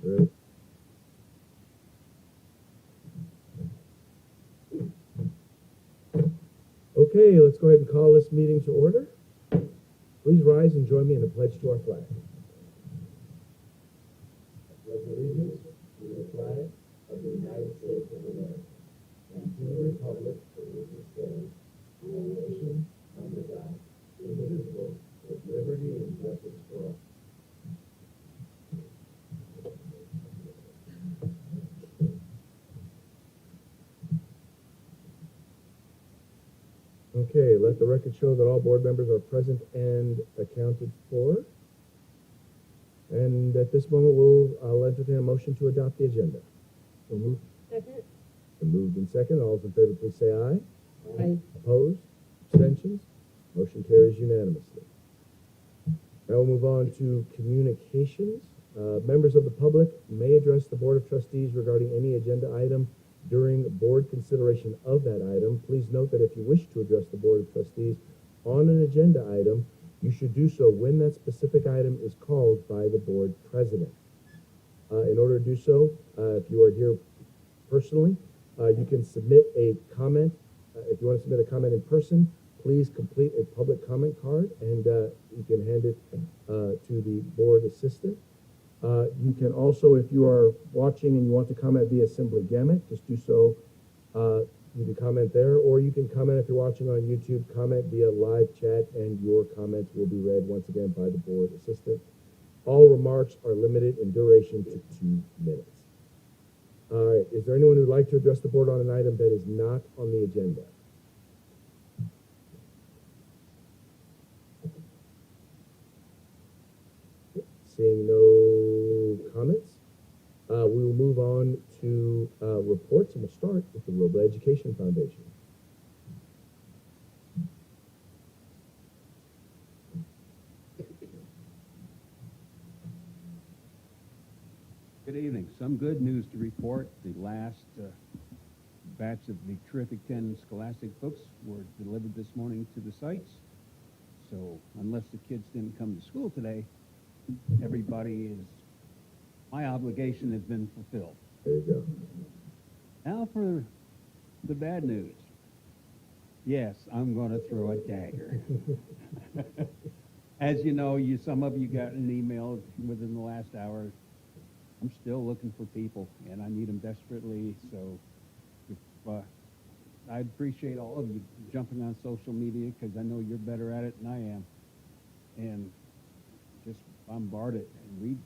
Ready? Okay, let's go ahead and call this meeting to order. Please rise and join me in a pledge to our flag. I pledge allegiance to the flag of the United States of America and to the republic for which it stands, one nation, under God, indivisible, with liberty and justice for all. Okay, let the record show that all board members are present and accounted for. And at this moment, I'll entertain a motion to adopt the agenda. So moved. Second. Been moved in second. All those in favor, please say aye. Aye. Opposed? Abstentions? Motion carries unanimously. Now we'll move on to communications. Members of the public may address the Board of Trustees regarding any agenda item during board consideration of that item. Please note that if you wish to address the Board of Trustees on an agenda item, you should do so when that specific item is called by the board president. In order to do so, if you are here personally, you can submit a comment. If you want to submit a comment in person, please complete a public comment card and you can hand it to the board assistant. You can also, if you are watching and you want to comment via Simply Gamut, just do so. You can comment there, or you can comment if you're watching on YouTube, comment via live chat, and your comments will be read once again by the board assistant. All remarks are limited in duration to 2 minutes. All right, is there anyone who'd like to address the board on an item that is not on the agenda? Seeing no comments, we will move on to reports, and we'll start with the Robla Education Foundation. Good evening. Some good news to report. The last batch of the Terrific 10 Scholastic books were delivered this morning to the sites. So unless the kids didn't come to school today, my obligation has been fulfilled. There you go. Now for the bad news. Yes, I'm going to throw a dagger. As you know, some of you got an email within the last hour. I'm still looking for people, and I need them desperately. So if, I appreciate all of you jumping on social media because I know you're better at it than I am. And just bombard it and read.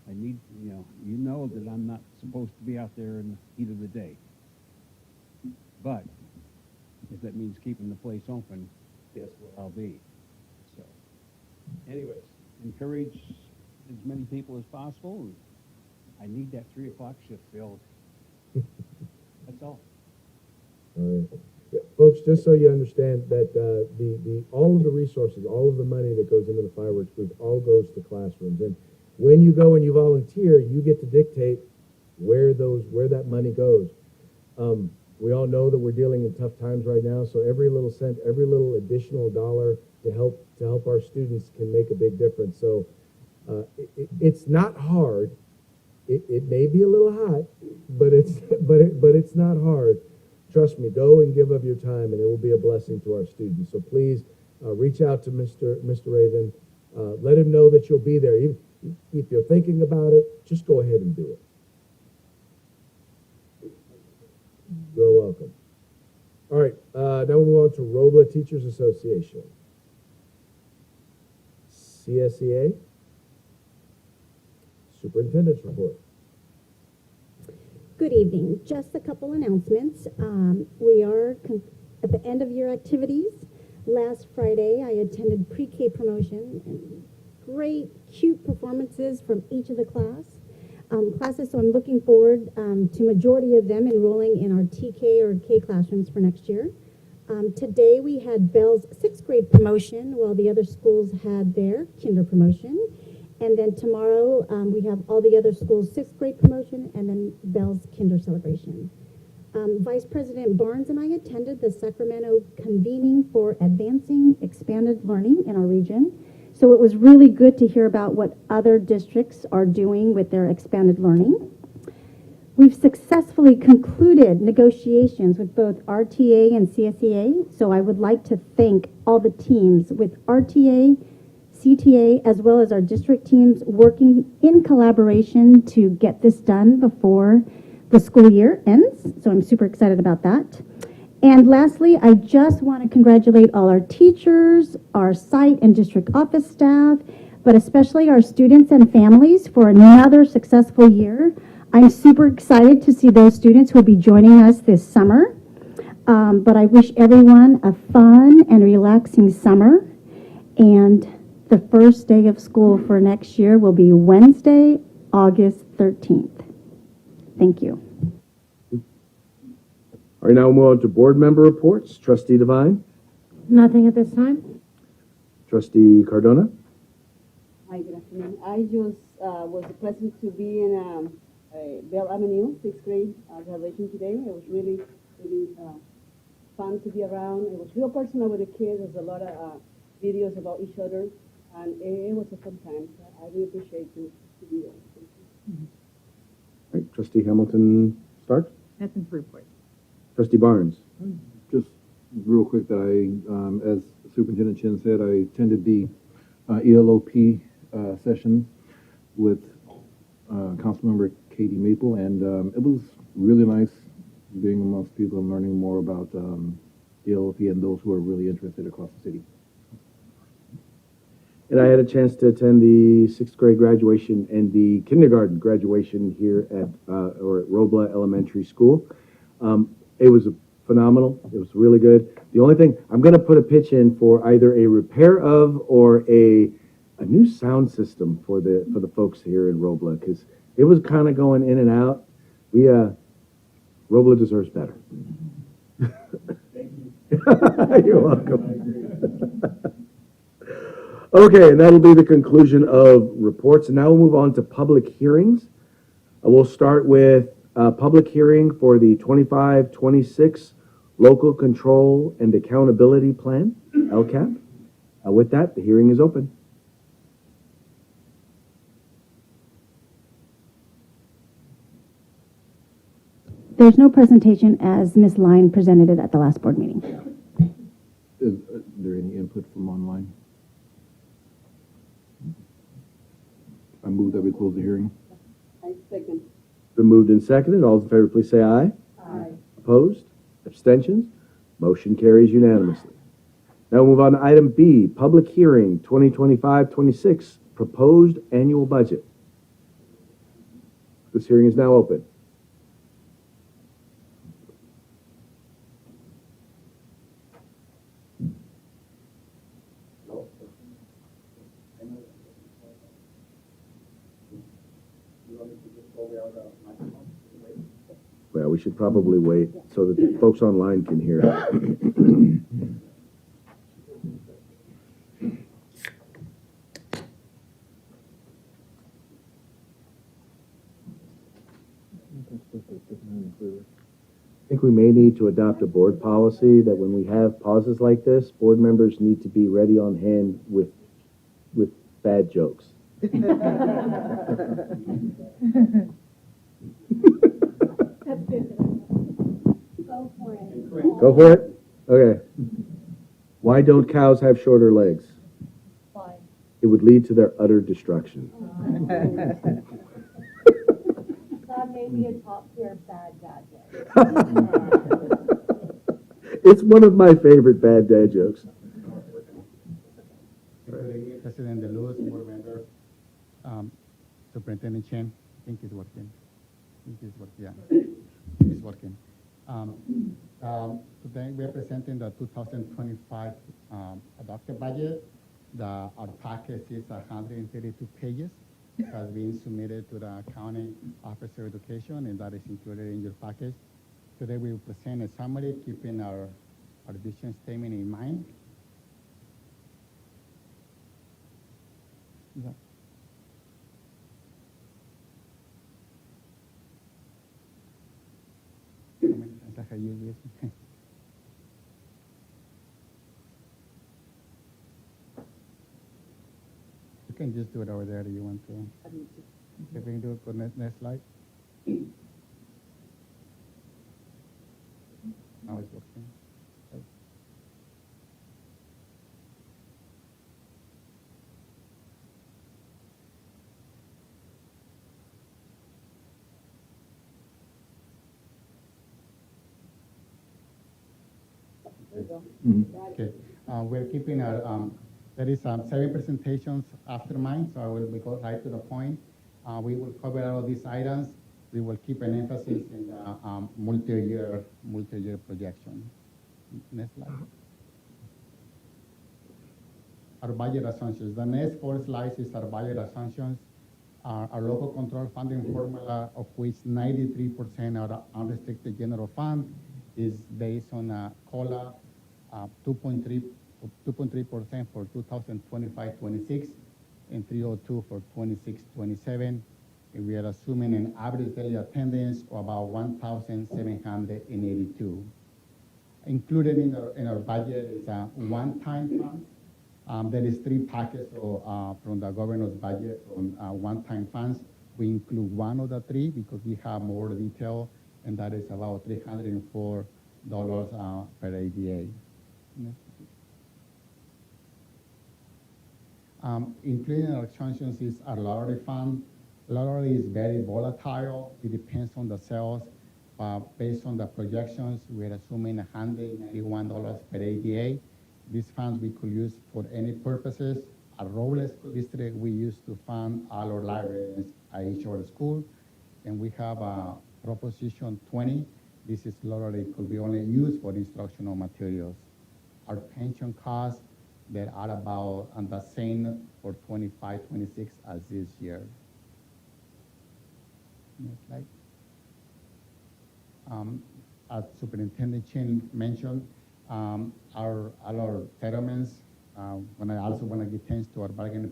I need, you know that I'm not supposed to be out there in the heat of the day. But if that means keeping the place open, guess where I'll be. So, anyways, encourage as many people as possible. I need that 3 o'clock shift filled. That's all. All right. Yeah, folks, just so you understand that the all of the resources, all of the money that goes into the fireworks booth, all goes to classrooms. And when you go and you volunteer, you get to dictate where that money goes. We all know that we're dealing in tough times right now, so every little cent, every little additional dollar to help our students can make a big difference. So it's not hard. It may be a little hot, but it's not hard. Trust me, go and give of your time, and it will be a blessing to our students. So please reach out to Mr. Raven. Let him know that you'll be there. If you're thinking about it, just go ahead and do it. You're welcome. All right, now we'll move on to Robla Teachers Association. CSEA. Superintendent's report. Good evening. Just a couple announcements. We are at the end of year activities. Last Friday, I attended pre-K promotion and great, cute performances from each of the classes. So I'm looking forward to majority of them enrolling in our TK or K classrooms for next year. Today we had Bell's 6th grade promotion while the other schools had their kinder promotion. And then tomorrow we have all the other schools' 6th grade promotion and then Bell's kinder celebration. Vice President Barnes and I attended the Sacramento convening for advancing expanded learning in our region. So it was really good to hear about what other districts are doing with their expanded learning. We've successfully concluded negotiations with both RTA and CSEA, so I would like to thank all the teams with RTA, CTA, as well as our district teams working in collaboration to get this done before the school year ends. So I'm super excited about that. And lastly, I just want to congratulate all our teachers, our site and district office staff, but especially our students and families for another successful year. I'm super excited to see those students who will be joining us this summer. But I wish everyone a fun and relaxing summer. And the first day of school for next year will be Wednesday, August 13th. Thank you. All right, now we'll move on to board member reports. Trustee Devine, Nothing at this time. Trustee Cardona, Hi, good afternoon. I just was pleasant to be in Bell Avenue, 6th grade graduation today. It was really fun to be around. It was real personal with the kids. There's a lot of videos about each other, and it was a fun time. So I really appreciate to be there. Thank you. all right, Trustee Hamilton Stark, Nothing to report. Trustee Barnes, Just real quick that as Superintendent Chin said, I attended the ELOP session with Councilmember Katie Maple, and it was really nice being amongst people and learning more about ELOP and those who are really interested across the city. and I had a chance to attend the 6th grade graduation and the kindergarten graduation here at Robla Elementary School. It was phenomenal. It was really good. The only thing, I'm going to put a pitch in for either a repair of or a new sound system for the folks here in Robla, because it was kind of going in and out. Robla deserves better. Thank you. You're welcome. Okay, and that'll be the conclusion of reports. And now we'll move on to public hearings. We'll start with public hearing for the 25-26 Local Control and Accountability Plan, LCAP. With that, the hearing is open. There's no presentation as Ms. Line presented it at the last board meeting. Is there any input from online? I move that we close the hearing. I second. Been moved and seconded. All those in favor, please say aye. Aye. Opposed? Abstentions? Motion carries unanimously. Now we'll move on to item B, public hearing 2025-26, proposed annual budget. This hearing is now open. Well, we should probably wait so that the folks online can hear. I think we may need to adopt a board policy that when we have pauses like this, board members need to be ready on hand with bad jokes. That's good. Go for it. Go for it? Okay. Why don't cows have shorter legs? Why? It would lead to their utter destruction. That may be a top tier bad joke. It's one of my favorite bad dad jokes. President DeLuz, board member, Superintendent Chen, I think it's working. Yeah, it's working. Today we are presenting the 2025 adopted budget. Our package is 132 pages. It has been submitted to the County Officer of Education, and that is included in your package. Today we will present a summary, keeping our vision statement in mind. Yeah. Mensaje use this. can just do it over there if you want to. If we can do it, go next slide. Now it's working. Okay. There you go. Mhm. Got it. Okay, we're keeping our, there is 7 presentations after mine, so I will go right to the point. We will cover all these items. We will keep an emphasis in the multi-year projection. Next slide. Our budget assumptions. The next 4 slides is our budget assumptions. Our local control funding formula, of which 93% are unrestricted general fund, is based on COLA 2.3% for 2025-26 and 302 for 26-27. And we are assuming an average daily attendance of about 1,782. Included in our budget is a one-time fund. There is 3 packets from the governor's budget on one-time funds. We include one of the 3 because we have more detail, and that is about $304 per ADA. Including our assumptions is our lottery fund. Lottery is very volatile. It depends on the sales. Based on the projections, we're assuming $191 per ADA. These funds we could use for any purposes. At Robla School District, we used to fund all our libraries at each of the school. And we have Proposition 20. This is lottery could be only used for instructional materials. Our pension costs, that are about on the same for 25-26 as this year. Next slide. As Superintendent Chin mentioned, our settlements, when I also want to give thanks to our bargaining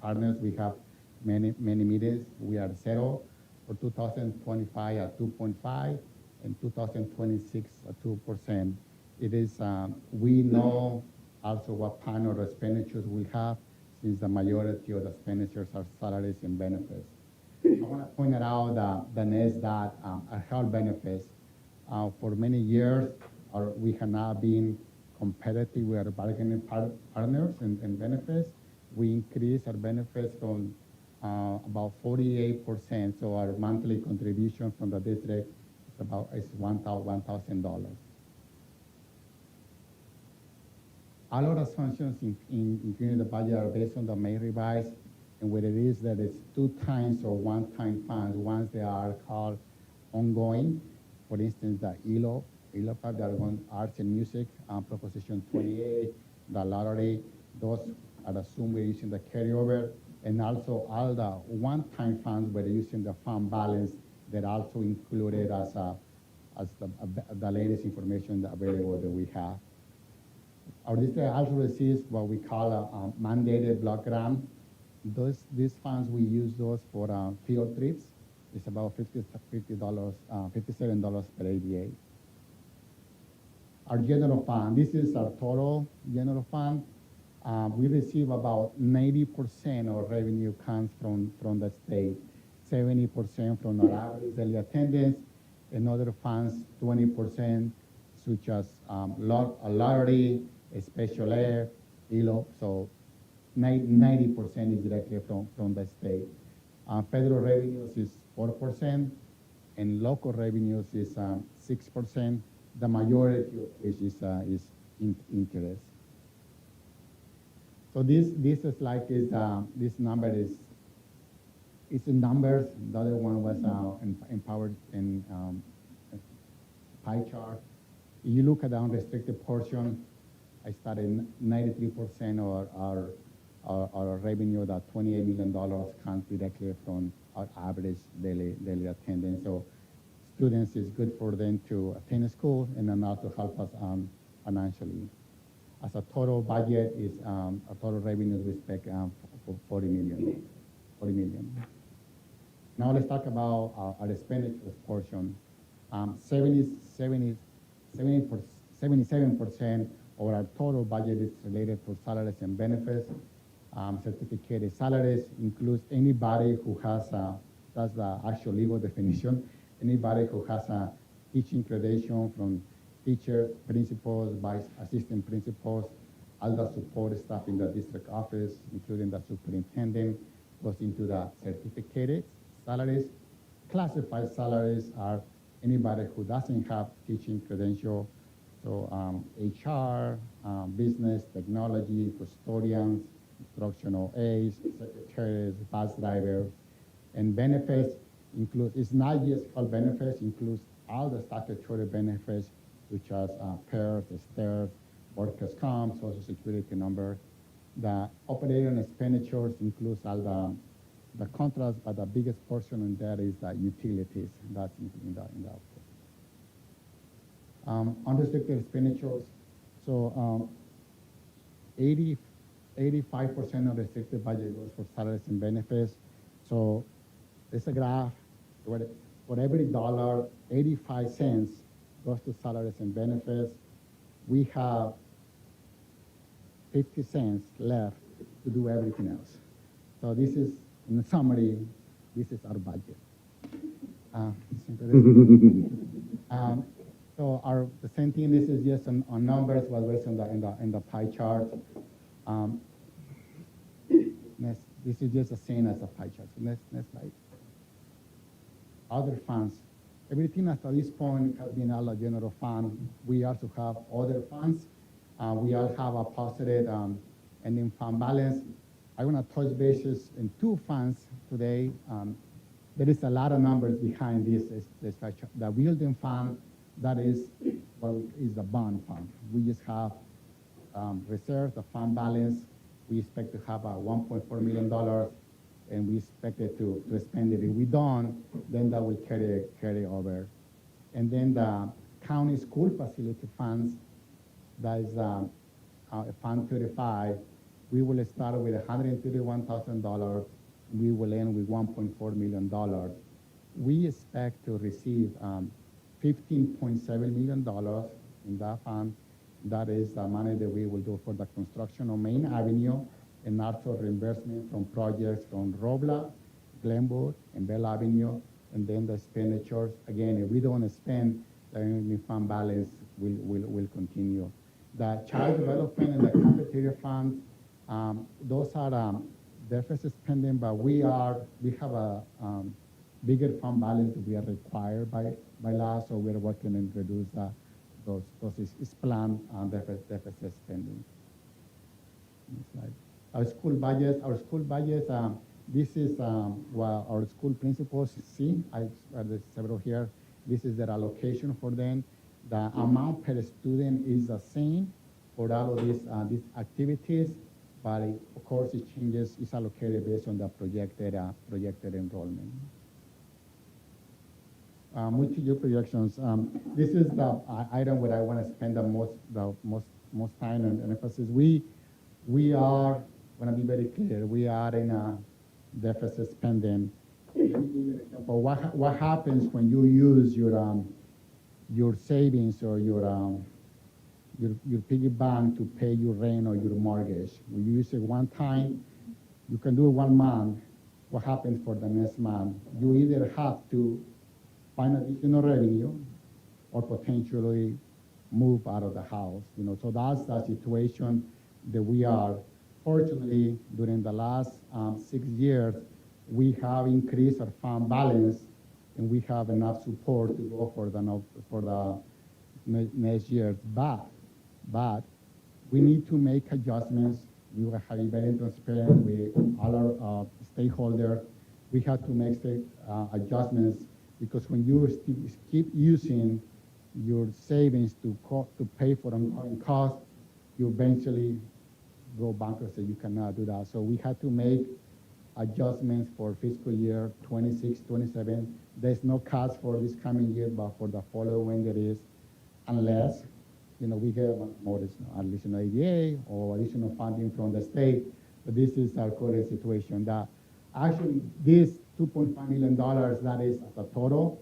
partners, we have many meetings. We are settled for 2025 at 2.5 and 2026 at 2%. It is, we know also what kind of expenditures we have, since the majority of the expenditures are salaries and benefits. I want to point out the NSDOT our health benefits. For many years, we have not been competitive with our bargaining partners and benefits. We increased our benefits from about 48%, so our monthly contribution from the district is $1,000. All our assumptions in the budget are based on the May revise, and what it is that it's 2 times or one-time funds. Once they are called ongoing, for instance, the ELO part, that are on arts and music, Proposition 28, the lottery, those are assumed we're using the carryover, and also all the one-time funds we're using the fund balance that also included as the latest information available that we have. Our district also receives what we call a mandated block grant. These funds, we use those for field trips. It's about $57 per ADA. Our general fund, this is our total general fund. We receive about 90% of revenue comes from the state, 70% from our average daily attendance, and other funds, 20%, such as a lottery, a special ed, ELO, so 90% is directly from the state. Federal revenues is 4%, and local revenues is 6%. The majority of which is interest. So this slide is this number is in numbers. The other one was empowered in pie chart. If you look at the unrestricted portion, I started 93% of our revenue, that $28 million comes directly from our average daily attendance. So students, is good for them to attend school and then also help us financially. As a total budget is a total revenue we expect for 40 million. Now let's talk about our expenditures portion. 77% of our total budget is related to salaries and benefits. Certificated salaries includes anybody who has that's the actual legal definition, anybody who has a teaching credential from teachers, principals, vice assistant principals, all the support staff in the district office, including the superintendent, goes into the certificated salaries. Classified salaries are anybody who doesn't have teaching credential, so HR, business, technology, custodians, instructional aides, secretaries, bus drivers, and benefits includes, it's not just called benefits, includes all the statutory benefits, such as PERS, STAIRS, workers' comp, social security number. The operating expenditures includes all the contracts, but the biggest portion in that is the utilities. That's in the unrestricted expenditures. So 85% of restricted budget goes for salaries and benefits. So it's a graph where for every dollar, 85 cents goes to salaries and benefits. We have 50 cents left to do everything else. So this is, in summary, this is our budget. So the same thing. This is just on numbers, what was in the pie chart. This is just the same as a pie chart. So next slide. Other funds. Everything up to this point has been all a general fund. We also have other funds. We all have a positive ending fund balance. I want to touch bases in two funds today. There is a lot of numbers behind this structure. The building fund, that is what is the bond fund. We just have reserve, the fund balance. We expect to have $1.4 million, and we expect it to spend it. If we don't, then that will carry over. And then the county school facility funds, that is Fund 35. We will start with $131,000. We will end with $1.4 million. We expect to receive $15.7 million in that fund. That is the money that we will do for the construction of Main Avenue and also reimbursement from projects from Robla, Glenwood, and Bell Avenue, and then the expenditures. Again, if we don't spend, the fund balance will continue. The child development and the cafeteria funds, those are deficit spending, but we have a bigger fund balance that we are required by law, so we're working and reduce those is planned deficit spending. Next slide. Our school budgets, this is what our school principals see. There's several here. This is their allocation for them. The amount per student is the same for all of these activities, but of course it changes. It's allocated based on the projected enrollment. Multi-year projections. This is the item where I want to spend the most time and emphasis. We are going to be very clear. We are in a deficit spending. But what happens when you use your savings or your piggy bank to pay your rent or your mortgage? When you use it one time, you can do it 1 month. What happens for the next month? You either have to find additional revenue or potentially move out of the house. So that's the situation that we are. Fortunately, during the last 6 years, we have increased our fund balance, and we have enough support to go for the next year. But we need to make adjustments. We will have very transparent with all our stakeholders. We have to make adjustments, because when you keep using your savings to pay for ongoing costs, you eventually go bankrupt. You cannot do that. So we had to make adjustments for fiscal year 26, 27. There's no cuts for this coming year, but for the following there is, unless we get more additional ADA or additional funding from the state. But this is our current situation. That actually this $2.5 million, that is the total.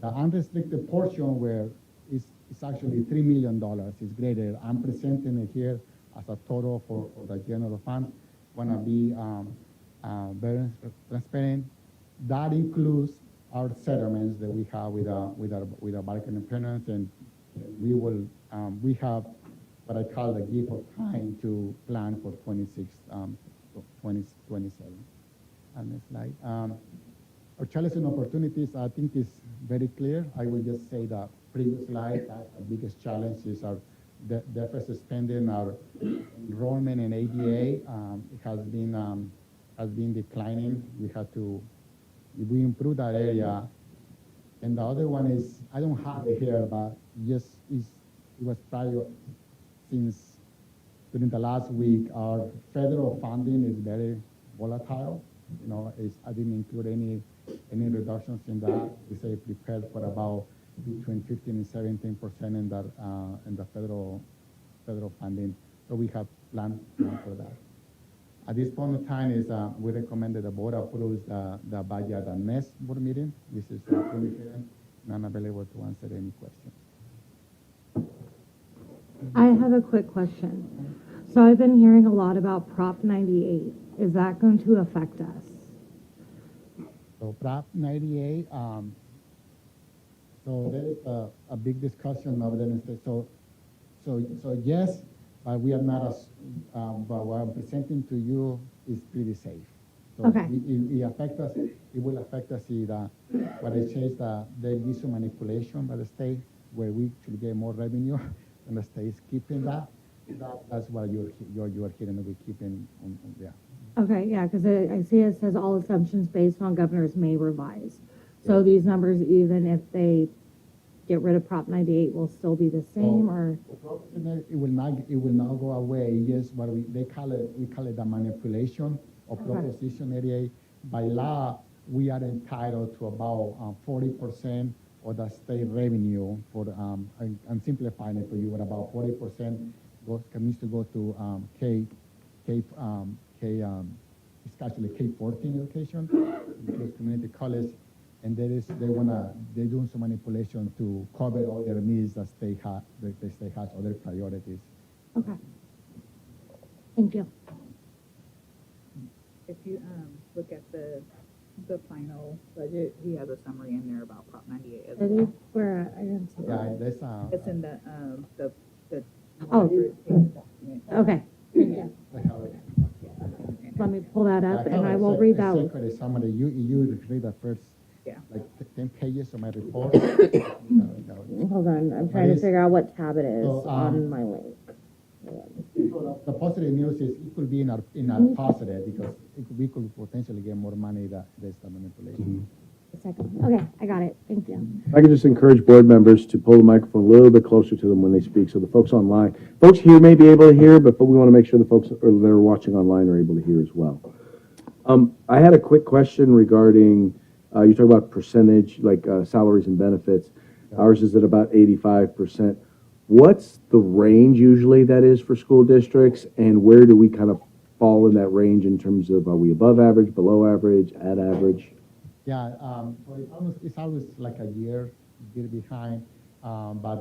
The unrestricted portion where it's actually $3 million is greater. I'm presenting it here as a total for the general fund. want to be very transparent. That includes our settlements that we have with our bargaining parents, and we will we have what I call the gift of time to plan for 2027. And it's like our challenges and opportunities, I think, is very clear. I will just say that previous slide, the biggest challenge is our deficit spending. Our enrollment in ADA has been declining. We improve that area. And the other one is, I don't have it here, but it was prior, since during the last week, our federal funding is very volatile. I didn't include any reductions in that. We say prepared for about between 15 and 17% in the federal funding. So we have planned for that. At this point in time, we recommend that the board approves the budget at the next board meeting. This is the hearing, and I'm available to answer any questions. I have a quick question. So I've been hearing a lot about Prop 98. Is that going to affect us? So Prop 98, so there is a big discussion over there in the state. So yes, but we are not but what I'm presenting to you is pretty safe. So Okay. it affects us. It will affect us if what it says that there is some manipulation by the state where we should get more revenue, and the state is keeping that. That's what you're hearing that we're keeping on yeah. Okay, yeah, because I see it says all assumptions based on governors may revise. So these numbers, even if they get rid of Prop 98, will still be the same, or? It will not go away. Yes, what we call it the manipulation of proposition 88. By law, we are entitled to about 40% of the state revenue for I'm simplifying it for you, but about 40% needs to go to it's actually K-14 education, includes community college, and they're doing some manipulation to cover all their needs that the state has other priorities. Okay. Thank you. If you look at the final budget, he has a summary in there about Prop 98 as Are well. they, where, I didn't see Yeah, that. that's It's in the Oh. 100-page document. Okay, thank you. Let me pull that up, and I will read that. Secretary summary, you read the first, Yeah. like 10 pages of my report. Hold on, I'm trying to it's- figure out what tab it is So, on my link. The positive news is it could be in our positive because we could potentially get more money that there's the manipulation. A second. Okay, I got it. Thank you. If I could just encourage board members to pull the microphone a little bit closer to them when they speak, so the folks online, folks here may be able to hear, but we want to make sure the folks that are watching online are able to hear as well. I had a quick question regarding, you talk about percentage, like salaries and benefits. Ours is at about 85%. What's the range usually that is for school districts, and where do we kind of fall in that range in terms of, are we above average, below average, at average? Yeah, so it's always like a year behind, but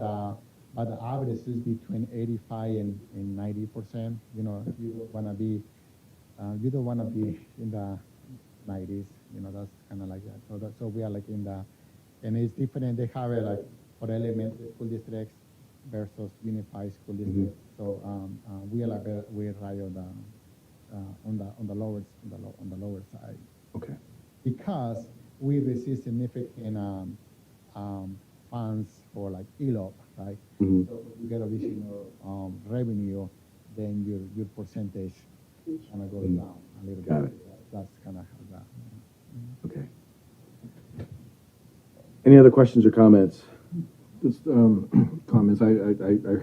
the average is between 85 and 90%. You know, you don't want to be in the 90s. You know, that's kind of like that. So we are like in the, and it's different. They have it like for elementary school districts versus unified school districts. So we are right on the lower side. Okay. Because we receive significant funds for like ELOP, right? Mm-hmm. So if you get additional revenue, then your percentage kind of goes down a little Got bit. it. That's kind of how that. Okay. Any other questions or comments? Just comments. I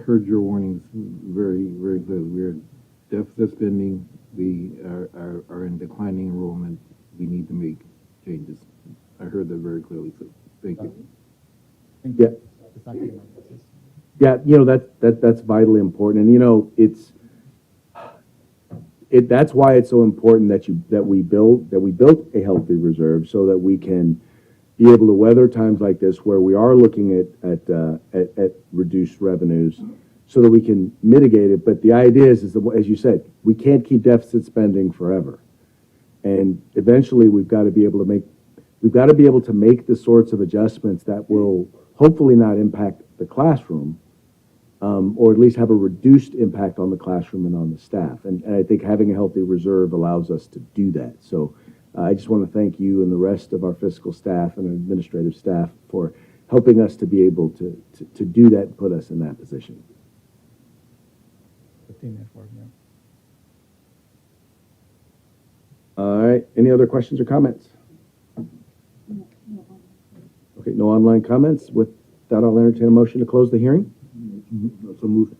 heard your warnings very, very clearly. We're deficit spending. We are in declining enrollment. We need to make changes. I heard that very clearly. So thank you. Thank Yeah. you. Exactly my message. Yeah, you know, that's vitally important, and you know, that's why it's so important that we built a healthy reserve so that we can be able to weather times like this where we are looking at reduced revenues, so that we can mitigate it. But the idea is that, as you said, we can't keep deficit spending forever. And eventually we've got to be able to make the sorts of adjustments that will hopefully not impact the classroom, or at least have a reduced impact on the classroom and on the staff. And I think having a healthy reserve allows us to do that. So I just want to thank you and the rest of our fiscal staff and administrative staff for helping us to be able to do that and put us in that position. All right, any other questions or comments? Okay, no online comments. With that, I'll entertain a motion to close the hearing. So moved.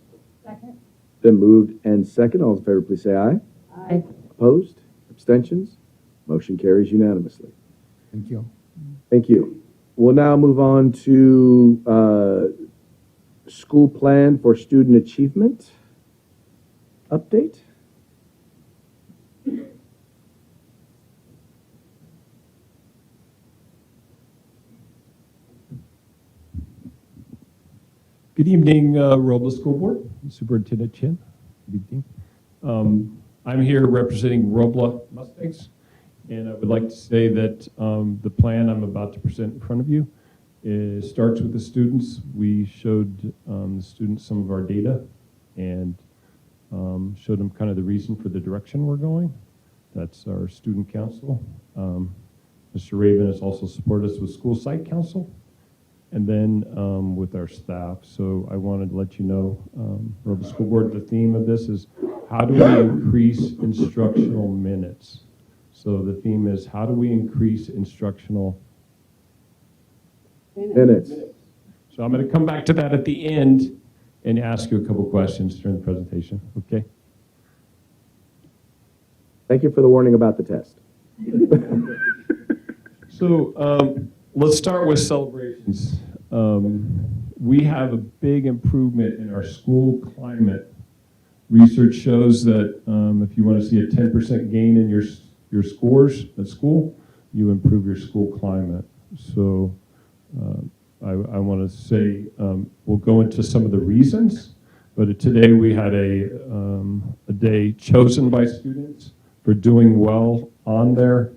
Second. Then moved and second. All in favor, please say aye. Aye. Opposed? Abstentions? Motion carries unanimously. Thank you. Thank you. We'll now move on to school plan for student achievement update. Good evening, Robla School Board, Superintendent Chin. Good evening. I'm here representing Robla Mustangs, and I would like to say that the plan I'm about to present in front of you starts with the students. We showed the students some of our data and showed them kind of the reason for the direction we're going. That's our student council. Mr. Raven has also supported us with school site council, and then with our staff. So I wanted to let you know, Robla School Board, the theme of this is how do we increase instructional minutes? So the theme is how do we increase instructional Minutes. So I'm going to come back to that at the end and ask you a couple questions during the presentation, okay? Thank you for the warning about the test. So let's start with celebrations. We have a big improvement in our school climate. Research shows that if you want to see a 10% gain in your scores at school, you improve your school climate. So I want to say we'll go into some of the reasons, but today we had a day chosen by students for doing well on their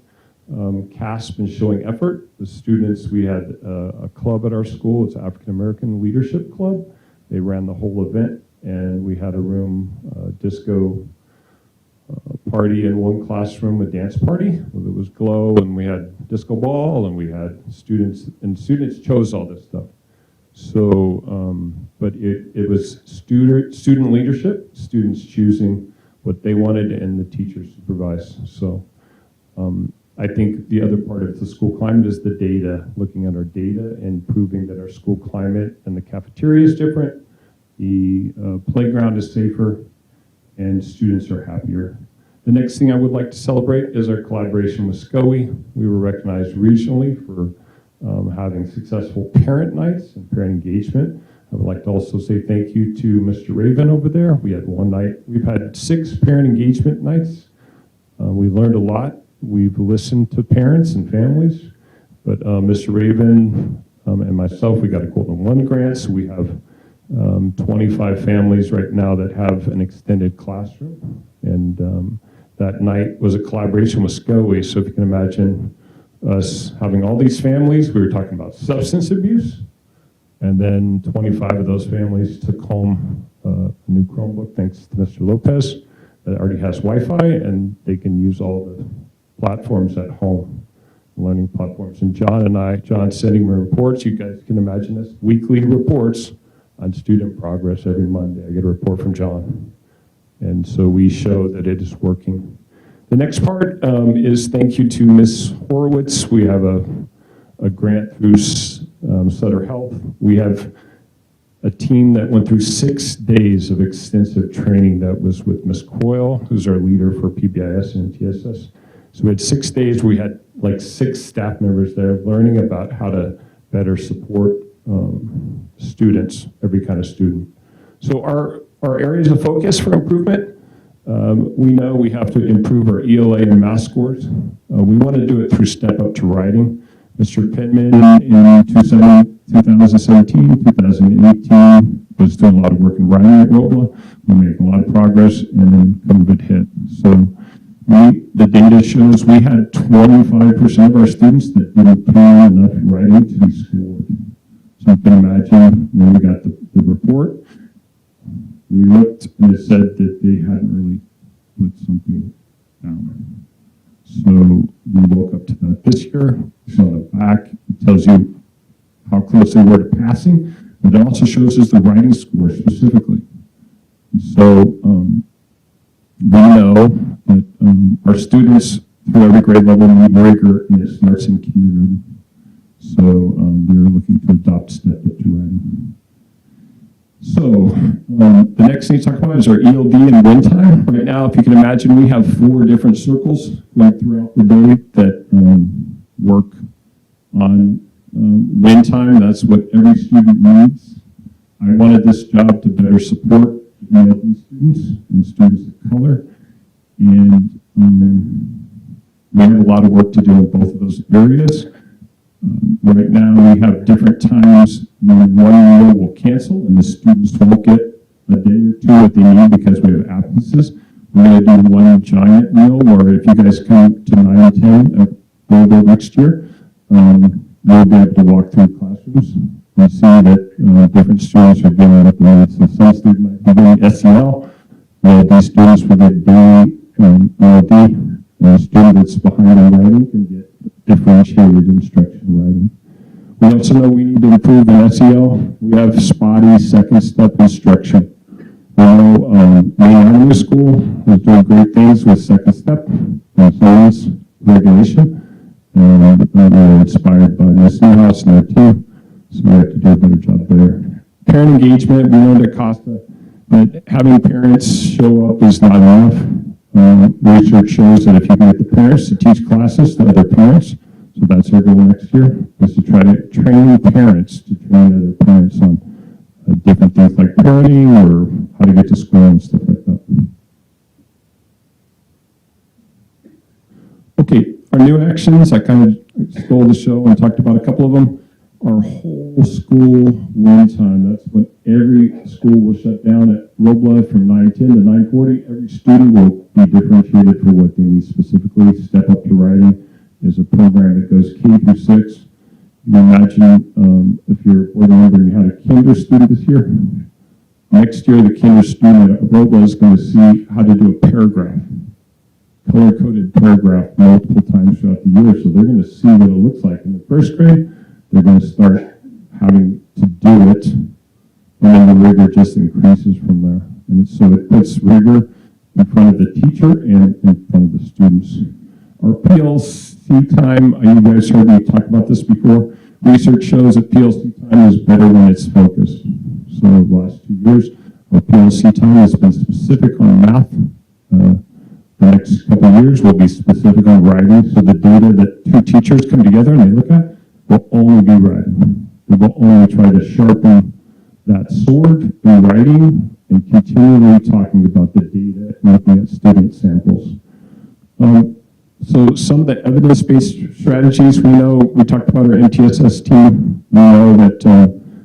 CASP and showing effort. The students, we had a club at our school. It's African American Leadership Club. They ran the whole event, and we had a room disco party in one classroom, a dance party. It was glow, and we had disco ball, and we had students, and students chose all this stuff. So, but it was student leadership, students choosing what they wanted, and the teachers supervised. So, I think the other part of the school climate is the data, looking at our data and proving that our school climate and the cafeteria is different, the playground is safer, and students are happier. The next thing I would like to celebrate is our collaboration with SCOE. We were recognized regionally for having successful parent nights and parent engagement. I would like to also say thank you to Mr. Raven over there. We had one night. We've had 6 parent engagement nights. We learned a lot. We've listened to parents and families, but Mr. Raven and myself, we got a Golden One grant, so we have 25 families right now that have an extended classroom, and that night was a collaboration with SCOE, so if you can imagine us having all these families, we were talking about substance abuse, and then 25 of those families took home a new Chromebook, thanks to Mr. Lopez, that already has Wi-Fi, and they can use all the platforms at home, learning platforms. And John's sending me reports. You guys can imagine this, weekly reports on student progress every Monday. I get a report from John. And so we show that it is working. The next part is thank you to Ms. Horowitz. We have a grant through Sutter Health. We have a team that went through 6 days of extensive training that was with Ms. Coyle, who's our leader for PBIS and TSS. So we had 6 days where we had like 6 staff members there learning about how to better support students, every kind of student. So our areas of focus for improvement, we know we have to improve our ELA and math scores. We want to do it through Step Up to Writing. Mr. Penman in 2017, 2018 was doing a lot of work in writing at Robla. We're making a lot of progress, and then COVID hit. So the data shows we had 25% of our students that didn't put in enough writing to be scored. So you can imagine when we got the report, we looked and it said that they hadn't really put something down. So we woke up to that this year. So on the back, it tells you how close they were to passing, but it also shows us the writing score specifically. So we know that our students through every grade level need rigor, and it starts in kindergarten. So we're looking to adopt step up to writing. So the next thing to talk about is our ELD and win time. Right now, if you can imagine, we have 4 different circles right throughout the day that work on win time. That's what every student needs. I wanted this job to better support ELD students and students of color. And we have a lot of work to do in both of those areas. Right now, we have different times when one meal will cancel and the students won't get a day or two that they need because we have absences. We're going to do one giant meal, or if you guys come to 9 and 10 at Robla next year, we'll be able to walk through classrooms and see that different students are dealing with needs. So some students might be doing SEL, these students will get daily ELD, and a student that's behind in writing can get differentiated instruction writing. We also know we need to improve in SEL. We have spotty second step instruction. We know Maine Avenue School is doing great things with second step and science regulation. And we're inspired by Ms. Newhouse and our team, so we have to do a better job there. Parent engagement, we know that Costa, but having parents show up is not enough. Research shows that if you can get the parents to teach classes to other parents, so that's our goal next year, is to try to train parents to train other parents on different things like parenting or how to get to school and stuff like that. Okay, our new actions, I kind of stole the show and talked about a couple of them. Our whole school win time, that's when every school will shut down at Robla from 9:10 to 9:40. Every student will be differentiated for what they need specifically. Step Up to Writing is a program that goes K through 6. You can imagine if you're a board member and you had a kinder student this year, next year the kinder student at Robla is going to see how to do a paragraph, color-coded paragraph multiple times throughout the year. So they're going to see what it looks like in the first grade. They're going to start having to do it, and then the rigor just increases from there. And so it puts rigor in front of the teacher and in front of the students. Our PLC time, you guys heard me talk about this before. Research shows that PLC time is better when it's focused. So the last 2 years, our PLC time has been specific on math. The next couple of years will be specific on writing. So the data that 2 teachers come together and they look at will only be writing. We will only try to sharpen that sword in writing and continually talking about the data and looking at student samples. So some of the evidence-based strategies we know, we talked about our MTSS team. We know that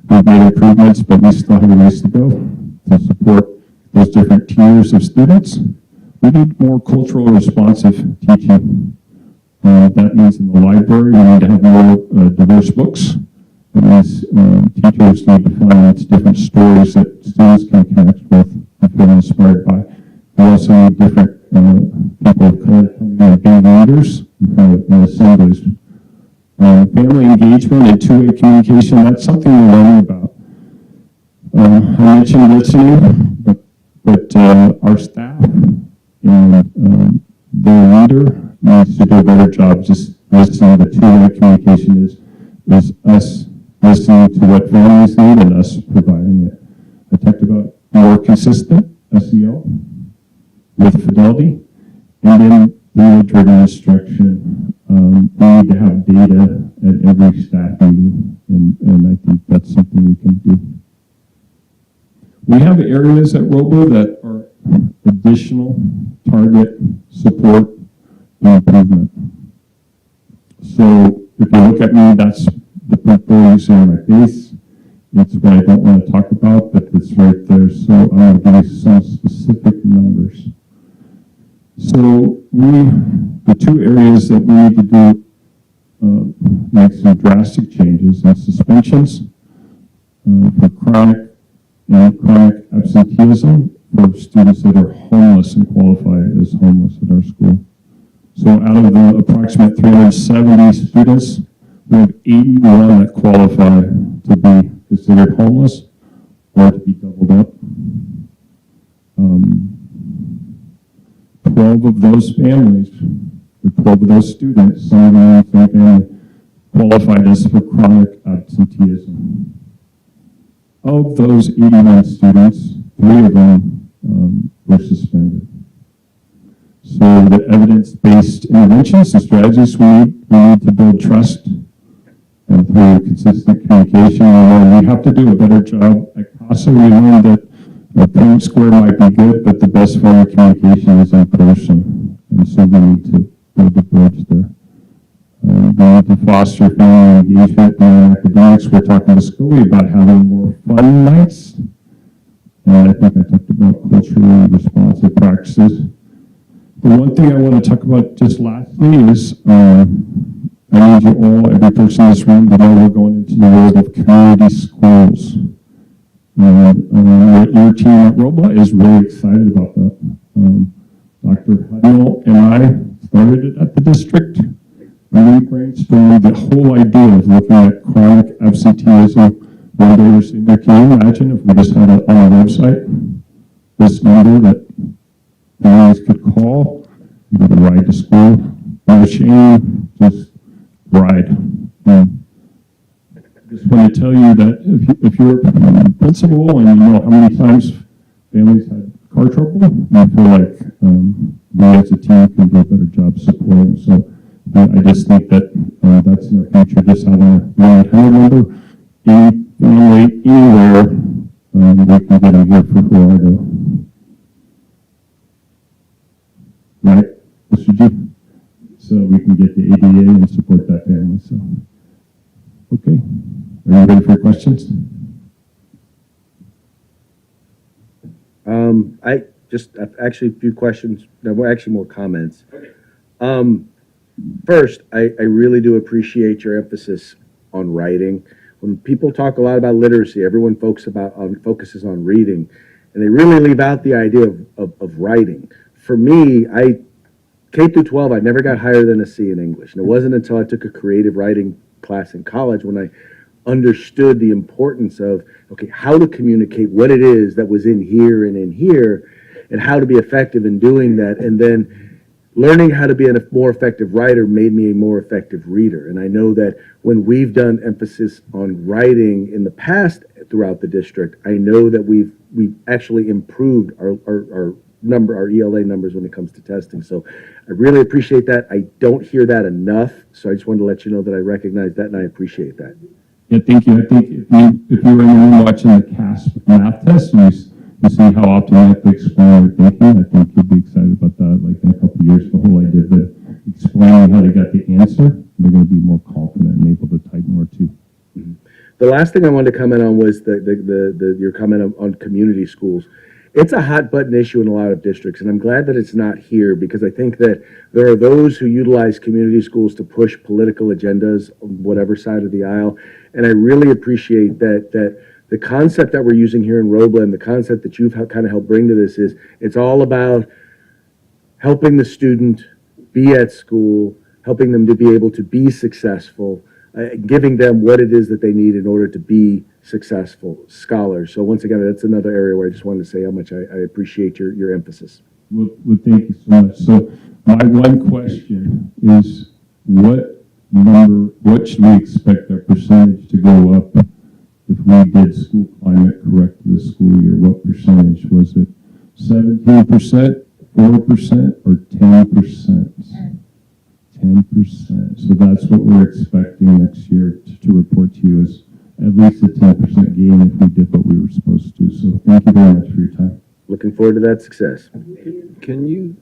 we've made improvements, but we still have a ways to go to support those different tiers of students. We need more cultural responsive teaching. That means in the library, we need to have more diverse books. That means teachers need to find different stories that students can connect with and feel inspired by. We also need different people of color coming in and being leaders in assemblies. Family engagement and two-way communication, that's something we're learning about. I mentioned listening, but our staff and their leader needs to do a better job just listening. The two-way communication is us listening to what families need and us providing it. I talked about more consistent SEO with fidelity, and then data-driven instruction. We need to have data at every staff meeting, and I think that's something we can do. We have areas at Robla that are additional target support and improvement. So if you look at me, that's the purple you see on my face. It's what I don't want to talk about, but it's right there. So I'm going to give you some specific numbers. So the two areas that we need to do make some drastic changes in suspensions for chronic absenteeism for students that are homeless and qualify as homeless at our school. So out of the approximate 370 students, we have 81 that qualify to be considered homeless or to be doubled up. 12 of those families, or 12 of those students, some of them family, qualified as for chronic absenteeism. Of those 81 students, 3 of them were suspended. So the evidence-based interventions and strategies we need to build trust and through consistent communication. We have to do a better job at CASA. We learned that a parent square might be good, but the best form of communication is in person. And so we need to build a bridge there. We need to foster family engagement in academics. We're talking to Scully about having more fun nights. And I think I talked about culturally responsive practices. The one thing I want to talk about just lastly is I need you all, every person in this room, to know we're going into the world of community schools. Your team at Robla is really excited about that. Dr. Huddle and I started it at the district. And we brainstormed the whole idea of looking at chronic absenteeism. One day we're sitting there, can you imagine if we just had it on our website, this number that families could call, you could ride to school, no shame, just ride. I just want to tell you that if you're a principal and you know how many times families had car trouble, you feel like we as a team can do a better job supporting. So I just think that that's in our future, just having a 1-800 number, any family, anywhere, we can get them here for Florida. Right, Mr. G? So we can get the ADA and support that family. So, okay. Are you ready for your questions? I just actually a few questions. No, more actually more comments. First, I really do appreciate your emphasis on writing. When people talk a lot about literacy, everyone focuses on reading, and they really leave out the idea of writing. For me, K through 12, I never got higher than a C in English. And it wasn't until I took a creative writing class in college when I understood the importance of, okay, how to communicate what it is that was in here, and how to be effective in doing that. And then learning how to be a more effective writer made me a more effective reader. And I know that when we've done emphasis on writing in the past throughout the district, I know that we've actually improved our ELA numbers when it comes to testing. So I really appreciate that. I don't hear that enough. So I just wanted to let you know that I recognize that and I appreciate that. Yeah, thank you. I think if you were in the room watching the CASP math test, you see how often you have to explain your thinking. I think you'd be excited about that. Like in a couple of years, the whole idea of explaining how they got the answer, they're going to be more confident and able to type more too. Mm-hmm. The last thing I wanted to comment on was your comment on community schools. It's a hot button issue in a lot of districts, and I'm glad that it's not here because I think that there are those who utilize community schools to push political agendas on whatever side of the aisle. And I really appreciate that the concept that we're using here in Robla and the concept that you've kind of helped bring to this is it's all about helping the student be at school, helping them to be able to be successful, giving them what it is that they need in order to be successful scholars. So once again, that's another area where I just wanted to say how much I appreciate your emphasis. Well, thank you so much. So my one question is, what should we expect our percentage to go up if we did school climate correct this school year? What percentage was it? 17%, 4%, or 10%? 10%. So that's what we're expecting next year to report to you is at least a 10% gain if we did what we were supposed to. So thank you very much for your time. Looking forward to that success. Can you,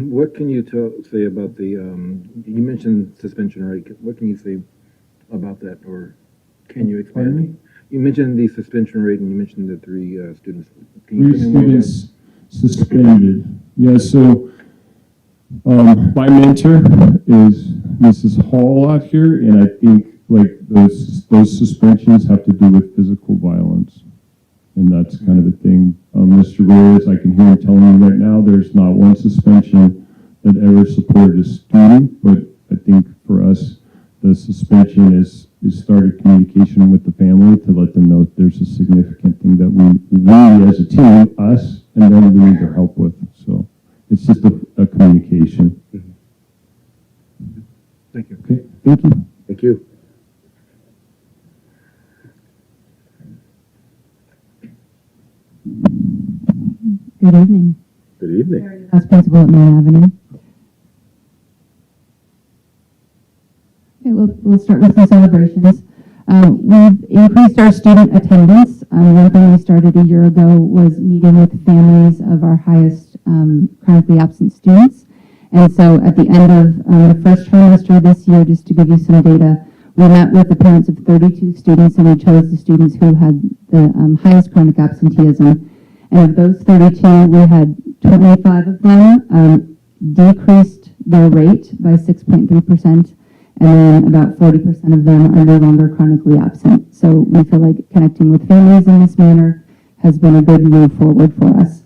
what can you say about the, you mentioned suspension rate. What can you say about that, or can you explain? You mentioned the suspension rate, and you mentioned the 3 students. Can you Three tell me more about students suspended. Yeah, so my mentor is Mrs. Hall out here, and I think like those suspensions have to do with physical violence, and that's kind of a thing. Mr. Reyes, I can hear him telling me right now, there's not one suspension that ever supported a student, but I think for us, the suspension is started communication with the family to let them know there's a significant thing that we as a team, us, and then we need their help with. So it's just a communication. Thank you. Okay, thank you. Thank you. Good evening. Good evening. House Principal at Mary Avenue. Okay, we'll start with some celebrations. We've increased our student attendance. One thing we started a year ago was meeting with families of our highest chronically absent students. And so at the end of the first trimester this year, just to give you some data, we met with the parents of 32 students, and we chose the students who had the highest chronic absenteeism. And of those 32, we had 25 of them decreased their rate by 6.3%, and then about 40% of them are no longer chronically absent. So we feel like connecting with families in this manner has been a good move forward for us.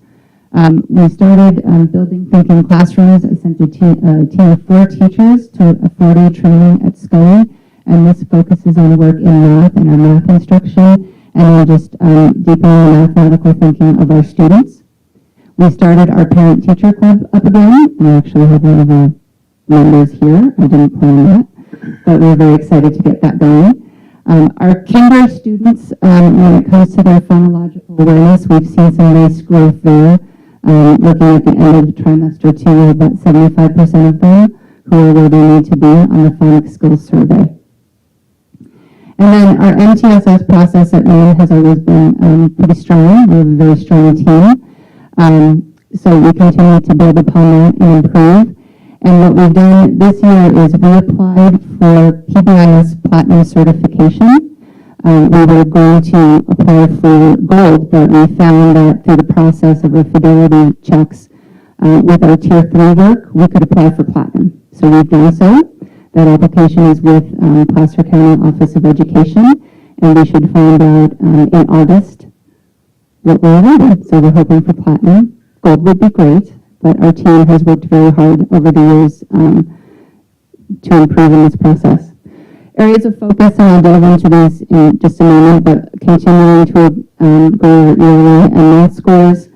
We started building thinking classrooms. I sent a team of 4 teachers to a 4-day training at Scully, and this focuses on work in math and our math instruction, and then just deepening the mathematical thinking of our students. We started our parent-teacher club up again. We actually have one of our members here. I didn't plan that, but we're very excited to get that going. Our kinder students, when it comes to their phonological awareness, we've seen some nice growth there. Looking at the end of trimester 2, about 75% of them who are where they need to be on the phonics skills survey. And then our MTSS process at Maine has always been pretty strong. We have a very strong team. So we continue to build upon that and improve. And what we've done this year is we applied for PBIS Platinum certification. We were going to apply for gold, but we found that through the process of our fidelity checks with our Tier 3 work, we could apply for Platinum. So we've done so. That application is with Placer County Office of Education, and we should find out in August what we're awarded. So we're hoping for Platinum. Gold would be great, but our team has worked very hard over the years to improve in this process. Areas of focus, and I'll delve into these in just a moment, but continuing to grow our ELA and math scores.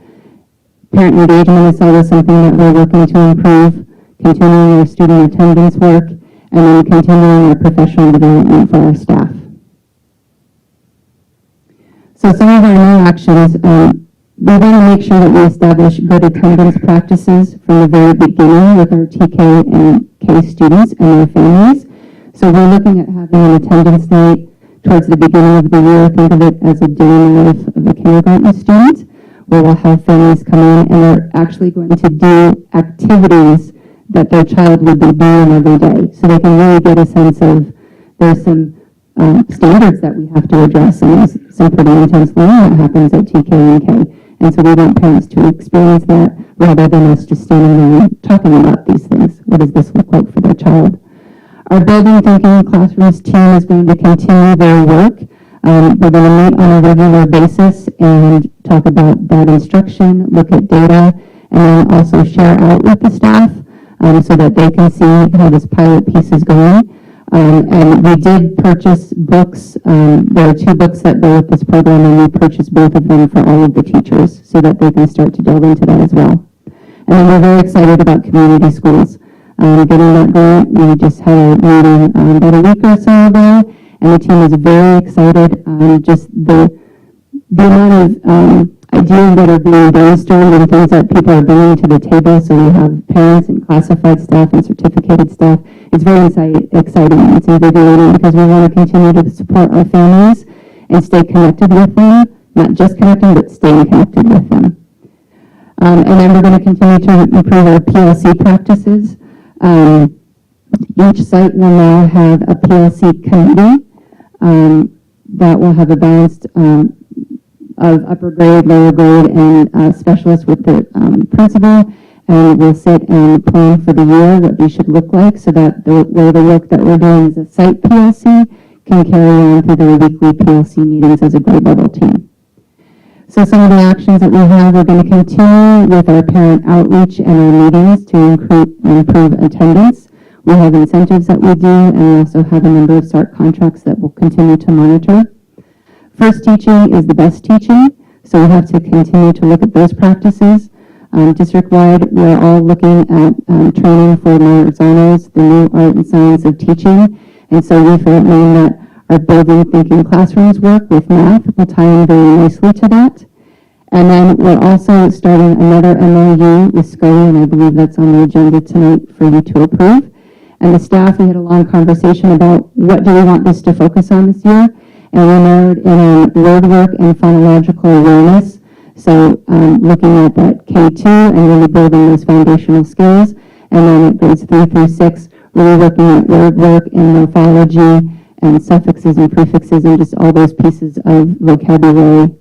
Parent engagement is always something that we're working to improve, continuing our student attendance work, and then continuing our professional development for our staff. So some of our new actions, we want to make sure that we establish good attendance practices from the very beginning with our TK and K students and their families. So we're looking at having an attendance night towards the beginning of the year. Think of it as a day in the life of a kindergarten student, where we'll have families come in and they're actually going to do activities that their child would be doing every day. So they can really get a sense of there's some standards that we have to address, and there's some pretty intense learning that happens at TK and K. And so we want parents to experience that rather than us just standing there and talking about these things. What does this look like for their child? Our building thinking classrooms team is going to continue their work. We're going to meet on a regular basis and talk about that instruction, look at data, and then also share out with the staff so that they can see how this pilot piece is going. And we did purchase books. There are 2 books that go with this program, and we purchased both of them for all of the teachers so that they can start to delve into that as well. And then we're very excited about community schools. Getting that going, we just had a meeting about a week or so ago, and the team is very excited. Just the amount of ideas that are being brainstormed and things that people are bringing to the table. So we have parents and classified staff and certificated staff. It's very exciting. It's invigorating because we want to continue to support our families and stay connected with them, not just connecting, but staying connected with them. And then we're going to continue to improve our PLC practices. Each site will now have a PLC committee. that will have a balanced of upper grade, lower grade, and specialists with the principal, and we'll sit and plan for the year what these should look like so that where the work that we're doing as a site PLC can carry on through the weekly PLC meetings as a grade level team. So some of the actions that we have, we're going to continue with our parent outreach and our meetings to improve attendance. We have incentives that we do, and we also have a number of SART contracts that we'll continue to monitor. First teaching is the best teaching, so we have to continue to look at those practices. District-wide, we're all looking at training for Marizanos, the new art and science of teaching, and so we feel that our building thinking classrooms work with math will tie in very nicely to that. And then we're also starting another MOU with SCOE, and I believe that's on the agenda tonight for you to approve. And the staff, we had a long conversation about what do we want this to focus on this year, and we narrowed in on word work and phonological awareness. So looking at that K2 and really building those foundational skills, and then at grades 3 through 6, really looking at word work and morphology and suffixes and prefixes and just all those pieces of vocabulary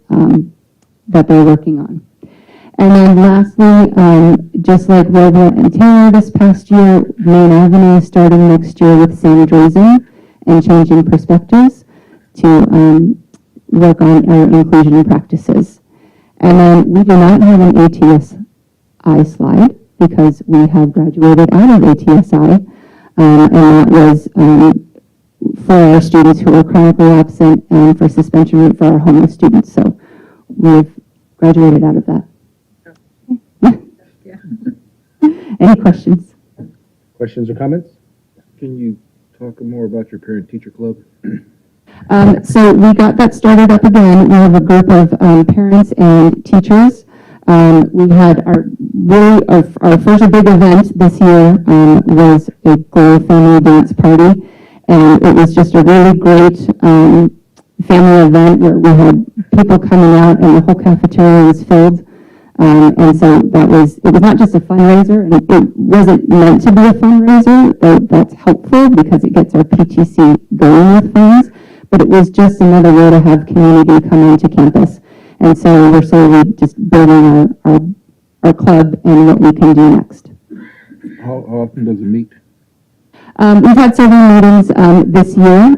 that they're working on. And then lastly, just like Robla and Taylor this past year, Main Avenue is starting next year with Sandrazing and changing perspectives to work on our inclusion practices. And then we do not have an ATSI slide because we have graduated out of ATSI, and that was for our students who are chronically absent and for suspension rate for our homeless students. So we've graduated out of that. Yeah. Any questions? Questions or comments? Can you talk more about your parent-teacher club? So we got that started up again. We have a group of parents and teachers. We had our first big event this year was a Glow Family Dance Party, and it was just a really great family event where we had people coming out and the whole cafeteria was filled. And so it was not just a fundraiser, and it wasn't meant to be a fundraiser, though that's helpful because it gets our PTC going with funds, but it was just another way to have community come into campus. And so we're slowly just building our club and what we can do next. How often does it meet? We've had several meetings this year,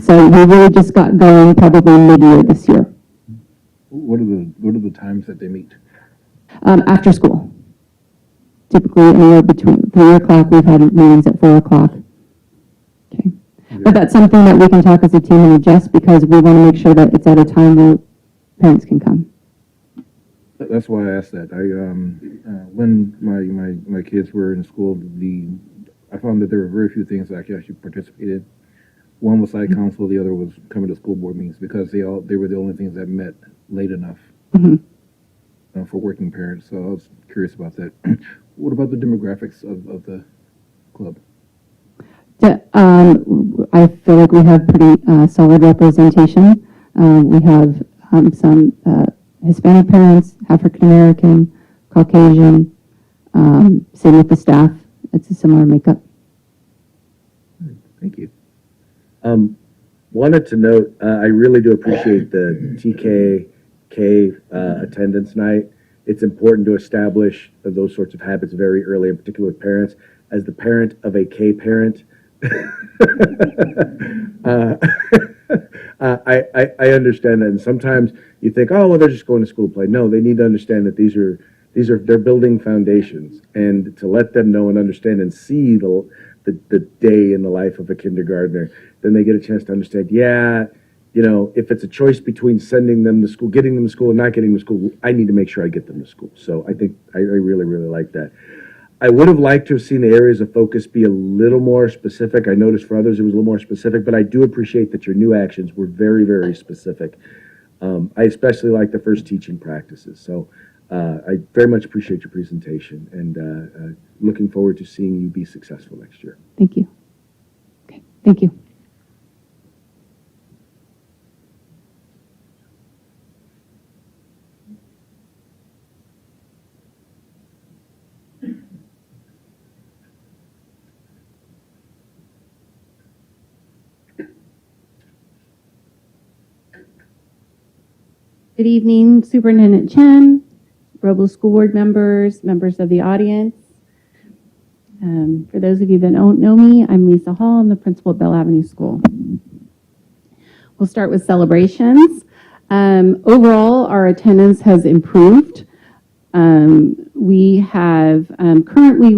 so we really just got going probably mid-year this year. What are the times that they meet? After school. Typically anywhere between 3 o'clock, we've had meetings at 4 o'clock. Okay. But that's something that we can talk as a team and adjust because we want to make sure that it's at a time where parents can come. That's why I asked that. When my kids were in school, I found that there were very few things that I could actually participate in. One was site council, the other was coming to school board meetings because they were the only things that met late enough for working parents. So I was curious about that. What about the demographics of the club? I feel like we have pretty solid representation. We have some Hispanic parents, African American, Caucasian, same with the staff. It's a similar makeup. Thank you. Wanted to note, I really do appreciate the TKK attendance night. It's important to establish those sorts of habits very early, in particular with parents. As the parent of a K parent, I understand that. And sometimes you think, oh, well, they're just going to school play. No, they need to understand that they're building foundations, and to let them know and understand and see the day in the life of a kindergartner, then they get a chance to understand, if it's a choice between sending them to school, getting them to school, and not getting them to school, I need to make sure I get them to school. So I think I really, really like that. I would have liked to have seen the areas of focus be a little more specific. I noticed for others it was a little more specific, but I do appreciate that your new actions were very, very specific. I especially like the first teaching practices. So I very much appreciate your presentation, and looking forward to seeing you be successful next year. Thank you. Okay, thank you. Good evening, Superintendent Chen, Robla School Board members, members of the audience. For those of you that don't know me, I'm Lisa Hall. I'm the principal at Bell Avenue School. We'll start with celebrations. Overall, our attendance has improved. We have currently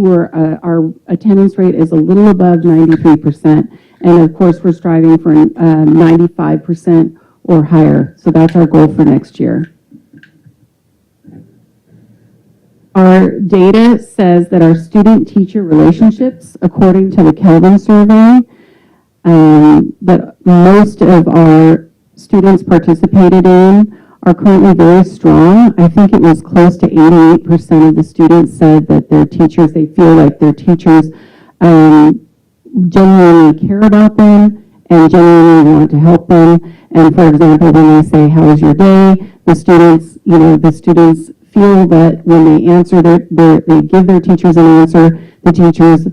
our attendance rate is a little above 93%, and of course we're striving for 95% or higher. So that's our goal for next year. Our data says that our student-teacher relationships, according to the Kelvin survey, that most of our students participated in are currently very strong. I think it was close to 88% of the students said that their teachers, they feel like their teachers genuinely care about them and genuinely want to help them. And for example, when they say, "How was your day?" the students feel that when they answer they give their teachers an answer, the teachers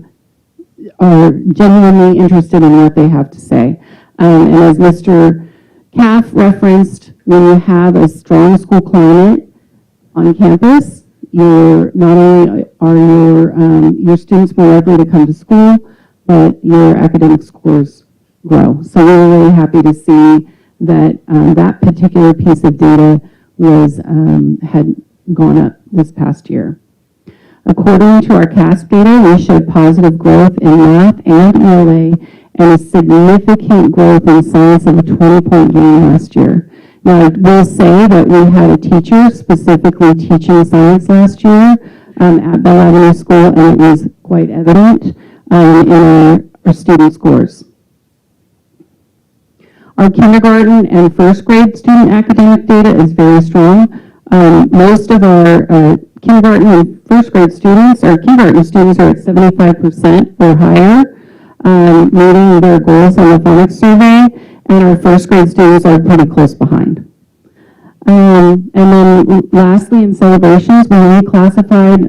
are genuinely interested in what they have to say. And as Mr. Caff referenced, when you have a strong school climate on campus, not only are your students more likely to come to school, but your academic scores grow. So we're really happy to see that that particular piece of data had gone up this past year. According to our CASP data, we showed positive growth in math and ELA and a significant growth in science of a 20-point gain last year. Now, I will say that we had a teacher specifically teaching science last year at Bell Avenue School, and it was quite evident in our student scores. Our kindergarten and first grade student academic data is very strong. Most of our kindergarten and first grade students, our kindergarten students are at 75% or higher, meeting their goals on the phonics survey, and our first grade students are pretty close behind. And then lastly, in celebrations, we reclassified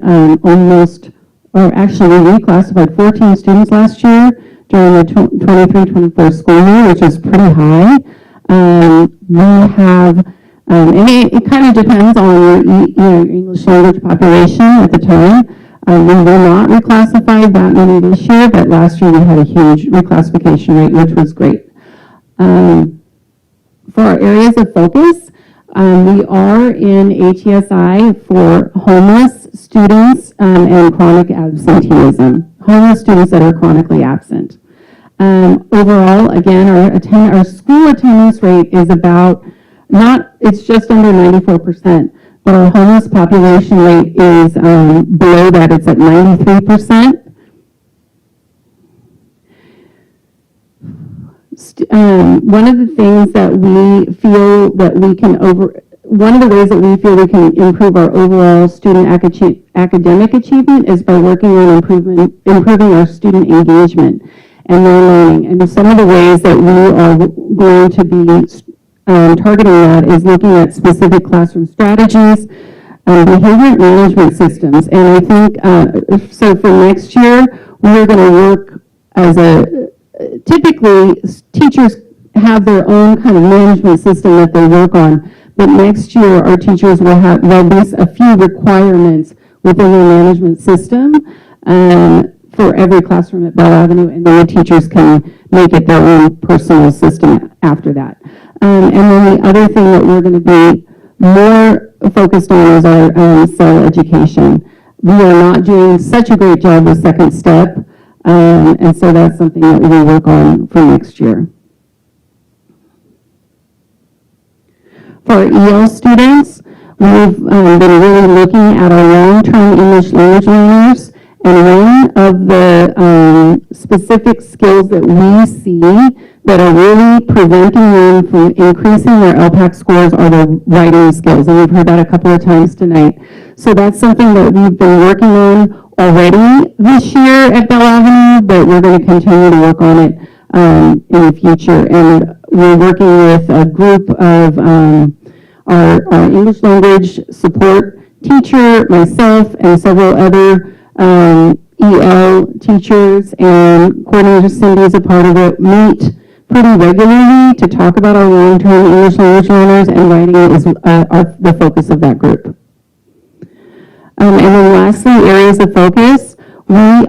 we reclassified 14 students last year during the 23-24 school year, which is pretty high. We have, and it kind of depends on your English language population at the time. We will not reclassify that many this year, but last year we had a huge reclassification rate, which was great. For our areas of focus, we are in ATSI for homeless students and chronic absenteeism, homeless students that are chronically absent. Overall, again, our school attendance rate is it's just under 94%, but our homeless population rate is below that. It's at 93%. One of the things that we feel that we can one of the ways that we feel we can improve our overall student academic achievement is by working on improving our student engagement and their learning. And some of the ways that we are going to be targeting that is looking at specific classroom strategies, behavior management systems. And I think, so for next year, we're going to work typically teachers have their own kind of management system that they work on, but next year our teachers will be a few requirements within their management system for every classroom at Bell Avenue, and then the teachers can make it their own personal system after that. And then the other thing that we're going to be more focused on is our cell education. We are not doing such a great job with second step, and so that's something that we will work on for next year. For our EL students, we've been really looking at our long-term English language learners, and one of the specific skills that we see that are really preventing them from increasing their LPAC scores are the writing skills, and we've heard that a couple of times tonight. So that's something that we've been working on already this year at Bell Avenue, but we're going to continue to work on it in the future. And we're working with a group of our English language support teacher, myself, and several other EL teachers, and coordinator Cindy is a part of it, meet pretty regularly to talk about our long-term English language learners, and writing is the focus of that group. And then lastly, areas of focus. We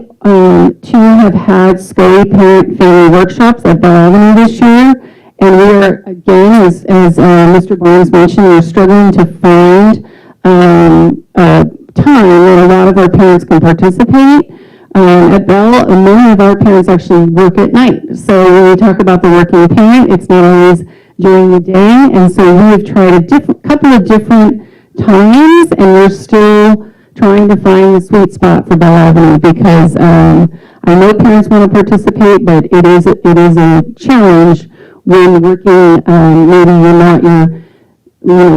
too have had SCOE parent family workshops at Bell Avenue this year, and we are, again, as Mr. Barnes mentioned, we're struggling to find time when a lot of our parents can participate. At Bell, many of our parents actually work at night. So when we talk about the working parent, it's not always during the day. And so we have tried a couple of different times, and we're still trying to find the sweet spot for Bell Avenue, because I know parents want to participate, but it is a challenge when working. Maybe you're not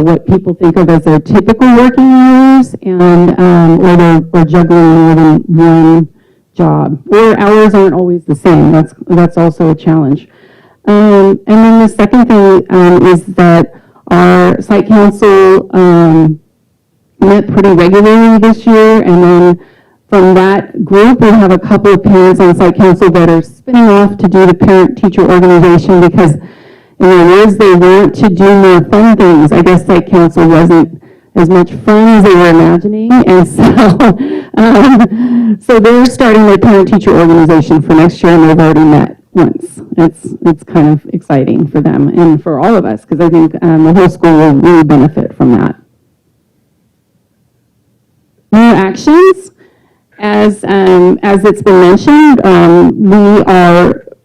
what people think of as their typical working hours, and or juggling more than one job, or hours aren't always the same. That's also a challenge. And then the second thing is that our site council met pretty regularly this year, and then from that group, we have a couple of parents on site council that are spinning off to do the parent-teacher organization, because in their words, they want to do more fun things. I guess site council wasn't as much fun as they were imagining, and so they're starting their parent-teacher organization for next year, and they've already met once. It's kind of exciting for them and for all of us, because I think the whole school will really benefit from that. New actions, as it's been mentioned,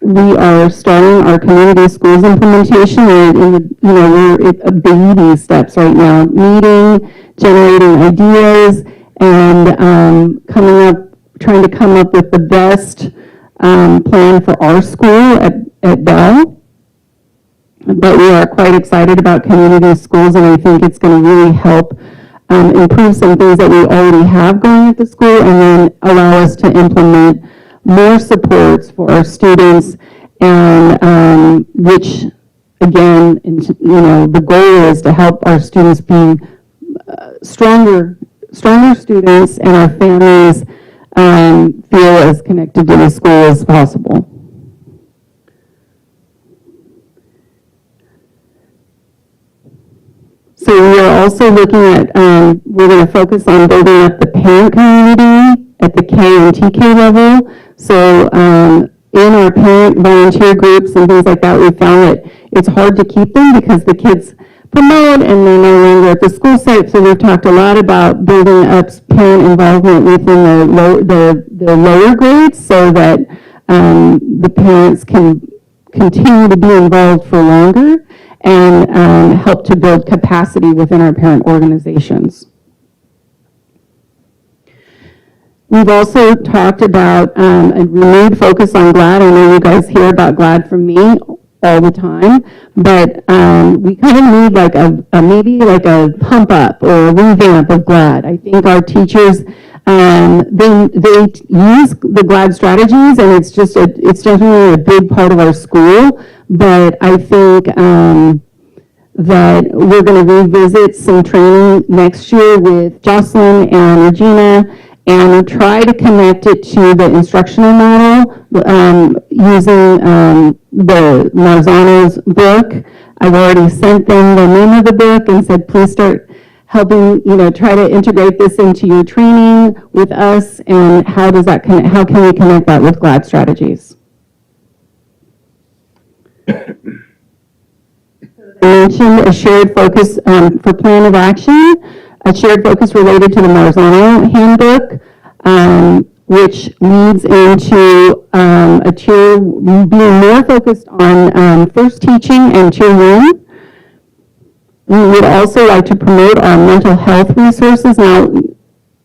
we are starting our community schools implementation. We're at baby steps right now, meeting, generating ideas, and trying to come up with the best plan for our school at Bell. But we are quite excited about community schools, and I think it's going to really help improve some things that we already have going at the school, and then allow us to implement more supports for our students, and which, again, the goal is to help our students be stronger students, and our families feel as connected to the school as possible. So we are also looking at, we're going to focus on building up the parent community at the K and TK level. So in our parent volunteer groups and things like that, we found that it's hard to keep them because the kids promote and they're no longer at the school site. So we've talked a lot about building up parent involvement within the lower grades, so that the parents can continue to be involved for longer, and help to build capacity within our parent organizations. We've also talked about a renewed focus on GLAD. I know you guys hear about GLAD from me all the time, but we kind of need like maybe like a pump up or a revamp of GLAD. I think our teachers, they use the GLAD strategies, and it's definitely a big part of our school. But I think that we're going to revisit some training next year with Jocelyn and Regina, and try to connect it to the instructional model using the Marzano's book. I've already sent them the name of the book and said, please start helping, try to integrate this into your training with us, and how does that connect, how can we connect that with GLAD strategies? I mentioned a shared focus for plan of action, a shared focus related to the Marzano handbook, which leads into a tier, being more focused on first teaching and tier 1. We would also like to promote our mental health resources. Now,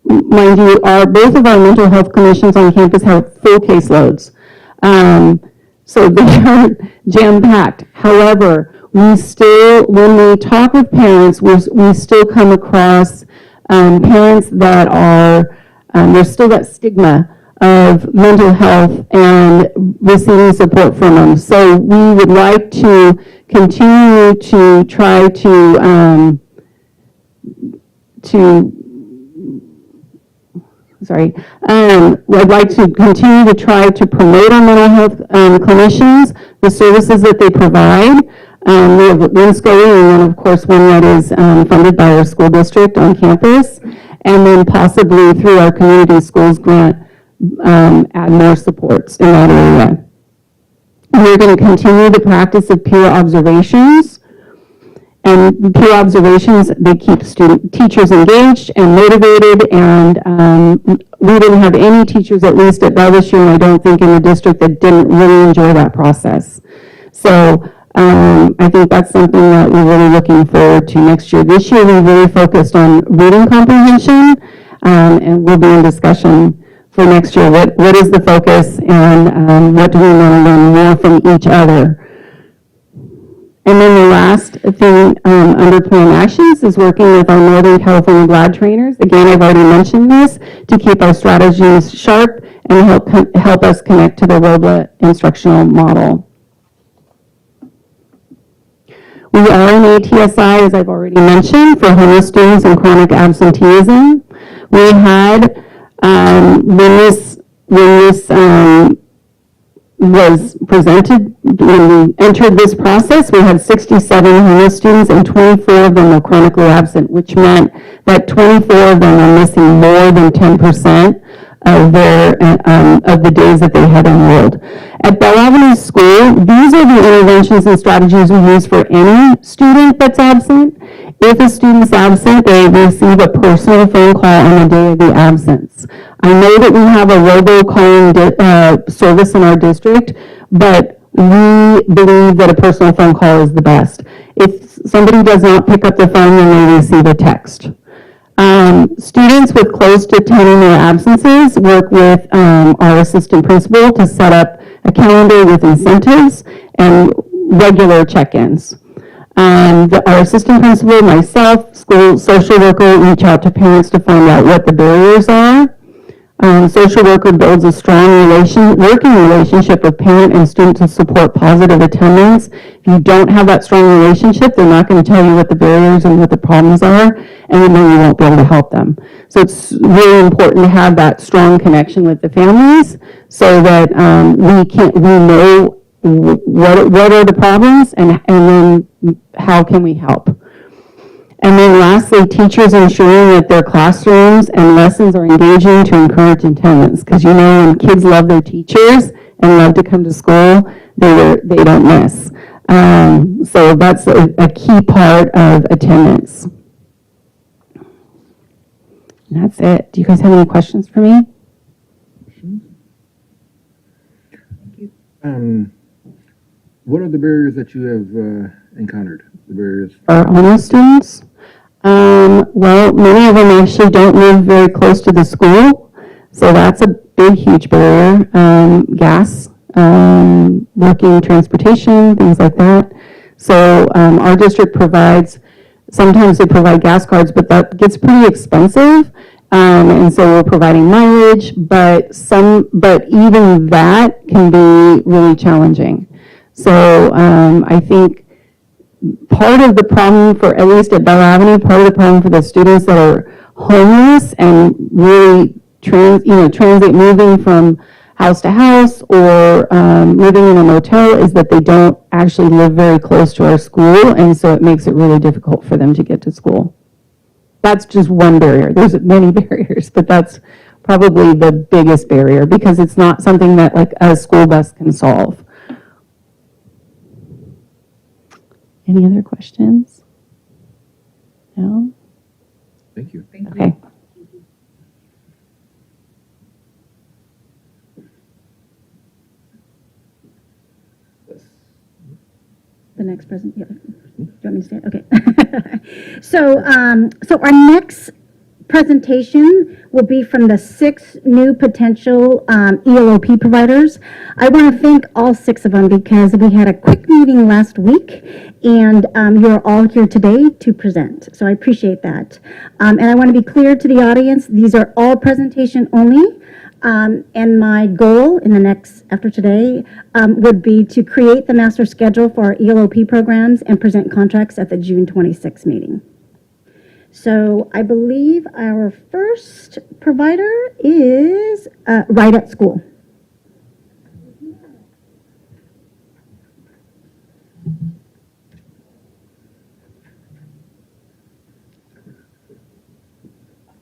mind you, both of our mental health clinicians on campus have full caseloads. So they are jam-packed. However, we still, when we talk with parents, we still come across parents that are, there's still that stigma of mental health and receiving support from them. So we would like to continue to try to I'd like to continue to try to promote our mental health clinicians, the services that they provide. We have one SCOE and then, of course, one that is funded by our school district on campus, and then possibly through our community schools grant, add more supports in that area. We're going to continue the practice of peer observations. And peer observations, they keep teachers engaged and motivated, and we didn't have any teachers, at least at Bell this year, and I don't think in the district, that didn't really enjoy that process. So I think that's something that we're really looking forward to next year. This year, we really focused on reading comprehension, and we'll be in discussion for next year. What is the focus, and what do we want to learn more from each other? And then the last thing under plan actions is working with our Northern California GLAD trainers. Again, I've already mentioned this, to keep our strategies sharp and help us connect to the Robla instructional model. We are in ATSI, as I've already mentioned, for homeless students and chronic absenteeism. We had, when this was presented, when we entered this process, we had 67 homeless students and 24 of them were chronically absent, which meant that 24 of them were missing more than 10% of the days that they had enrolled. At Bell Avenue School, these are the interventions and strategies we use for any student that's absent. If a student's absent, they receive a personal phone call on the day of the absence. I know that we have a robocalling service in our district, but we believe that a personal phone call is the best. If somebody does not pick up the phone, then they receive a text. Students with close to 10 or more absences work with our assistant principal to set up a calendar with incentives and regular check-ins. Our assistant principal, myself, school social worker reach out to parents to find out what the barriers are. Social worker builds a strong working relationship with parent and student to support positive attendance. If you don't have that strong relationship, they're not going to tell you what the barriers and what the problems are, and then you won't be able to help them. So it's really important to have that strong connection with the families so that we know what are the problems and then how can we help. And then lastly, teachers ensuring that their classrooms and lessons are engaging to encourage attendance. Because you know, when kids love their teachers and love to come to school, they don't miss. So that's a key part of attendance. And that's it. Do you guys have any questions for me? What are the barriers that you have encountered? The barriers for homeless students? Well, many of them actually don't live very close to the school, so that's a big, huge barrier. Gas, working transportation, things like that. So our district provides, sometimes they provide gas cards, but that gets pretty expensive. And so we're providing mileage, but even that can be really challenging. So I think part of the problem for, at least at Bell Avenue, part of the problem for the students that are homeless and really transit moving from house to house or living in a motel is that they don't actually live very close to our school, and so it makes it really difficult for them to get to school. That's just one barrier. There's many barriers, but that's probably the biggest barrier because it's not something that like a school bus can solve. Any other questions? No? Thank you. Okay. The next present, yeah. Do you want me to stay? Okay. So our next presentation will be from the 6 new potential ELOP providers. I want to thank all 6 of them because we had a quick meeting last week and you're all here today to present. So I appreciate that. And I want to be clear to the audience, these are all presentation only. And my goal in the next, after today, would be to create the master schedule for our ELOP programs and present contracts at the June 26th meeting. So I believe our first provider is Right at School.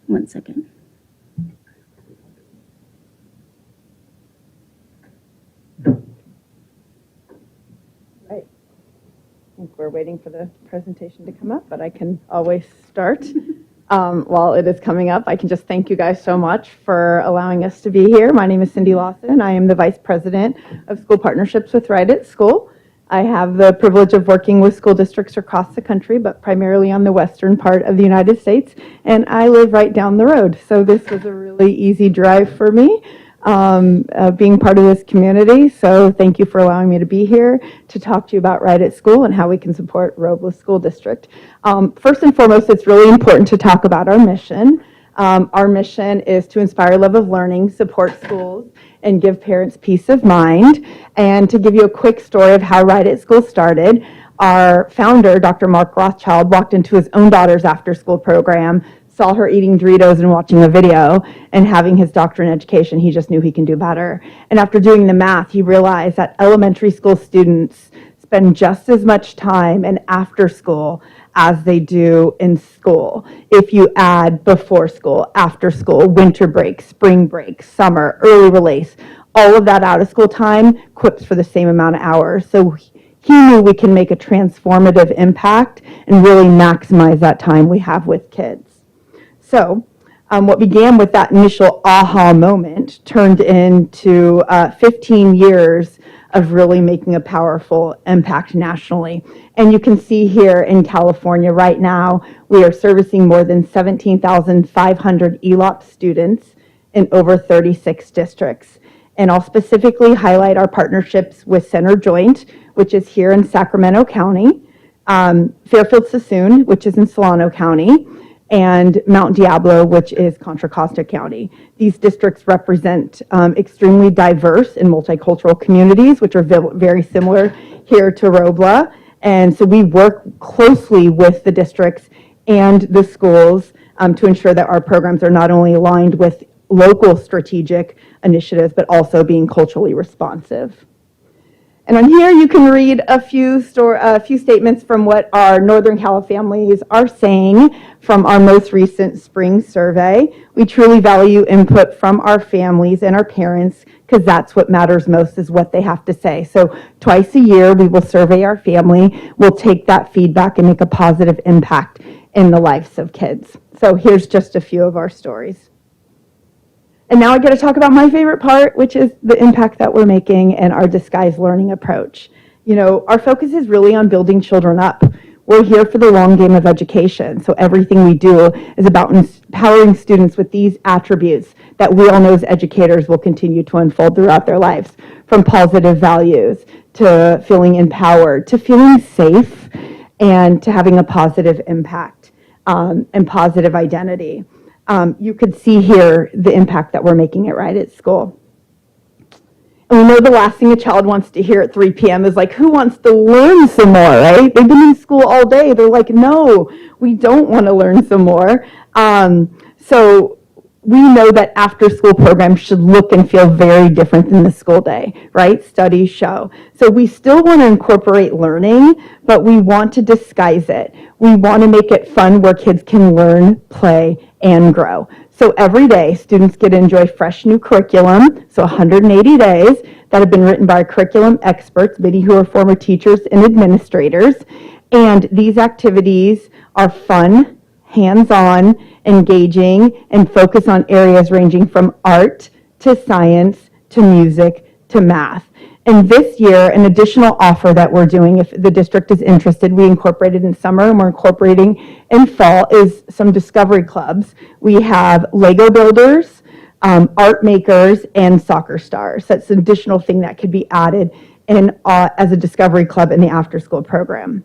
One second. Right. I think we're waiting for the presentation to come up, but I can always start. While it is coming up, I can just thank you guys so much for allowing us to be here. My name is Cindy Lawson. I am the Vice President of School Partnerships with Right at School. I have the privilege of working with school districts across the country, but primarily on the western part of the United States, and I live right down the road. So this was a really easy drive for me, being part of this community. So thank you for allowing me to be here to talk to you about Right at School and how we can support Robla School District. First and foremost, it's really important to talk about our mission. Our mission is to inspire love of learning, support schools, and give parents peace of mind. And to give you a quick story of how Right at School started, our founder, Dr. Mark Rothschild, walked into his own daughter's after-school program, saw her eating Doritos and watching a video, and having his doctorate in education, he just knew he can do better. And after doing the math, he realized that elementary school students spend just as much time in after school as they do in school. If you add before school, after school, winter break, spring break, summer, early release, all of that out of school time quips for the same amount of hours. So he knew we can make a transformative impact and really maximize that time we have with kids. So what began with that initial aha moment turned into 15 years of really making a powerful impact nationally. And you can see here in California right now, we are servicing more than 17,500 ELOP students in over 36 districts. And I'll specifically highlight our partnerships with Center Joint, which is here in Sacramento County, Fairfield Sassoon, which is in Solano County, and Mount Diablo, which is Contra Costa County. These districts represent extremely diverse and multicultural communities, which are very similar here to Robla. And so we work closely with the districts and the schools to ensure that our programs are not only aligned with local strategic initiatives, but also being culturally responsive. And on here, you can read a few statements from what our Northern Cal families are saying from our most recent spring survey. We truly value input from our families and our parents because that's what matters most is what they have to say. So twice a year, we will survey our family. We'll take that feedback and make a positive impact in the lives of kids. So here's just a few of our stories. And now I get to talk about my favorite part, which is the impact that we're making and our disguised learning approach. You know, our focus is really on building children up. We're here for the long game of education. So everything we do is about empowering students with these attributes that we all know as educators will continue to unfold throughout their lives, from positive values to feeling empowered, to feeling safe, and to having a positive impact and positive identity. You could see here the impact that we're making it Right at School. And we know the last thing a child wants to hear at 3 p.m. is like, who wants to learn some more, right? They've been in school all day. They're like, no, we don't want to learn some more. So we know that after school programs should look and feel very different than the school day, right? Studies show. So we still want to incorporate learning, but we want to disguise it. We want to make it fun where kids can learn, play, and grow. So every day, students get to enjoy fresh new curriculum, so 180 days, that have been written by curriculum experts, many who are former teachers and administrators. And these activities are fun, hands-on, engaging, and focus on areas ranging from art to science to music to math. And this year, an additional offer that we're doing, if the district is interested, we incorporated in summer and we're incorporating in fall, is some discovery clubs. We have Lego builders, art makers, and soccer stars. That's an additional thing that could be added in, as a discovery club in the after-school program.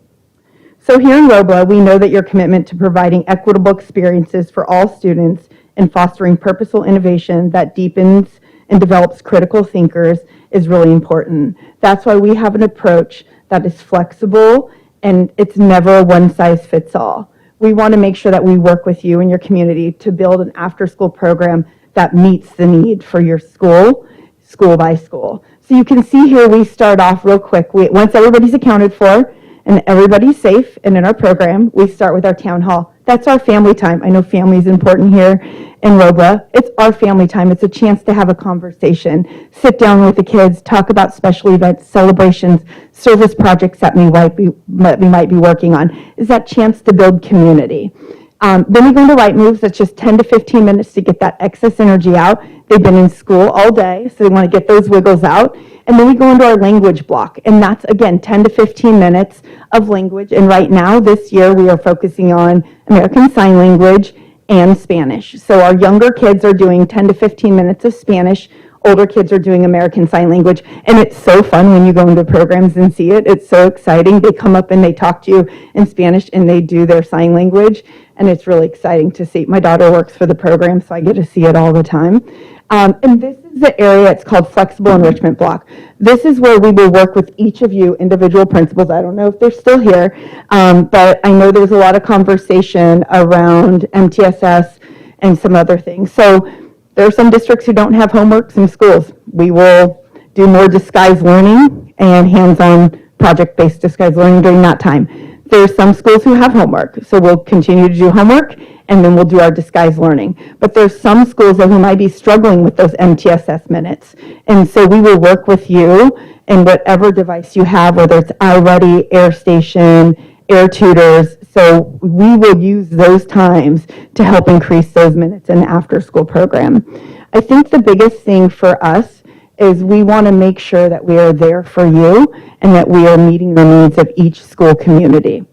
So here in Robla, we know that your commitment to providing equitable experiences for all students and fostering purposeful innovation that deepens and develops critical thinkers is really important. That's why we have an approach that is flexible and it's never a one-size-fits-all. we want to make sure that we work with you and your community to build an after-school program that meets the need for your school, school by school. So you can see here, we start off real quick. Once everybody's accounted for and everybody's safe and in our program, we start with our town hall. That's our family time. I know family is important here in Robla. It's our family time. It's a chance to have a conversation, sit down with the kids, talk about special events, celebrations, service projects that we might be working on. Is that chance to build community. Then we go into Right Moves. That's just 10 to 15 minutes to get that excess energy out. They've been in school all day, so they want to get those wiggles out. And then we go into our language block, and that's, again, 10 to 15 minutes of language. And right now, this year, we are focusing on American Sign Language and Spanish. So our younger kids are doing 10 to 15 minutes of Spanish. Older kids are doing American Sign Language. And it's so fun when you go into programs and see it. It's so exciting. They come up and they talk to you in Spanish, and they do their sign language. And it's really exciting to see. My daughter works for the program, so I get to see it all the time. And this is the area, it's called Flexible Enrichment Block. This is where we will work with each of you individual principals. I don't know if they're still here, but I know there was a lot of conversation around MTSS and some other things. So there are some districts who don't have homeworks in schools. We will do more disguised learning and hands-on project-based disguised learning during that time. There are some schools who have homework, so we'll continue to do homework, and then we'll do our disguised learning. But there's some schools that who might be struggling with those MTSS minutes. And so we will work with you in whatever device you have, whether it's iReady, AirStation, AirTutors. So we will use those times to help increase those minutes in the after-school program. I think the biggest thing for us is we want to make sure that we are there for you and that we are meeting the needs of each school community.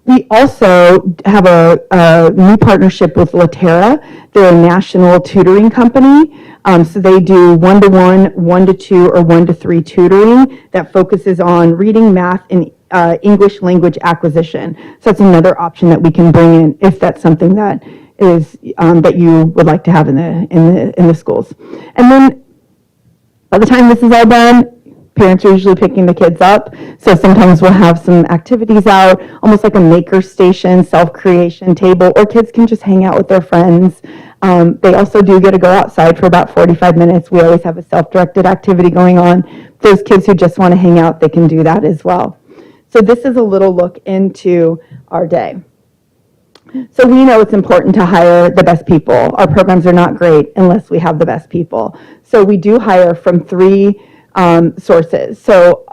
We also have a new partnership with Latera. They're a national tutoring company. So they do 1-to-1, 1-to-2, or 1-to-3 tutoring that focuses on reading, math, and English language acquisition. So that's another option that we can bring in if that's something that is that you would like to have in the schools. And then by the time this is all done, parents are usually picking the kids up. So sometimes we'll have some activities out, almost like a maker station, self-creation table, or kids can just hang out with their friends. They also do get to go outside for about 45 minutes. We always have a self-directed activity going on. Those kids who just want to hang out, they can do that as well. So this is a little look into our day. So we know it's important to hire the best people. Our programs are not great unless we have the best people. So we do hire from 3 sources. So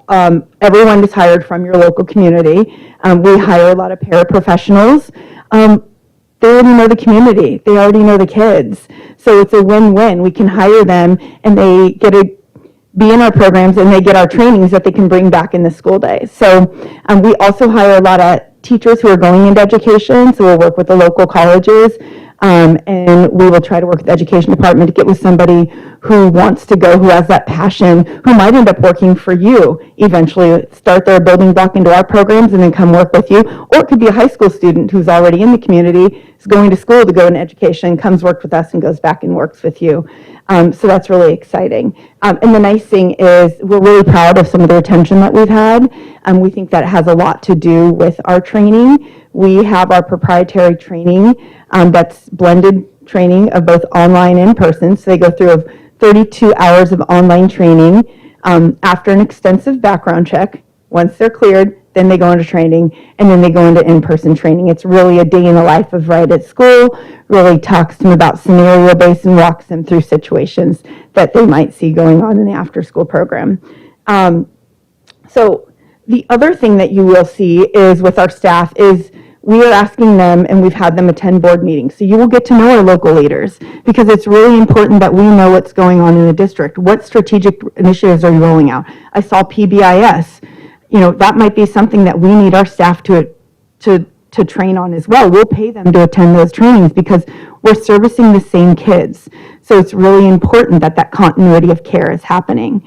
everyone is hired from your local community. We hire a lot of paraprofessionals. They already know the community. They already know the kids. So it's a win-win. We can hire them and they get to be in our programs and they get our trainings that they can bring back in the school day. So we also hire a lot of teachers who are going into education. So we'll work with the local colleges. And we will try to work with the education department to get with somebody who wants to go, who has that passion, who might end up working for you eventually, start their building block into our programs and then come work with you. Or it could be a high school student who's already in the community, is going to school to go in education, comes work with us and goes back and works with you. So that's really exciting. And the nice thing is we're really proud of some of the retention that we've had. We think that has a lot to do with our training. We have our proprietary training that's blended training of both online and in person. So they go through 32 hours of online training after an extensive background check. Once they're cleared, then they go into training, and then they go into in-person training. It's really a day in the life of right at school, really talks to them about scenario-based and walks them through situations that they might see going on in the after-school program. So the other thing that you will see is with our staff is we are asking them, and we've had them attend board meetings. So you will get to know our local leaders because it's really important that we know what's going on in the district. What strategic initiatives are you rolling out? I saw PBIS. You know, that might be something that we need our staff to train on as well. We'll pay them to attend those trainings because we're servicing the same kids. So it's really important that that continuity of care is happening.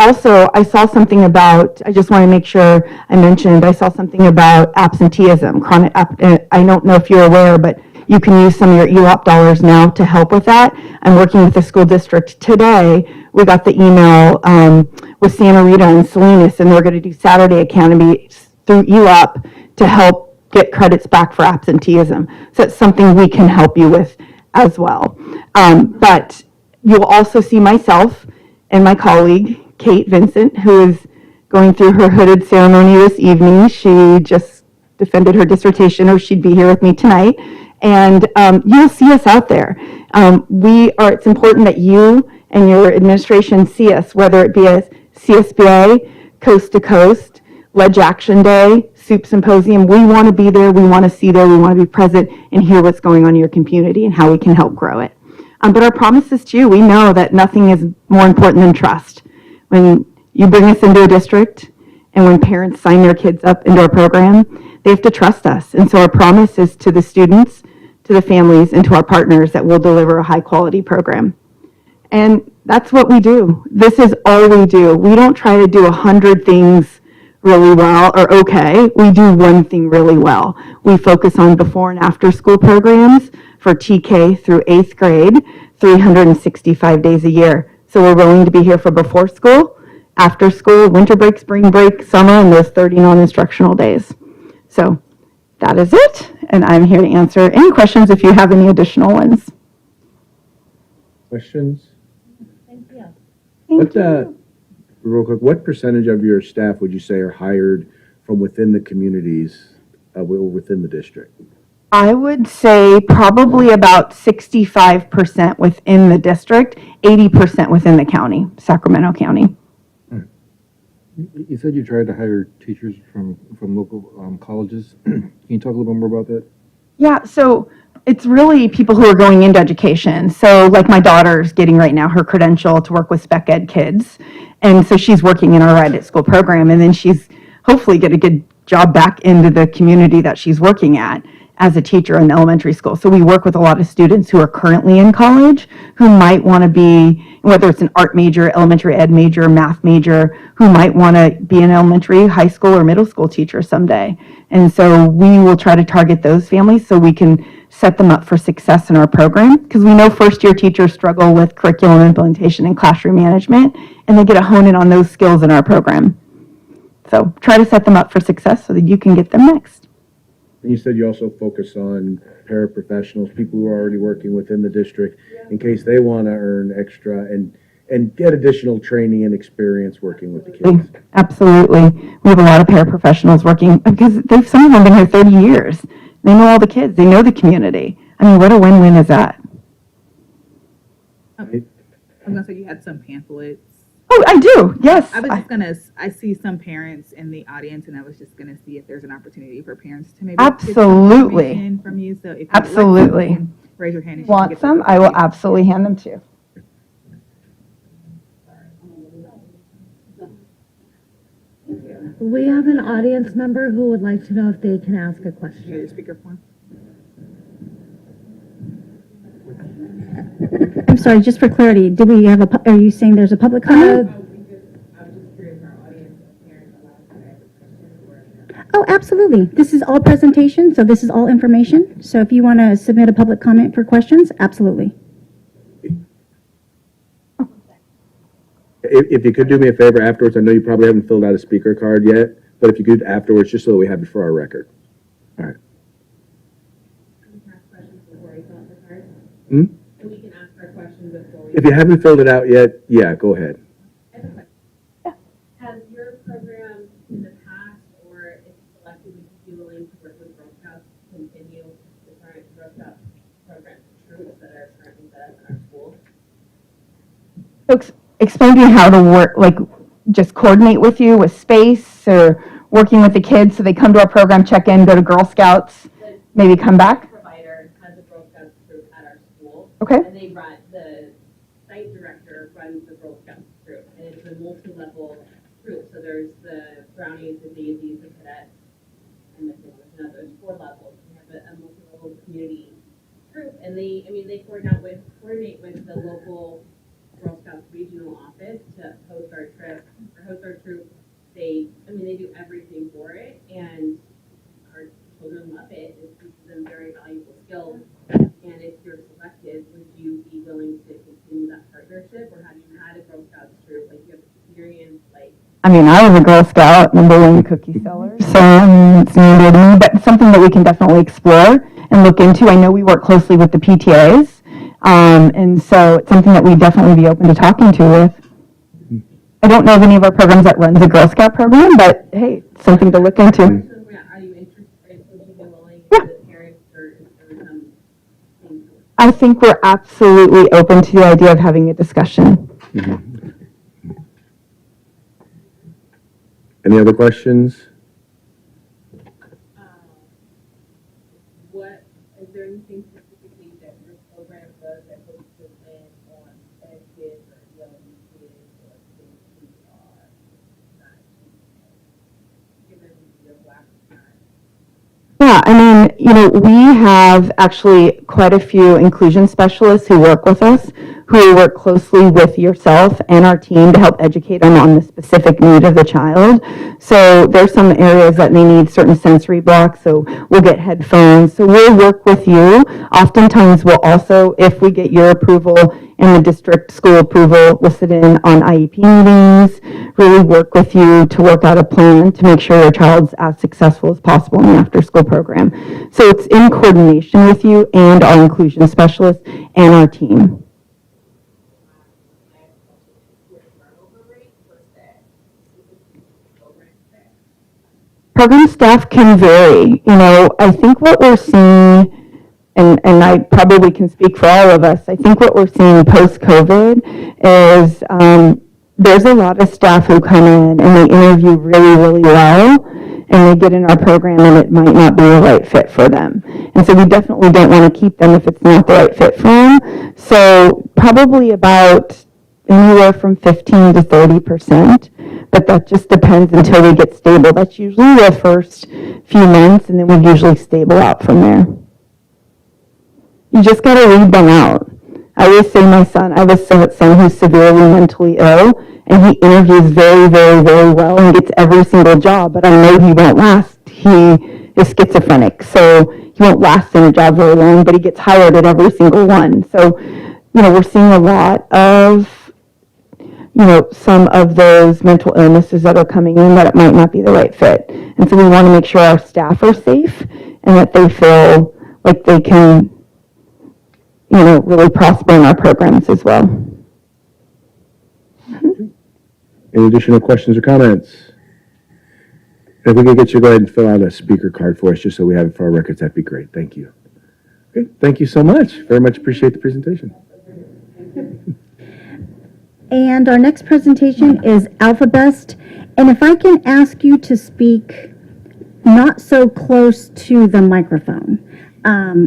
Also, I saw something about, I just want to make sure I mentioned, I saw something about absenteeism, I don't know if you're aware, but you can use some of your ELOP dollars now to help with that. I'm working with the school district today. We got the email with Santa Rita and Salinas, and we're going to do Saturday Academy through ELOP to help get credits back for absenteeism. So it's something we can help you with as well. But you'll also see myself and my colleague, Kate Vincent, who is going through her hooded ceremony this evening. She just defended her dissertation, or she'd be here with me tonight. And you'll see us out there. It's important that you and your administration see us, whether it be a CSBA, Coast to Coast, Ledge Action Day, Soup Symposium. We want to be there, we want to see there, we want to be present and hear what's going on in your community and how we can help grow it. But our promise is to you, we know that nothing is more important than trust. When you bring us into a district and when parents sign their kids up into our program, they have to trust us. And so our promise is to the students, to the families, and to our partners that we'll deliver a high quality program. And that's what we do. This is all we do. We don't try to do 100 things really well or okay. We do one thing really well. We focus on before and after school programs for TK through 8th grade, 365 days a year. So we're willing to be here for before school, after school, winter break, spring break, summer, and those 30 non-instructional days. So that is it. And I'm here to answer any questions if you have any additional ones. Questions? Thank you. Real quick, what percentage of your staff would you say are hired from within the communities or within the district? I would say probably about 65% within the district, 80% within the county, Sacramento County. You said you tried to hire teachers from local colleges. Can you talk a little bit more about that? Yeah, so it's really people who are going into education. So like my daughter's getting right now her credential to work with spec ed kids. And so she's working in our Right at School program, and then she's hopefully get a good job back into the community that she's working at as a teacher in elementary school. So we work with a lot of students who are currently in college who might want to be, whether it's an art major, elementary ed major, math major, who might want to be an elementary, high school, or middle school teacher someday. And so we will try to target those families so we can set them up for success in our program, because we know first-year teachers struggle with curriculum implementation and classroom management, and they get to hone in on those skills in our program. So try to set them up for success so that you can get them next. And you said you also focus on paraprofessionals, people who are already working within the district, in case they want to earn extra and get additional training and experience working with the kids. Absolutely. We have a lot of paraprofessionals working because some of them have been here 30 years. They know all the kids. They know the community. I mean, what a win-win is that? I was gonna say you had some pamphlets. Oh, I do. Yes. I see some parents in the audience, and I was just gonna see if there's an opportunity for parents to maybe Absolutely. get some information from you. So if you Absolutely. like, raise your hand. And Want some? I will absolutely hand them to you. We have an audience member who would like to know if they can ask a question. Your speakerphone. I'm sorry, just for clarity, do we have are you saying there's a public comment? Oh, absolutely. This is all presentation, so this is all information. So if you want to submit a public comment for questions, absolutely. If you could do me a favor afterwards, I know you probably haven't filled out a speaker card yet, but if you could afterwards, just so that we have it for our record. All right. Hmm? And we can ask our questions before we. If you haven't filled it out yet, yeah, go ahead. Has your program in the past, or if selected, would you be willing to work with Girl Scouts to continue the current Girl Scout program troops that are currently set up in our schools? So explain to you how to work, like just coordinate with you with space or working with the kids so they come to our program, check in, go to Girl Scouts, maybe come back? Provider has a Girl Scouts troop at our school. Okay. And they run, the site director runs the Girl Scouts troop, and it's a multi-level troop. So there's the Brownies, the Daisies, the Cadets, and there's 4 levels. We have a multi-level community troop, and they coordinate with the local Girl Scouts regional office to host our trip or host our troop. They do everything for it, and our children love it. It teaches them very valuable skills. And if you're selected, would you be willing to continue that partnership, or have you had a Girl Scouts troop, like you have experience, like I mean, I was a Girl Scout, number one cookie seller, so it's near and dear to me, but it's something that we can definitely explore and look into. I know we work closely with the PTAs, and so it's something that we'd definitely be open to talking to with. I don't know of any of our programs that runs a Girl Scout program, but hey, it's something to look into. Are you interested, would you be willing, Yeah. the parents or some? I think we're absolutely open to the idea of having a discussion. Any other questions? What, is there anything specifically that your program does that focuses in on ed kids or young kids or kids who are not given your black time? Yeah, I mean, you know, we have actually quite a few inclusion specialists who work with us, who work closely with yourself and our team to help educate them on the specific need of the child. So there's some areas that they need certain sensory blocks, so we'll get headphones. So we'll work with you. Oftentimes we'll also, if we get your approval and the district school approval, we'll sit in on IEP meetings, really work with you to work out a plan to make sure your child's as successful as possible in the after-school program. So it's in coordination with you and our inclusion specialists and our team. Program staff can vary. You know, I think what we're seeing, and I probably can speak for all of us, I think what we're seeing post-COVID is there's a lot of staff who come in and they interview really, really well, and they get in our program and it might not be the right fit for them. And so we definitely don't want to keep them if it's not the right fit for them. So probably about anywhere from 15 to 30%, but that just depends until we get stable. That's usually the first few months, and then we usually stable out from there. You just got to read them out. I always say I have a son who's severely mentally ill, and he interviews very, very, very well and gets every single job, but I know he won't last. He is schizophrenic, so he won't last in a job very long, but he gets hired at every single one. So, you know, we're seeing a lot of, you know, some of those mental illnesses that are coming in that it might not be the right fit. And so we want to make sure our staff are safe and that they feel like they can, you know, really prosper in our programs as well. Any additional questions or comments? If we could get you to go ahead and fill out a speaker card for us, just so we have it for our records, that'd be great. Thank you. Okay, thank you so much. Very much appreciate the presentation. And our next presentation is AlphaBest. And if I can ask you to speak not so close to the microphone.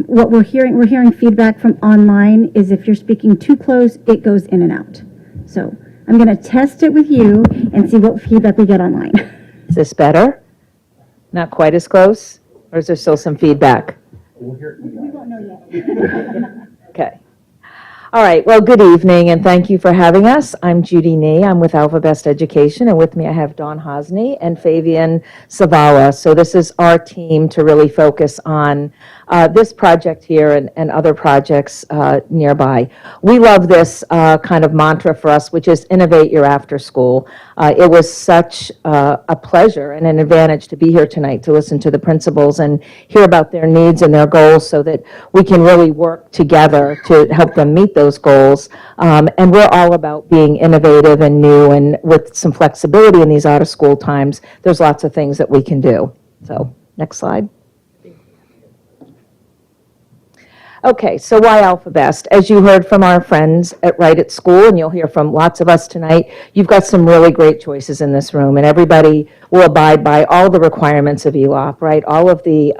What we're hearing feedback from online is if you're speaking too close, it goes in and out. So I'm going to test it with you and see what feedback we get online. Is this better? Not quite as close? Or is there still some feedback? We won't know yet. Okay. All right. Well, good evening, and thank you for having us. I'm Judy Nee. I'm with AlphaBest Education, and with me I have Dawn Hosney and Fabian Savala. So this is our team to really focus on this project here and other projects nearby. We love this kind of mantra for us, which is innovate your after school. It was such a pleasure and an advantage to be here tonight to listen to the principals and hear about their needs and their goals so that we can really work together to help them meet those goals. And we're all about being innovative and new, and with some flexibility in these out of school times, there's lots of things that we can do. So next slide. Okay, so why AlphaBest? As you heard from our friends at Right at School, and you'll hear from lots of us tonight, you've got some really great choices in this room, and everybody will abide by all the requirements of ELOP, right? All of the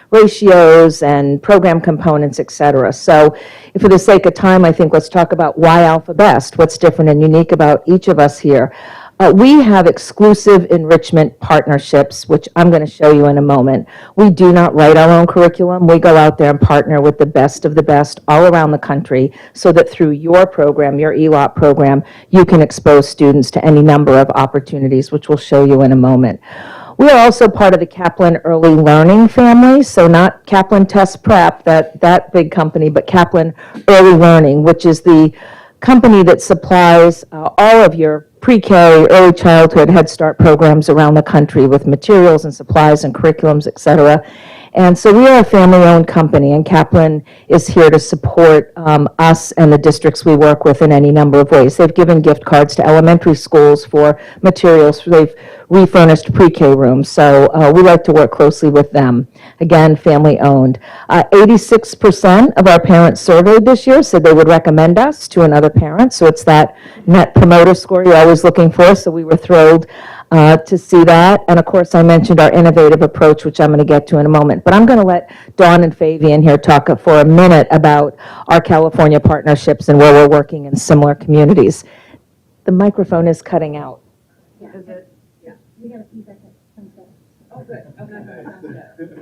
ratios and program components, et cetera. So for the sake of time, I think let's talk about why AlphaBest, what's different and unique about each of us here. We have exclusive enrichment partnerships, which I'm going to show you in a moment. We do not write our own curriculum. We go out there and partner with the best of the best all around the country so that through your program, your ELOP program, you can expose students to any number of opportunities, which we'll show you in a moment. We are also part of the Kaplan Early Learning family, so not Kaplan Test Prep, that big company, but Kaplan Early Learning, which is the company that supplies all of your pre-K, early childhood, Head Start programs around the country with materials and supplies and curriculums, et cetera. And so we are a family-owned company, and Kaplan is here to support us and the districts we work with in any number of ways. They've given gift cards to elementary schools for materials. They've refurnished pre-K rooms, so we like to work closely with them. Again, family-owned. 86% of our parents surveyed this year said they would recommend us to another parent, so it's that net promoter score you're always looking for, so we were thrilled to see that. And of course, I mentioned our innovative approach, which I'm going to get to in a moment. But I'm going to let Dawn and Fabian here talk for a minute about our California partnerships and where we're working in similar communities. The microphone is cutting out. Is it? Yeah. We got a feedback that comes back. Oh, good.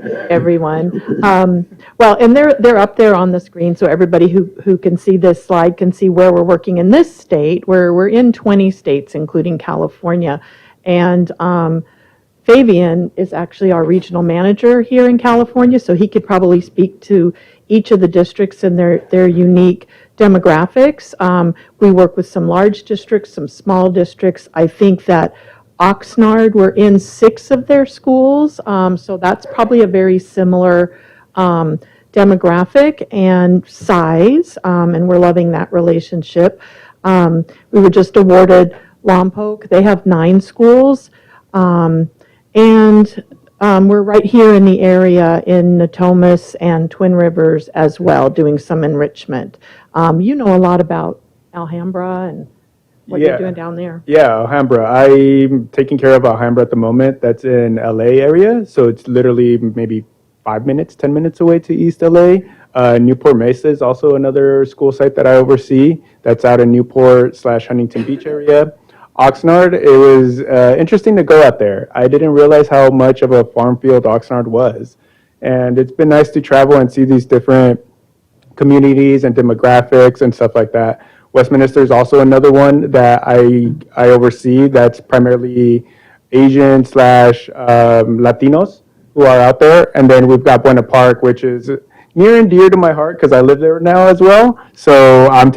Okay. Everyone. Well, and they're up there on the screen, so everybody who can see this slide can see where we're working in this state, where we're in 20 states, including California. And Fabian is actually our regional manager here in California, so he could probably speak to each of the districts and their unique demographics. We work with some large districts, some small districts. I think that Oxnard, we're in 6 of their schools, so that's probably a very similar demographic and size, and we're loving that relationship. We were just awarded Lompoc. They have 9 schools, and we're right here in the area in Natomas and Twin Rivers as well, doing some enrichment. You know a lot about Alhambra and what you're doing down there. Yeah, Alhambra. I'm taking care of Alhambra at the moment. That's in LA area, so it's literally maybe 5 minutes, 10 minutes away to East LA. Newport Mesa is also another school site that I oversee. That's out in Newport/Huntington Beach area. Oxnard, it was interesting to go out there. I didn't realize how much of a farm field Oxnard was. And it's been nice to travel and see these different communities and demographics and stuff like that. Westminster is also another one that I oversee that's primarily Asian/Latinos who are out there. And then we've got Buena Park, which is near and dear to my heart because I live there now as well. So I'm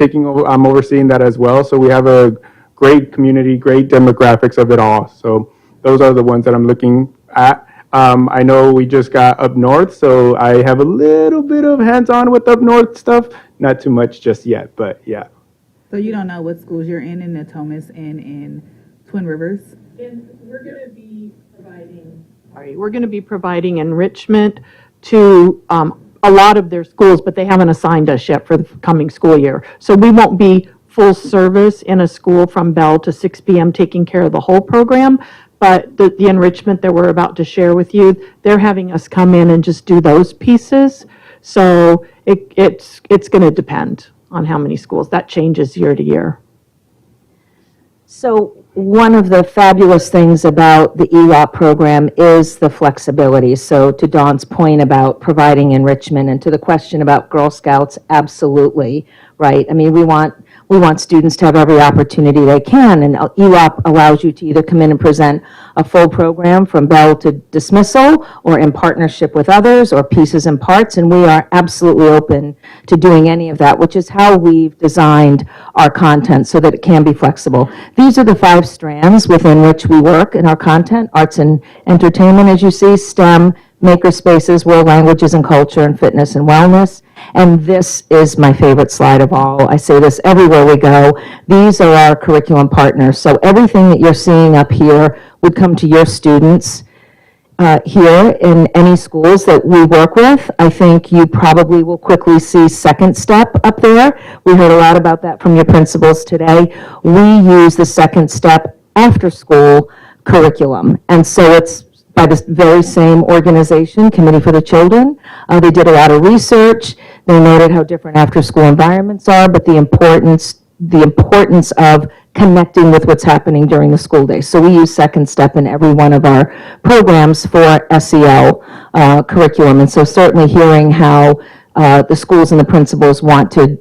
overseeing that as well. So we have a great community, great demographics of it all. So those are the ones that I'm looking at. I know we just got up north, so I have a little bit of hands-on with up north stuff. Not too much just yet, but yeah. So you don't know what schools you're in Natomas and in Twin Rivers? And we're going to be providing. We're going to be providing enrichment to a lot of their schools, but they haven't assigned us yet for the coming school year. So we won't be full service in a school from bell to 6 p.m. taking care of the whole program, but the enrichment that we're about to share with you, they're having us come in and just do those pieces. So it's going to depend on how many schools. That changes year to year. So one of the fabulous things about the EWAP program is the flexibility. So to Dawn's point about providing enrichment and to the question about Girl Scouts, absolutely, right? I mean, we want students to have every opportunity they can, and EWAP allows you to either come in and present a full program from bell to dismissal or in partnership with others or pieces and parts, and we are absolutely open to doing any of that, which is how we've designed our content so that it can be flexible. These are the 5 strands within which we work in our content: arts and entertainment, as you see, STEM, maker spaces, world languages and culture, and fitness and wellness. And this is my favorite slide of all. I say this everywhere we go. These are our curriculum partners. So everything that you're seeing up here would come to your students here in any schools that we work with. I think you probably will quickly see Second Step up there. We heard a lot about that from your principals today. We use the Second Step after school curriculum. And so it's by this very same organization, Committee for the Children. They did a lot of research. They noted how different after-school environments are, but the importance of connecting with what's happening during the school day. So we use Second Step in every one of our programs for SEL curriculum. And so certainly hearing how the schools and the principals want to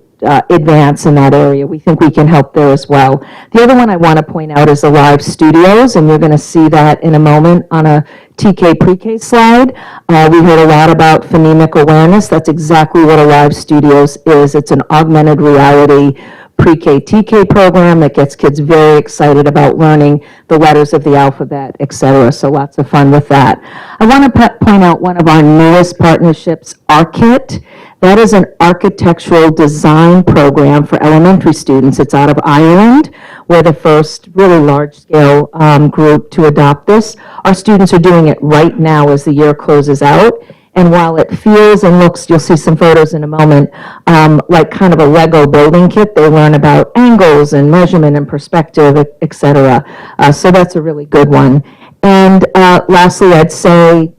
advance in that area. We think we can help there as well. The other one I want to point out is the live studios, and you're going to see that in a moment on a TK pre-K slide. We heard a lot about phonemic awareness. That's exactly what a live studios is. It's an augmented reality pre-K TK program that gets kids very excited about learning the letters of the alphabet, et cetera. So lots of fun with that. I want to point out one of our newest partnerships, ARKIT. That is an architectural design program for elementary students. It's out of Ireland. We're the first really large-scale group to adopt this. Our students are doing it right now as the year closes out. And while it feels and looks, you'll see some photos in a moment, like kind of a Lego building kit, they learn about angles and measurement and perspective, et cetera. So that's a really good one. And lastly, I'd say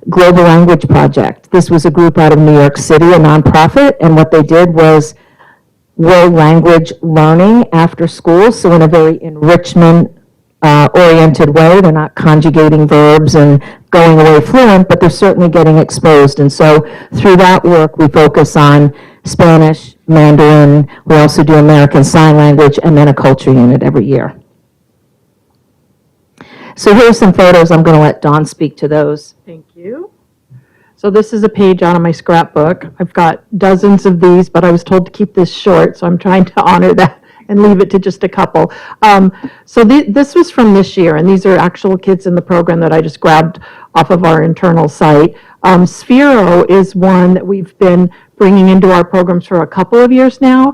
Global Language Project. This was a group out of New York City, a nonprofit, and what they did was world language learning after school, so in a very enrichment oriented way. They're not conjugating verbs and going away fluent, but they're certainly getting exposed. And so through that work, we focus on Spanish, Mandarin, we also do American Sign Language, and then a culture unit every year. So here are some photos. I'm going to let Dawn speak to those. Thank you. So this is a page out of my scrapbook. I've got dozens of these, but I was told to keep this short, so I'm trying to honor that and leave it to just a couple. This was from this year, and these are actual kids in the program that I just grabbed off of our internal site. Sphero is one that we've been bringing into our programs for a couple of years now.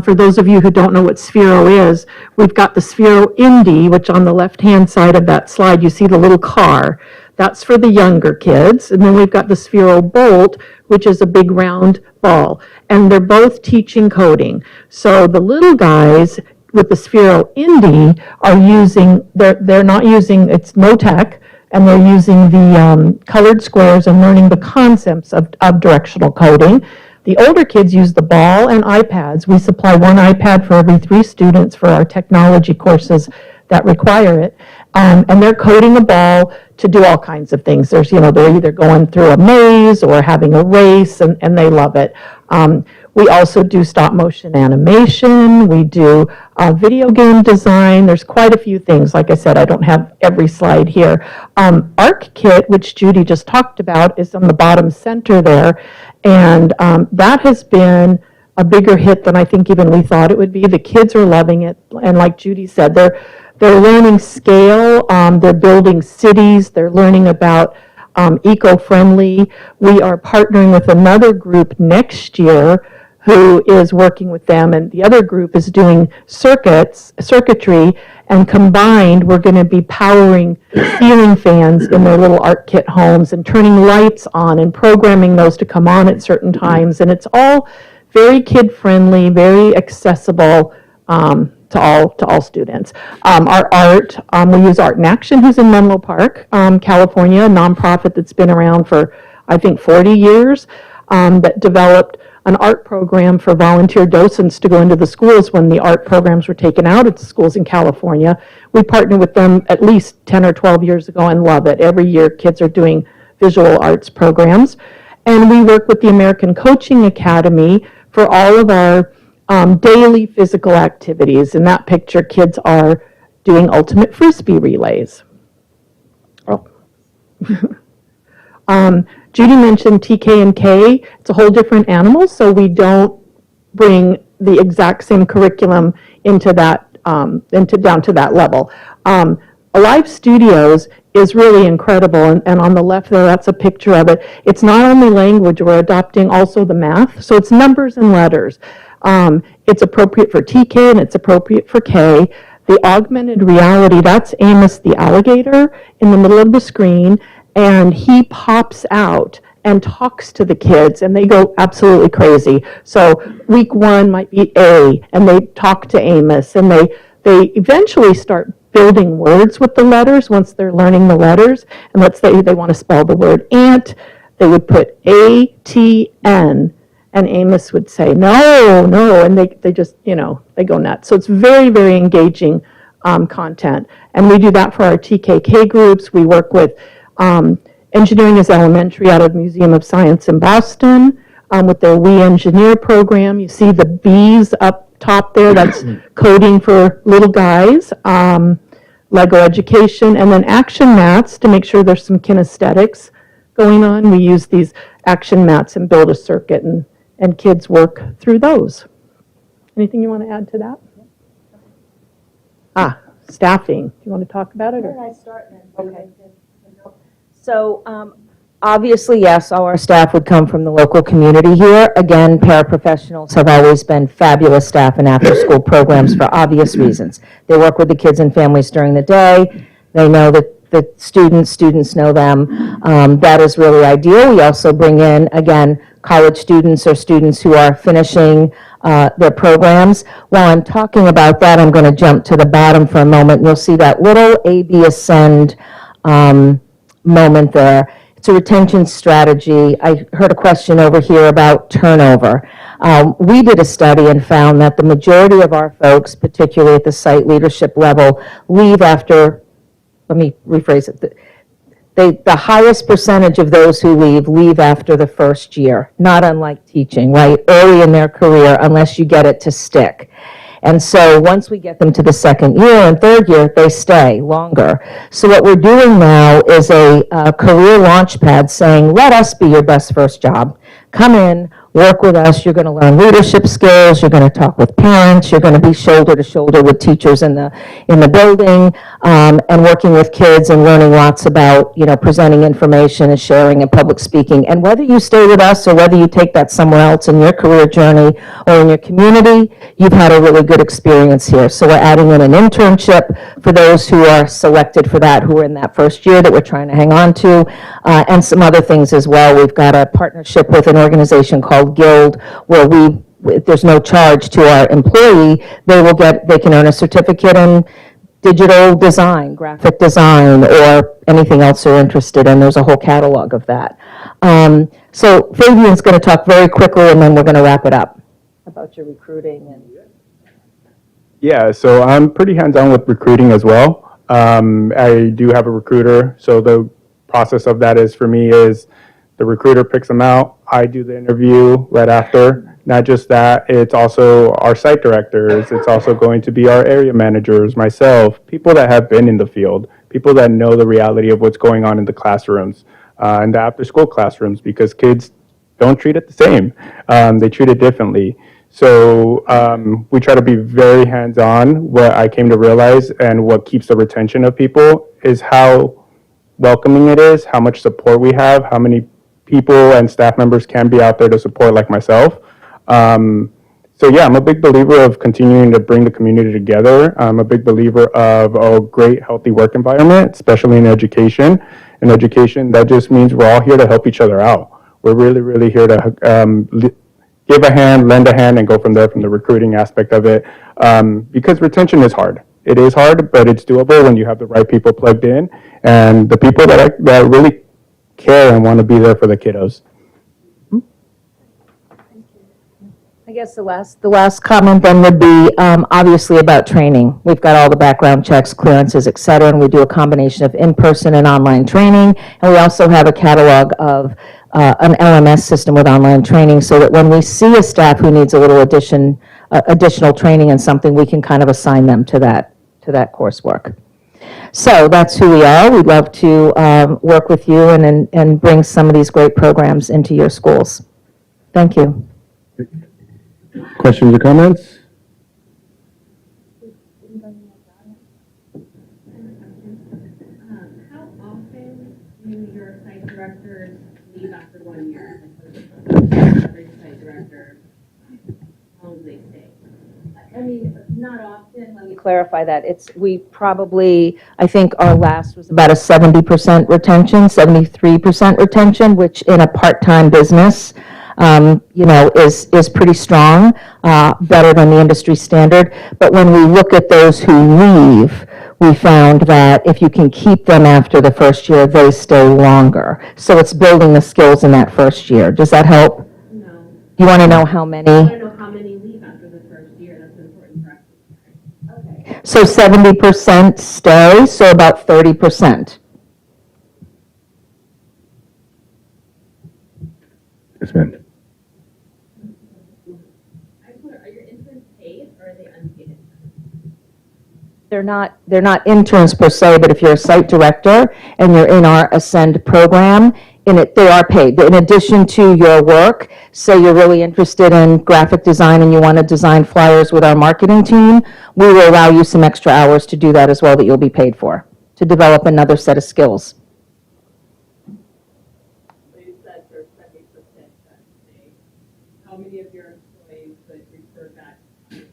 For those of you who don't know what Sphero is, we've got the Sphero Indy, which on the left-hand side of that slide, you see the little car. That's for the younger kids. And then we've got the Sphero Bolt, which is a big round ball. And they're both teaching coding. So the little guys with the Sphero Indy are using, they're not using, it's no tech, and they're using the colored squares and learning the concepts of directional coding. The older kids use the ball and iPads. We supply one iPad for every 3 students for our technology courses that require it. And they're coding a ball to do all kinds of things. There's, they're either going through a maze or having a race, and they love it. We also do stop motion animation. We do video game design. There's quite a few things. Like I said, I don't have every slide here. ArcKit, which Judy just talked about, is on the bottom center there. And that has been a bigger hit than I think even we thought it would be. The kids are loving it. And like Judy said, they're learning scale. They're building cities. They're learning about eco-friendly. We are partnering with another group next year who is working with them, and the other group is doing circuitry, and combined we're going to be powering ceiling fans in their little ArcKit homes and turning lights on and programming those to come on at certain times. And it's all very kid-friendly, very accessible to all students. Our art, we use Art in Action, who's in Menlo Park, California, a nonprofit that's been around for, I think, 40 years, that developed an art program for volunteer docents to go into the schools when the art programs were taken out of the schools in California. We partnered with them at least 10 or 12 years ago and love it. Every year kids are doing visual arts programs. And we work with the American Coaching Academy for all of our daily physical activities. In that picture, kids are doing ultimate Frisbee relays. Judy mentioned TK and K. It's a whole different animal, so we don't bring the exact same curriculum into that, down to that level. Alive Studios is really incredible, and on the left there, that's a picture of it. It's not only language, we're adopting also the math, so it's numbers and letters. It's appropriate for TK and it's appropriate for K. The augmented reality, that's Amos the alligator in the middle of the screen, and he pops out and talks to the kids, and they go absolutely crazy. So week 1 might be A, and they talk to Amos, and they eventually start building words with the letters once they're learning the letters. And let's say they want to spell the word ant, they would put A-T-N, and Amos would say, no, and they just, they go nuts. So it's very, very engaging content. And we do that for our TKK groups. We work with Engineering is Elementary out of Museum of Science in Boston with their We Engineer program. You see the B's up top there, that's coding for little guys, Lego education, and then action mats to make sure there's some kinesthetics going on. We use these action mats and build a circuit, and kids work through those. Anything you want to add to that? Staffing. Do you want to talk about it? Or? I start then? Okay. So obviously, yes, all our staff would come from the local community here. Again, paraprofessionals have always been fabulous staff in after-school programs for obvious reasons. They work with the kids and families during the day. They know that the students know them. That is really ideal. We also bring in, again, college students or students who are finishing their programs. While I'm talking about that, I'm going to jump to the bottom for a moment. You'll see that little AB Ascend moment there. It's a retention strategy. I heard a question over here about turnover. We did a study and found that the majority of our folks, particularly at the site leadership level, leave after, let me rephrase it, the highest percentage of those who leave after the first year, not unlike teaching, right? Early in their career, unless you get it to stick. And so once we get them to the second year and third year, they stay longer. So what we're doing now is a career launch pad saying, let us be your best first job. Come in, work with us. You're going to learn leadership skills. You're going to talk with parents. You're going to be shoulder to shoulder with teachers in the building, and working with kids and learning lots about, presenting information and sharing and public speaking. And whether you stay with us or whether you take that somewhere else in your career journey or in your community, you've had a really good experience here. So we're adding in an internship for those who are selected for that, who are in that first year that we're trying to hang on to, and some other things as well. We've got a partnership with an organization called Guild, where there's no charge to our employee. They can earn a certificate in digital design, graphic design, or anything else they're interested in. There's a whole catalog of that. So Fabian's going to talk very quickly, and then we're going to wrap it up about your recruiting. Yeah, so I'm pretty hands-on with recruiting as well. I do have a recruiter, so the process of that is, for me, is the recruiter picks them out. I do the interview right after. Not just that, it's also our site directors. It's also going to be our area managers, myself, people that have been in the field, people that know the reality of what's going on in the classrooms, and the after-school classrooms, because kids don't treat it the same. They treat it differently. So we try to be very hands-on. What I came to realize and what keeps the retention of people is how welcoming it is, how much support we have, how many people and staff members can be out there to support, like myself. So yeah, I'm a big believer of continuing to bring the community together. I'm a big believer of a great, healthy work environment, especially in education. In education, that just means we're all here to help each other out. We're really, really here to give a hand, lend a hand, and go from there from the recruiting aspect of it. Because retention is hard. It is hard, but it's doable when you have the right people plugged in and the people that really care and want to be there for the kiddos. I guess the last comment then would be obviously about training. We've got all the background checks, clearances, et cetera, and we do a combination of in-person and online training. And we also have a catalog of an LMS system with online training, so that when we see a staff who needs a little additional training in something, we can kind of assign them to that coursework. So that's who we are. We'd love to work with you and bring some of these great programs into your schools. Thank you. Questions or comments? How often do your site directors leave after 1 year? Average site director, how long do they stay? I mean, not often. Let me clarify that. We probably, I think our last was about a 70% retention, 73% retention, which in a part-time business, is pretty strong, better than the industry standard. But when we look at those who leave, we found that if you can keep them after the first year, they stay longer. So it's building the skills in that first year. Does that help? No. You want to know how many? I want to know how many leave after the first year. That's important for us. Okay. So 70% stay, so about 30%. Yes, ma'am. Are your interns paid or are they unpaid? They're not interns per se, but if you're a site director and you're in our Ascend program, they are paid. In addition to your work, say you're really interested in graphic design and you want to design flyers with our marketing team, we will allow you some extra hours to do that as well that you'll be paid for, to develop another set of skills. So you said there's 70% that say, how many of your employees would refer back to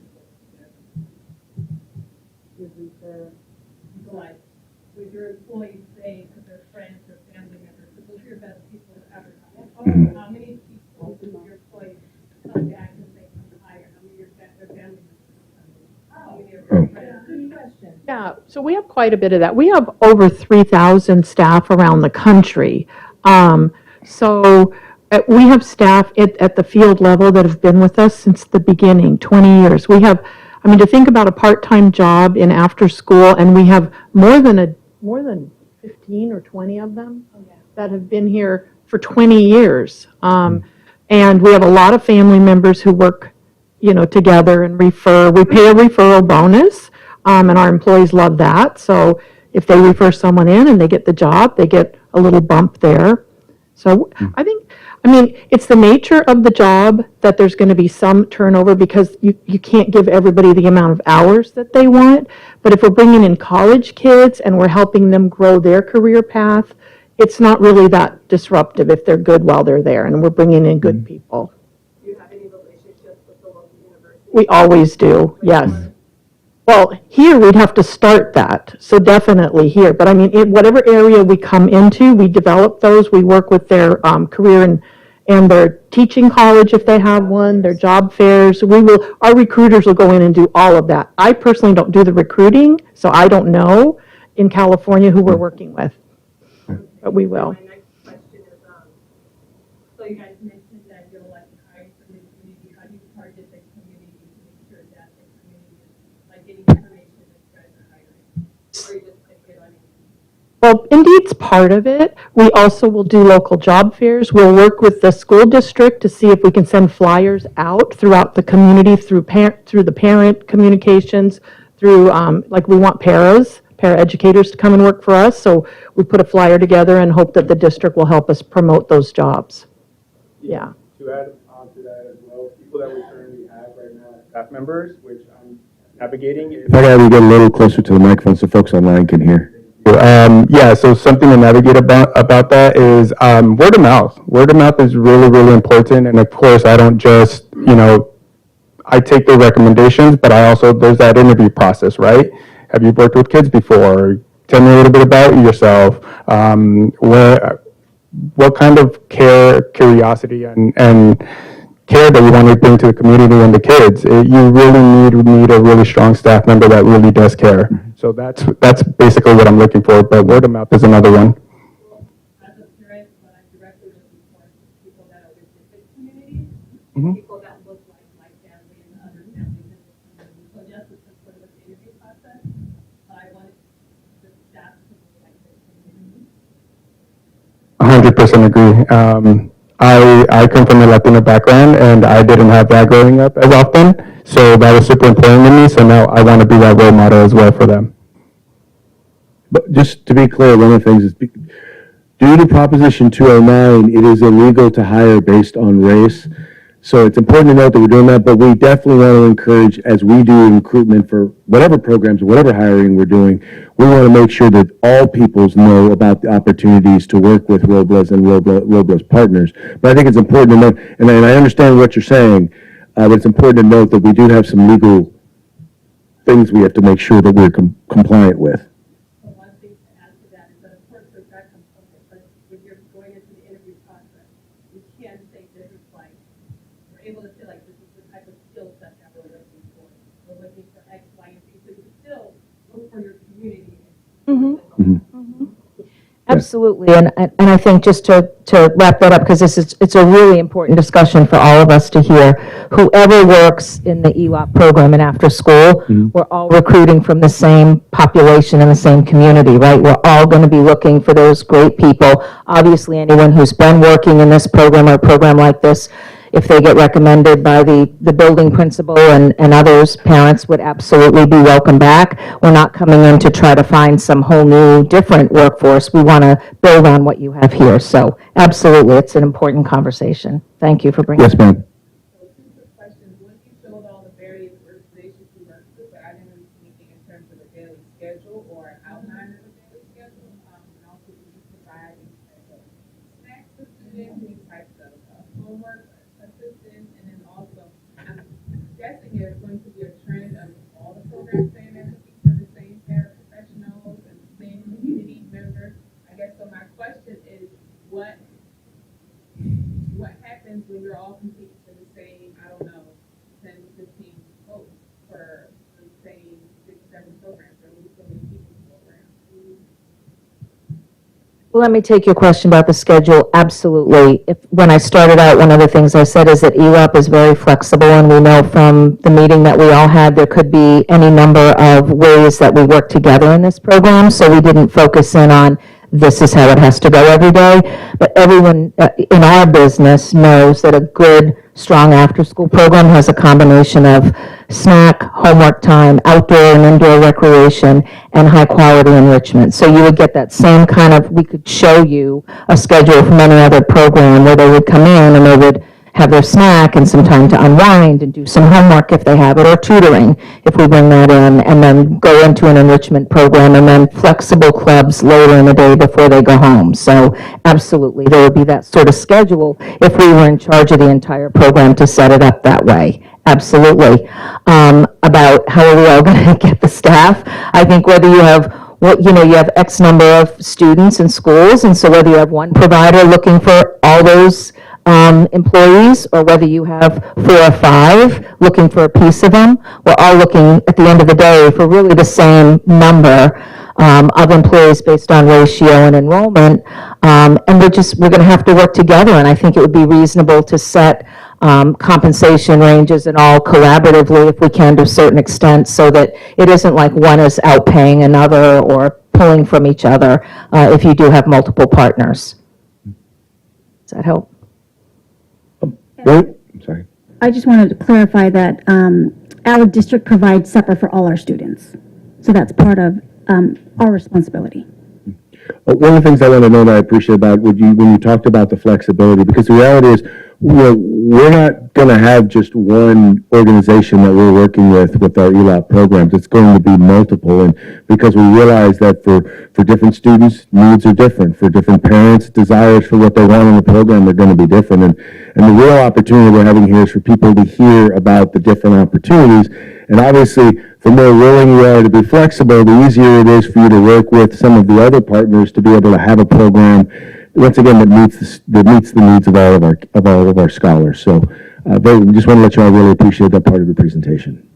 would refer, so like, would your employees say to their friends or family members, those are your best people to ever come? How many people would your employees come back and say, come higher? How many of their family members? How many of your friends? Good question. Yeah, so we have quite a bit of that. We have over 3,000 staff around the country. We have staff at the field level that have been with us since the beginning, 20 years. We have, to think about a part-time job in after school, and we have more than 15 or 20 of them that have been here for 20 years. And we have a lot of family members who work, together and refer. We pay a referral bonus, and our employees love that. So if they refer someone in and they get the job, they get a little bump there. So it's the nature of the job that there's going to be some turnover because you can't give everybody the amount of hours that they want. But if we're bringing in college kids and we're helping them grow their career path, it's not really that disruptive if they're good while they're there and we're bringing in good people. Do you have any relationships with the local university? We always do, yes. Well, here we'd have to start that, so definitely here. But in whatever area we come into, we develop those. We work with their career and their teaching college if they have one, their job fairs. Our recruiters will go in and do all of that. I personally don't do the recruiting, so I don't know in California who we're working with, but we will. My next question is, so you guys mentioned that you're like hiring from the community. How do you target the community to make sure that the community is like getting information that you guys are hiring? Or you just like get on it? Well, Indeed's part of it. We also will do local job fairs. We'll work with the school district to see if we can send flyers out throughout the community through the parent communications, through we want para-educators to come and work for us. So we put a flyer together and hope that the district will help us promote those jobs. Yeah. To add on to that as well, people that we currently have right now as staff members, which I'm navigating. If I gotta get a little closer to the microphone so folks online can hear. So something to navigate about that is word of mouth. Word of mouth is really, really important. And of course, I don't just, I take the recommendations, but there's that interview process, right? Have you worked with kids before? Tell me a little bit about yourself. What kind of curiosity, and care that you want to bring to the community and the kids. You really need a really strong staff member that really does care. So that's basically what I'm looking for, but word of mouth is another one. As a parent, what I'm directly looking for is people that are within the community, and people that look like my family and other families in the community. So yes, it's important with the interview process, but I want the staff to look like the community. 100% agree. I come from a Latino background, and I didn't have that growing up as often, so that was super important to me, so now I want to be that role model as well for them. But just to be clear, one of the things is, due to Proposition 209, it is illegal to hire based on race. So it's important to note that we're doing that, but we definitely want to encourage, as we do recruitment for whatever programs, whatever hiring we're doing, we want to make sure that all peoples know about the opportunities to work with Robla's and Robla's partners. But I think it's important to note, and I understand what you're saying, but it's important to note that we do have some legal things we have to make sure that we're compliant with. So one thing to add to that is that of course there's that component, but when you're going into the interview process, you can say this is like, we're able to say like, this is the type of skill set that we're looking for. We're looking for X, Y, and Z. So you still look for your community. Absolutely, and I think just to wrap that up, because it's a really important discussion for all of us to hear. Whoever works in the ELOP program and after school, we're all recruiting from the same population and the same community, right? We're all going to be looking for those great people. Obviously, anyone who's been working in this program or a program like this if they get recommended by the building principal and others, parents would absolutely be welcome back. We're not coming in to try to find some whole new, different workforce. We want to build on what you have here. So absolutely, it's an important conversation. Thank you for bringing it. Yes, ma'am. So two quick questions. One, you showed all the various organizations you work with, but I didn't really see anything in terms of a daily schedule or outline of a daily schedule. And also, do you provide any type of snacks for students, any types of homework assistance? And then also, I'm guessing there's going to be a trend of all the programs saying they're looking for the same paraprofessionals and the same community members. I guess so. My question is, what happens when you're all competing for the same, I don't know, 10, 15 votes for the same 6, 7 programs, or so many people's programs? Well, let me take your question about the schedule. Absolutely. When I started out, one of the things I said is that ELAP is very flexible, and we know from the meeting that we all had, there could be any number of ways that we work together in this program, so we didn't focus in on this is how it has to go every day. But everyone in our business knows that a good, strong after-school program has a combination of snack, homework time, outdoor and indoor recreation, and high-quality enrichment. So you would get that same kind of, we could show you a schedule from any other program where they would come in and they would have their snack and some time to unwind and do some homework if they have it, or tutoring if we bring that in, and then go into an enrichment program, and then flexible clubs later in the day before they go home. So absolutely, there would be that sort of schedule if we were in charge of the entire program to set it up that way. Absolutely. About how are we all going to get the staff? I think whether you have you have X number of students in schools, and so whether you have one provider looking for all those employees, or whether you have 4 or 5 looking for a piece of them, we're all looking at the end of the day for really the same number of employees based on ratio and enrollment. And we're going to have to work together, and I think it would be reasonable to set compensation ranges and all collaboratively if we can to a certain extent, so that it isn't like one is outpaying another or pulling from each other if you do have multiple partners. Does that help? I'm sorry. I just wanted to clarify that our district provides supper for all our students. So that's part of our responsibility. One of the things I want to know that I appreciate about when you talked about the flexibility, because the reality is we're not going to have just one organization that we're working with our ELAP programs. It's going to be multiple, and because we realize that for different students, needs are different. For different parents, desires for what they want in the program are going to be different. And the real opportunity we're having here is for people to hear about the different opportunities. And obviously, the more willing you are to be flexible, the easier it is for you to work with some of the other partners to be able to have a program, once again, that meets the needs of all of our scholars. So, but just want to let you all really appreciate that part of your presentation.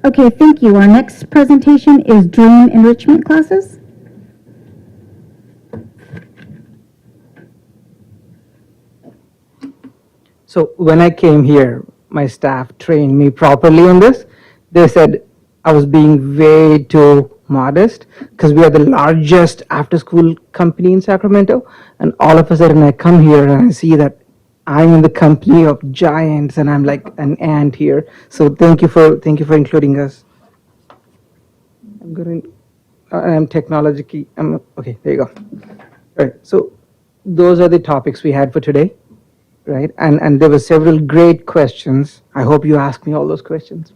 Okay, thank you. Our next presentation is Dream Enrichment Classes. So when I came here, my staff trained me properly in this. They said I was being way too modest because we are the largest after-school company in Sacramento, and all of a sudden I come here and I see that I'm in the company of giants and I'm like an ant here. So thank you for including us. I'm technologically, okay, there you go. All right, so those are the topics we had for today. Right, and there were several great questions. I hope you ask me all those questions.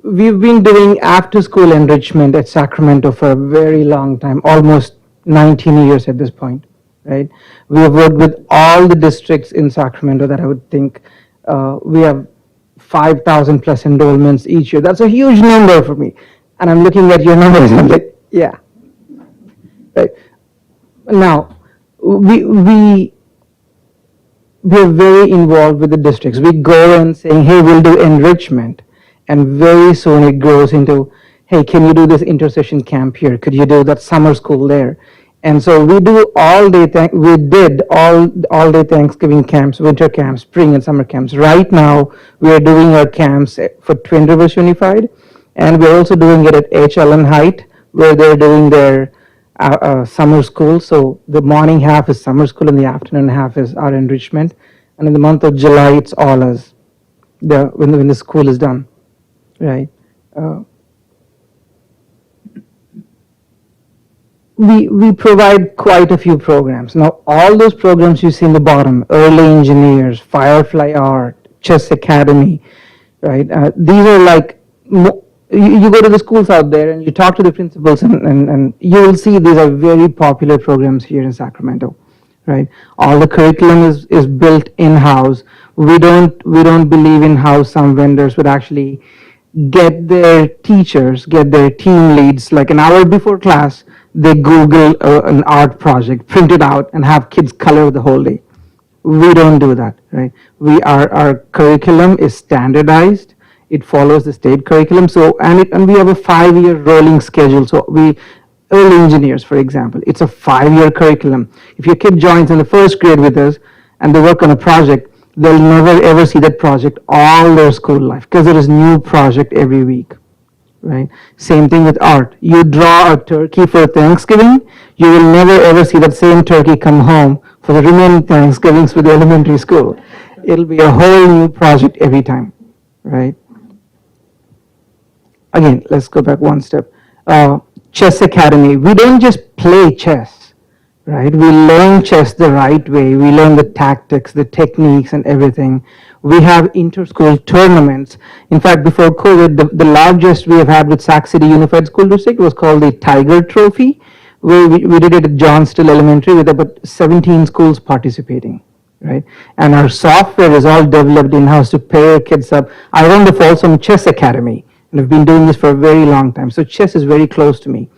We've been doing after-school enrichment at Sacramento for a very long time, almost 19 years at this point, right? We have worked with all the districts in Sacramento that I would think. We have 5,000 plus enrollments each year. That's a huge number for me. And I'm looking at your numbers and I'm like, yeah, right. Now, we're very involved with the districts. We go in saying, hey, we'll do enrichment. And very soon it grows into, hey, can you do this intercession camp here? Could you do that summer school there? And so we do we did all day Thanksgiving camps, winter camps, spring and summer camps. Right now, we are doing our camps for Twin Rivers Unified. And we're also doing it at H. Ellen Height, where they're doing their summer school. So the morning half is summer school and the afternoon half is our enrichment. And in the month of July, it's all us, when the school is done, right? We provide quite a few programs. Now, all those programs you see in the bottom, Early Engineers, Firefly Art, Chess Academy, right? These are like, you go to the schools out there and you talk to the principals and you will see these are very popular programs here in Sacramento, right? All the curriculum is built in-house. We don't believe in how some vendors would actually get their teachers, get their team leads, like an hour before class, they Google an art project, print it out, and have kids color the whole day. We don't do that, right? Our curriculum is standardized. It follows the state curriculum. So, and we have a 5-year rolling schedule. So Early Engineers, for example, it's a 5-year curriculum. If your kid joins in the first grade with us and they work on a project, they'll never ever see that project all their school life because there is new project every week, right? Same thing with art. You draw a turkey for Thanksgiving, you will never ever see that same turkey come home for the remaining Thanksgivings with the elementary school. It'll be a whole new project every time, right? Again, let's go back one step. Chess Academy. We don't just play chess, right? We learn chess the right way. We learn the tactics, the techniques, and everything. We have inter-school tournaments. In fact, before COVID, the largest we have had with Sac City Unified School District was called the Tiger Trophy, where we did it at John Still Elementary with about 17 schools participating, right? And our software is all developed in-house to pair kids up. I run the Folsom Chess Academy, and I've been doing this for a very long time. So chess is very close to me.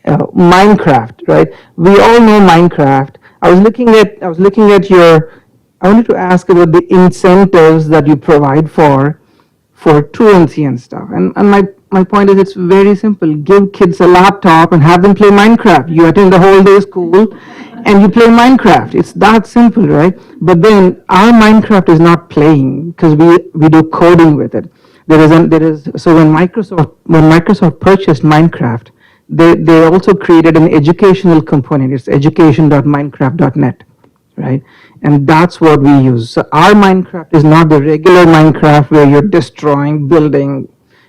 Minecraft, right? We all know Minecraft. I wanted to ask about the incentives that you provide for truancy and stuff. And my point is, it's very simple. Give kids a laptop and have them play Minecraft. You attend the whole day school and you play Minecraft. It's that simple, right? But then our Minecraft is not playing because we do coding with it. So when Microsoft purchased Minecraft, they also created an educational component. It's education.minecraft.net, right? And that's what we use. So our Minecraft is not the regular Minecraft where you're destroying, building,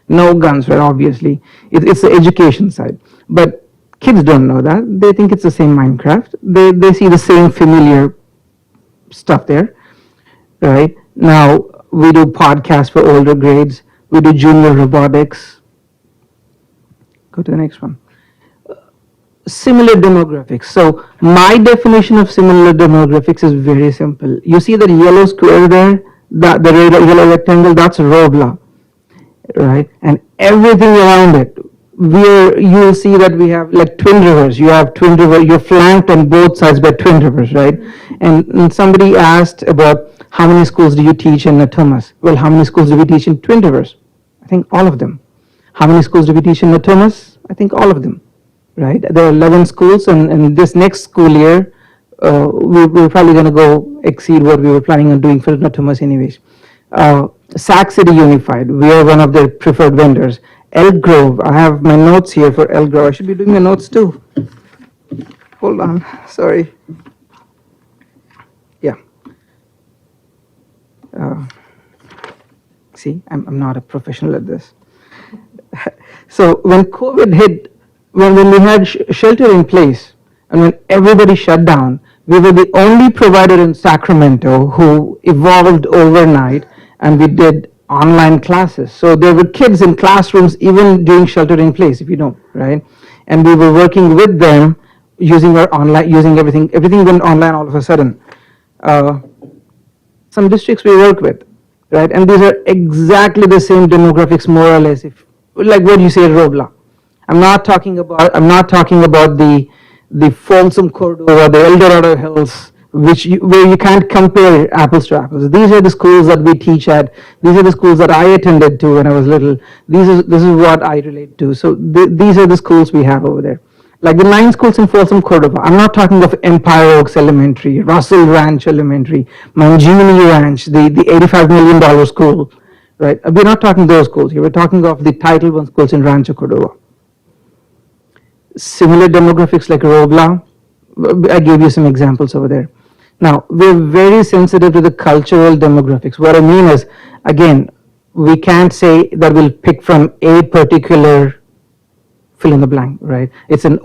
no guns, right? Obviously, it's the education side. But kids don't know that. They think it's the same Minecraft. They see the same familiar stuff there, right? Now, we do podcasts for older grades. We do junior robotics. Go to the next one. Similar demographics. So my definition of similar demographics is very simple. You see that yellow square there, the yellow rectangle, that's Robla, right? And everything around it, you'll see that we have like Twin Rivers. You have Twin River, you're flanked on both sides by Twin Rivers, right? And somebody asked about how many schools do you teach in Natomas? Well, how many schools do we teach in Twin Rivers? I think all of them. How many schools do we teach in Natomas? I think all of them. Right? There are 11 schools, and this next school year, we're probably going to go exceed what we were planning on doing for Natomas anyways. Sac City Unified, we are one of their preferred vendors. Elk Grove, I have my notes here for Elk Grove. I should be doing my notes too. Hold on, sorry. Yeah. See, I'm not a professional at this. So when COVID hit, when we had shelter in place and when everybody shut down, we were the only provider in Sacramento who evolved overnight, and we did online classes. So there were kids in classrooms even during shelter in place, if you know, right? And we were working with them using everything went online all of a sudden. Some districts we work with, right? And these are exactly the same demographics more or less, like what you say, Robla. I'm not talking about the Folsom Cordova, the El Dorado Hills, where you can't compare apples to apples. These are the schools that we teach at. These are the schools that I attended to when I was little. This is what I relate to. So these are the schools we have over there. Like the 9 schools in Folsom Cordova. I'm not talking of Empire Oaks Elementary, Russell Ranch Elementary, Mangini Ranch, the $85 million school, right? We're not talking those schools here. We're talking of the Title I schools in Rancho Cordova. Similar demographics like Robla. I gave you some examples over there. Now, we're very sensitive to the cultural demographics. What I mean is, again, we can't say that we'll pick from a particular fill in the blank, right? It's an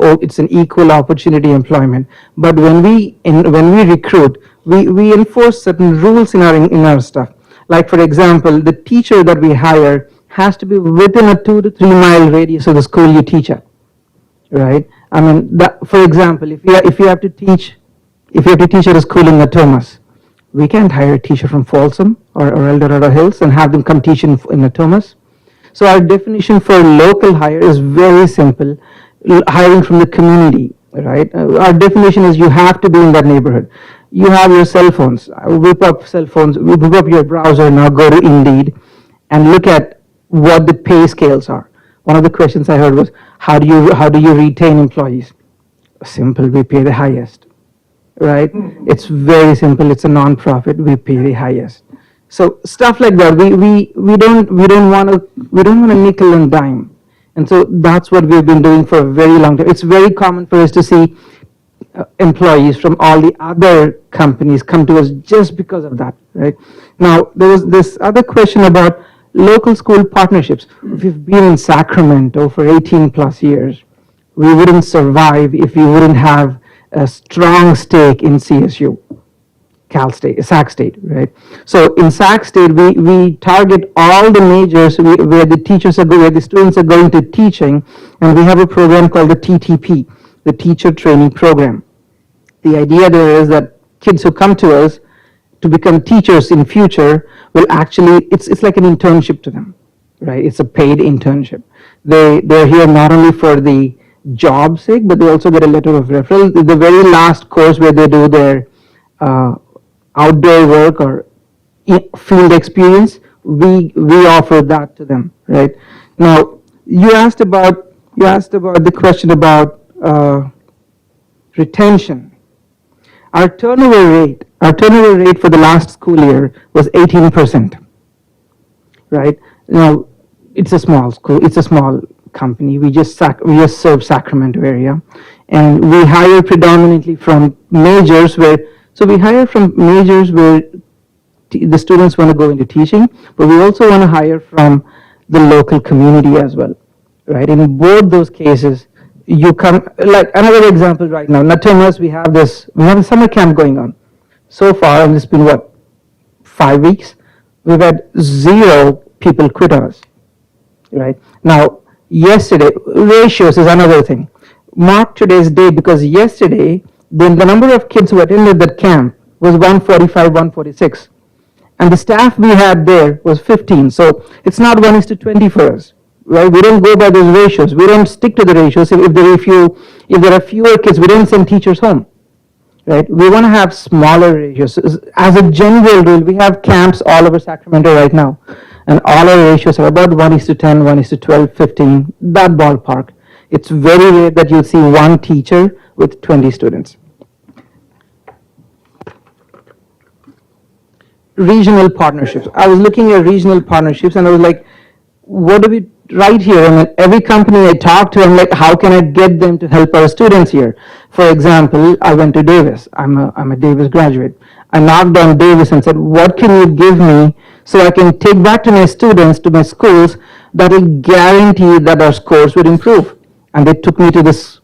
equal opportunity employment. But when we recruit, we enforce certain rules in our stuff. Like, for example, the teacher that we hire has to be within a 2 to 3 mile radius of the school you teach at, right? I mean, for example, if you have to teach at a school in Natomas, we can't hire a teacher from Folsom or El Dorado Hills and have them come teach in Natomas. So our definition for local hire is very simple, hiring from the community, right? Our definition is you have to be in that neighborhood. You have your cell phones, whip up your browser now, go to Indeed and look at what the pay scales are. One of the questions I heard was, how do you retain employees? Simple, we pay the highest, right? It's very simple, it's a non-profit, we pay the highest. So stuff like that, we don't want to nickel and dime, and so that's what we've been doing for a very long time. It's very common for us to see employees from all the other companies come to us just because of that, right? Now there was this other question about local school partnerships. We've been in Sacramento for 18 plus years. We wouldn't survive if we wouldn't have a strong stake in CSU. Sac State, right? So in Sac State, we target all the majors where the students are going to teaching, and we have a program called the TTP, the Teacher Training Program. The idea there is that kids who come to us to become teachers in future will actually, it's like an internship to them, right? It's a paid internship. They're here not only for the job's sake, but they also get a letter of referral. The very last course where they do their outdoor work or field experience, we offer that to them, right? Now, you asked about the question about retention. Our turnover rate for the last school year was 18%, right? Now, it's a small school, it's a small company. We just serve Sacramento area, and we hire predominantly from majors so we hire from majors where the students want to go into teaching, but we also want to hire from the local community as well, right? And in both those cases, you come, like another example right now, Natomas, we have a summer camp going on. So far, and it's been 5 weeks, we've had 0 people quit on us, right? Now, yesterday, ratios is another thing. Mark today's date because yesterday, the number of kids who attended that camp was 145, 146. And the staff we had there was 15. So it's not 1:20 for us, right? We don't go by those ratios. We don't stick to the ratios. If there are fewer kids, we don't send teachers home, right? We want to have smaller ratios. As a general rule, we have camps all over Sacramento right now. And all our ratios are about 1:10, 1:12, 15, that ballpark. It's very rare that you'll see one teacher with 20 students. Regional partnerships. I was looking at regional partnerships and I was like, what do we write here? And every company I talk to, I'm like, how can I get them to help our students here? For example, I went to Davis. I'm a Davis graduate. I knocked on Davis and said, what can you give me so I can take back to my students, to my schools, that will guarantee that our scores would improve? And they took me to this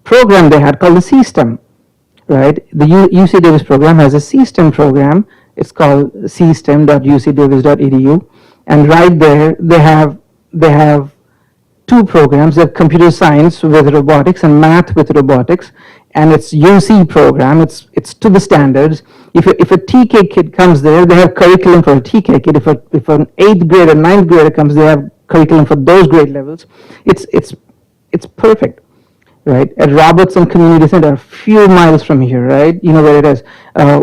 program they had called the C-STEM, right? The UC Davis program has a C-STEM program. It's called cstem.ucdavis.edu. And right there, they have 2 programs. They have computer science with robotics and math with robotics. And it's UC program. It's to the standards. If a TK kid comes there, they have curriculum for a TK kid. If an 8th grader, 9th grader comes, they have curriculum for those grade levels. It's perfect, right? At Robertson Community Center, a few miles from here, right? You know where it is.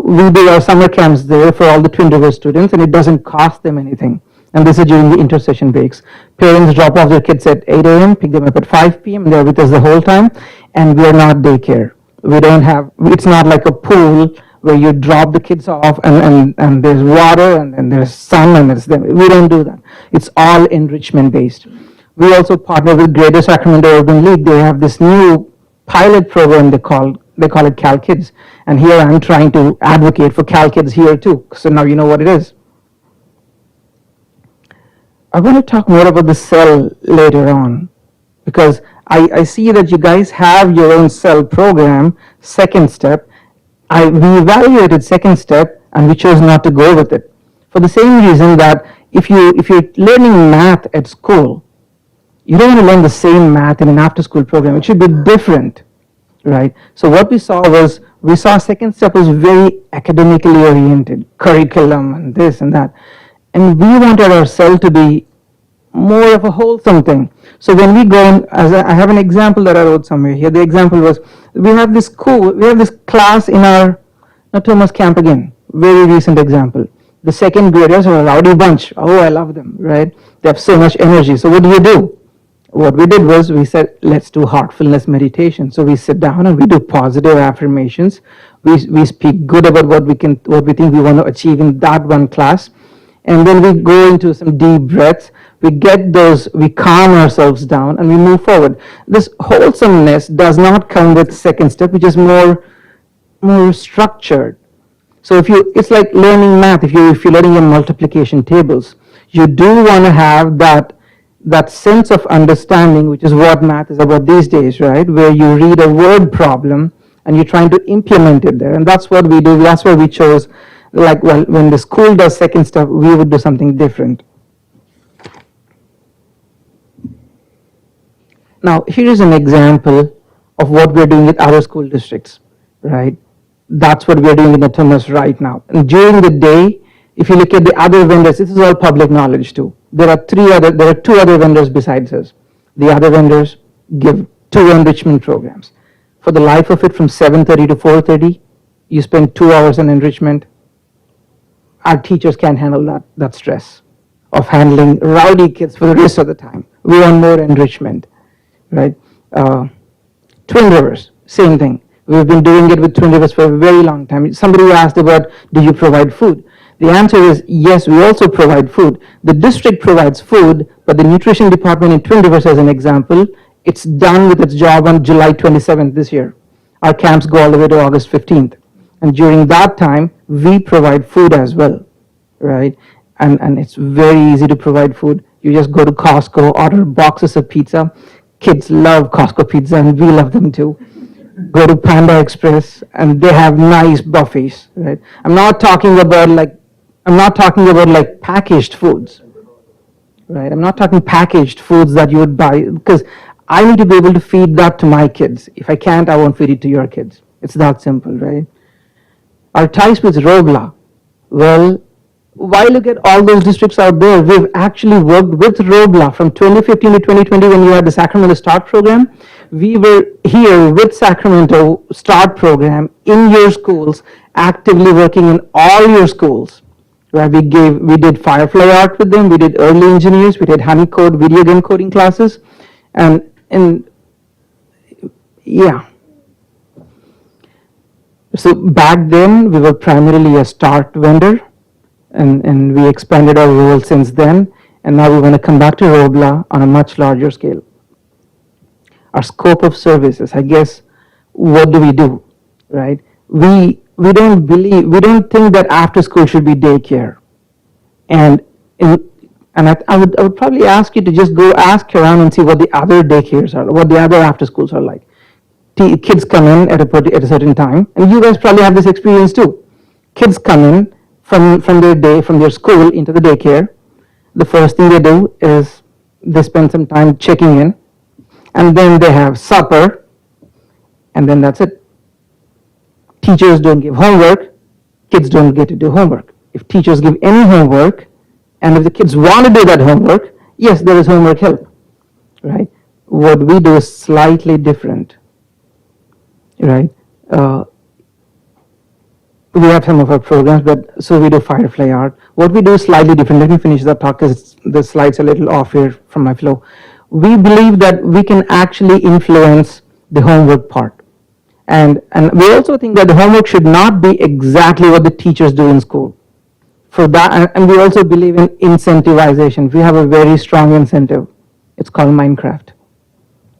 We do our summer camps there for all the Twin River students, and it doesn't cost them anything. And this is during the intersession breaks. Parents drop off their kids at 8 a.m., pick them up at 5 p.m., and they're with us the whole time. And we are not daycare. We don't have, it's not like a pool where you drop the kids off and there's water and there's sun and there's them. We don't do that. It's all enrichment based. We also partner with Greater Sacramento Urban League. They have this new pilot program they call it Cal Kids. And here I'm trying to advocate for Cal Kids here too. So now you know what it is. I want to talk more about the cell later on, because I see that you guys have your own cell program, second step. We evaluated second step and we chose not to go with it. For the same reason that if you're learning math at school, you don't want to learn the same math in an after-school program. It should be different, right? So what we saw second step was very academically oriented, curriculum and this and that. And we wanted our cell to be more of a wholesome thing. So when we go in, I have an example that I wrote somewhere here. The example was, we have this class in our Thomas camp again, very recent example. The second graders are a rowdy bunch. Oh, I love them, right? They have so much energy. So what do? What we did was we said, let's do heartfulness meditation. So we sit down and we do positive affirmations. We speak good about what we think we want to achieve in that one class. And then we go into some deep breaths. We calm ourselves down and we move forward. This wholesomeness does not come with second step, which is more structured. So it's like learning math. If you're learning your multiplication tables, you do want to have that sense of understanding, which is what math is about these days, right? Where you read a word problem and you're trying to implement it there. And that's what we do. That's why we chose, when the school does second step, we would do something different. Now, here is an example of what we're doing with other school districts, right? That's what we're doing in Thomas right now. And during the day, if you look at the other vendors, this is all public knowledge too. There are two other vendors besides us. The other vendors give 2 enrichment programs. For the life of it, from 7:30 to 4:30, you spend 2 hours on enrichment. Our teachers can't handle that stress of handling rowdy kids for the rest of the time. We want more enrichment, right? Twin Rivers, same thing. We've been doing it with Twin Rivers for a very long time. Somebody asked about, do you provide food? The answer is yes, we also provide food. The district provides food, but the nutrition department in Twin Rivers, as an example, it's done with its job on July 27th this year. Our camps go all the way to August 15th. And during that time, we provide food as well, right? And it's very easy to provide food. You just go to Costco, order boxes of pizza. Kids love Costco pizza and we love them too. Go to Panda Express and they have nice buffets, right? I'm not talking about packaged foods, right? I'm not talking packaged foods that you would buy, because I need to be able to feed that to my kids. If I can't, I won't feed it to your kids. It's that simple, right? Our ties with Robla, well, why look at all those districts out there? We've actually worked with Robla from 2015 to 2020 when you had the Sacramento START program. We were here with Sacramento START program in your schools, actively working in all your schools. Right? We did Firefly art with them, we did early engineers, we did honey code, video game coding classes, and yeah. So back then, we were primarily a START vendor, and we expanded our role since then, and now we want to come back to Robla on a much larger scale. Our scope of services, I guess, what do? Right? We don't think that after school should be daycare. And I would probably ask you to just go ask around and see what the other daycares are, what the other after schools are like. Kids come in at a certain time, and you guys probably have this experience too. Kids come in from their school into the daycare. The first thing they do is they spend some time checking in, and then they have supper, and then that's it. Teachers don't give homework, kids don't get to do homework. If teachers give any homework, and if the kids want to do that homework, yes, there is homework help, right? What we do is slightly different, right? We have some of our programs, so we do Firefly art. What we do is slightly different. Let me finish that talk because the slides are a little off here from my flow. We believe that we can actually influence the homework part. And we also think that the homework should not be exactly what the teachers do in school. For that, and we also believe in incentivization. We have a very strong incentive. It's called Minecraft,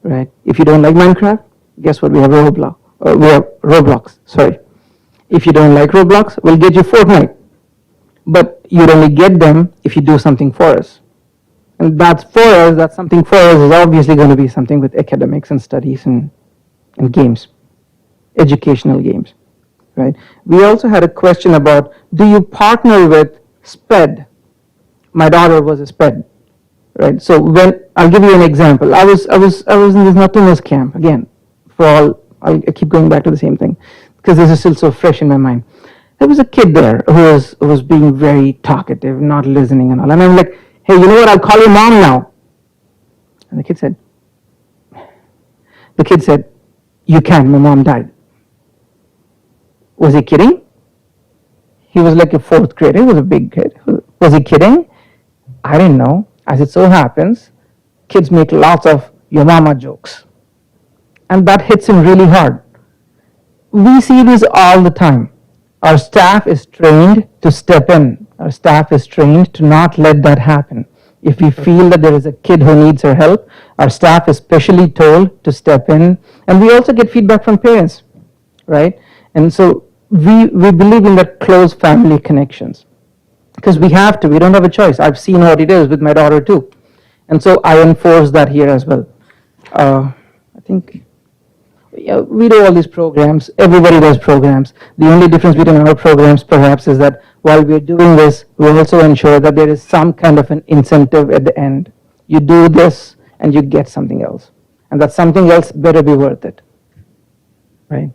right? If you don't like Minecraft, guess what? We have Robla. We have Roblox, sorry. If you don't like Roblox, we'll get you Fortnite. But you'd only get them if you do something for us. And that's for us, that something for us is obviously going to be something with academics and studies and games, educational games, right? We also had a question about, do you partner with SPED? My daughter was a SPED, right? So when, I'll give you an example. I was in this nothingness camp, again, for all, I keep going back to the same thing, because this is still so fresh in my mind. There was a kid there who was being very talkative, not listening and all. And I'm like, hey, you know what, I'll call your mom now. And the kid said, you can't, my mom died. Was he kidding? He was like a fourth grader, he was a big kid. Was he kidding? I didn't know. As it so happens, kids make lots of your mama jokes. And that hits him really hard. We see this all the time. Our staff is trained to step in. Our staff is trained to not let that happen. If we feel that there is a kid who needs our help, our staff is specially told to step in. And we also get feedback from parents, right? And so we believe in that close family connections. Because we have to, we don't have a choice. I've seen what it is with my daughter too. And so I enforce that here as well. I think we do all these programs, everybody does programs. The only difference between our programs perhaps is that while we're doing this, we also ensure that there is some kind of an incentive at the end. You do this and you get something else. And that something else better be worth it, right?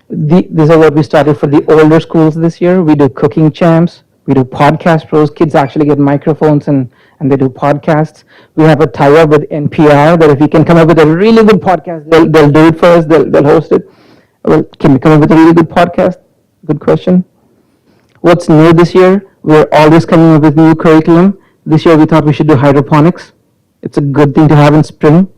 These are what we started for the older schools this year. We do cooking champs, we do podcast pros. Kids actually get microphones and they do podcasts. We have a tie-up with NPR that if we can come up with a really good podcast, they'll do it for us, they'll host it. Well, can we come up with a really good podcast? Good question. What's new this year? We're always coming up with new curriculum. This year we thought we should do hydroponics. It's a good thing to have in spring.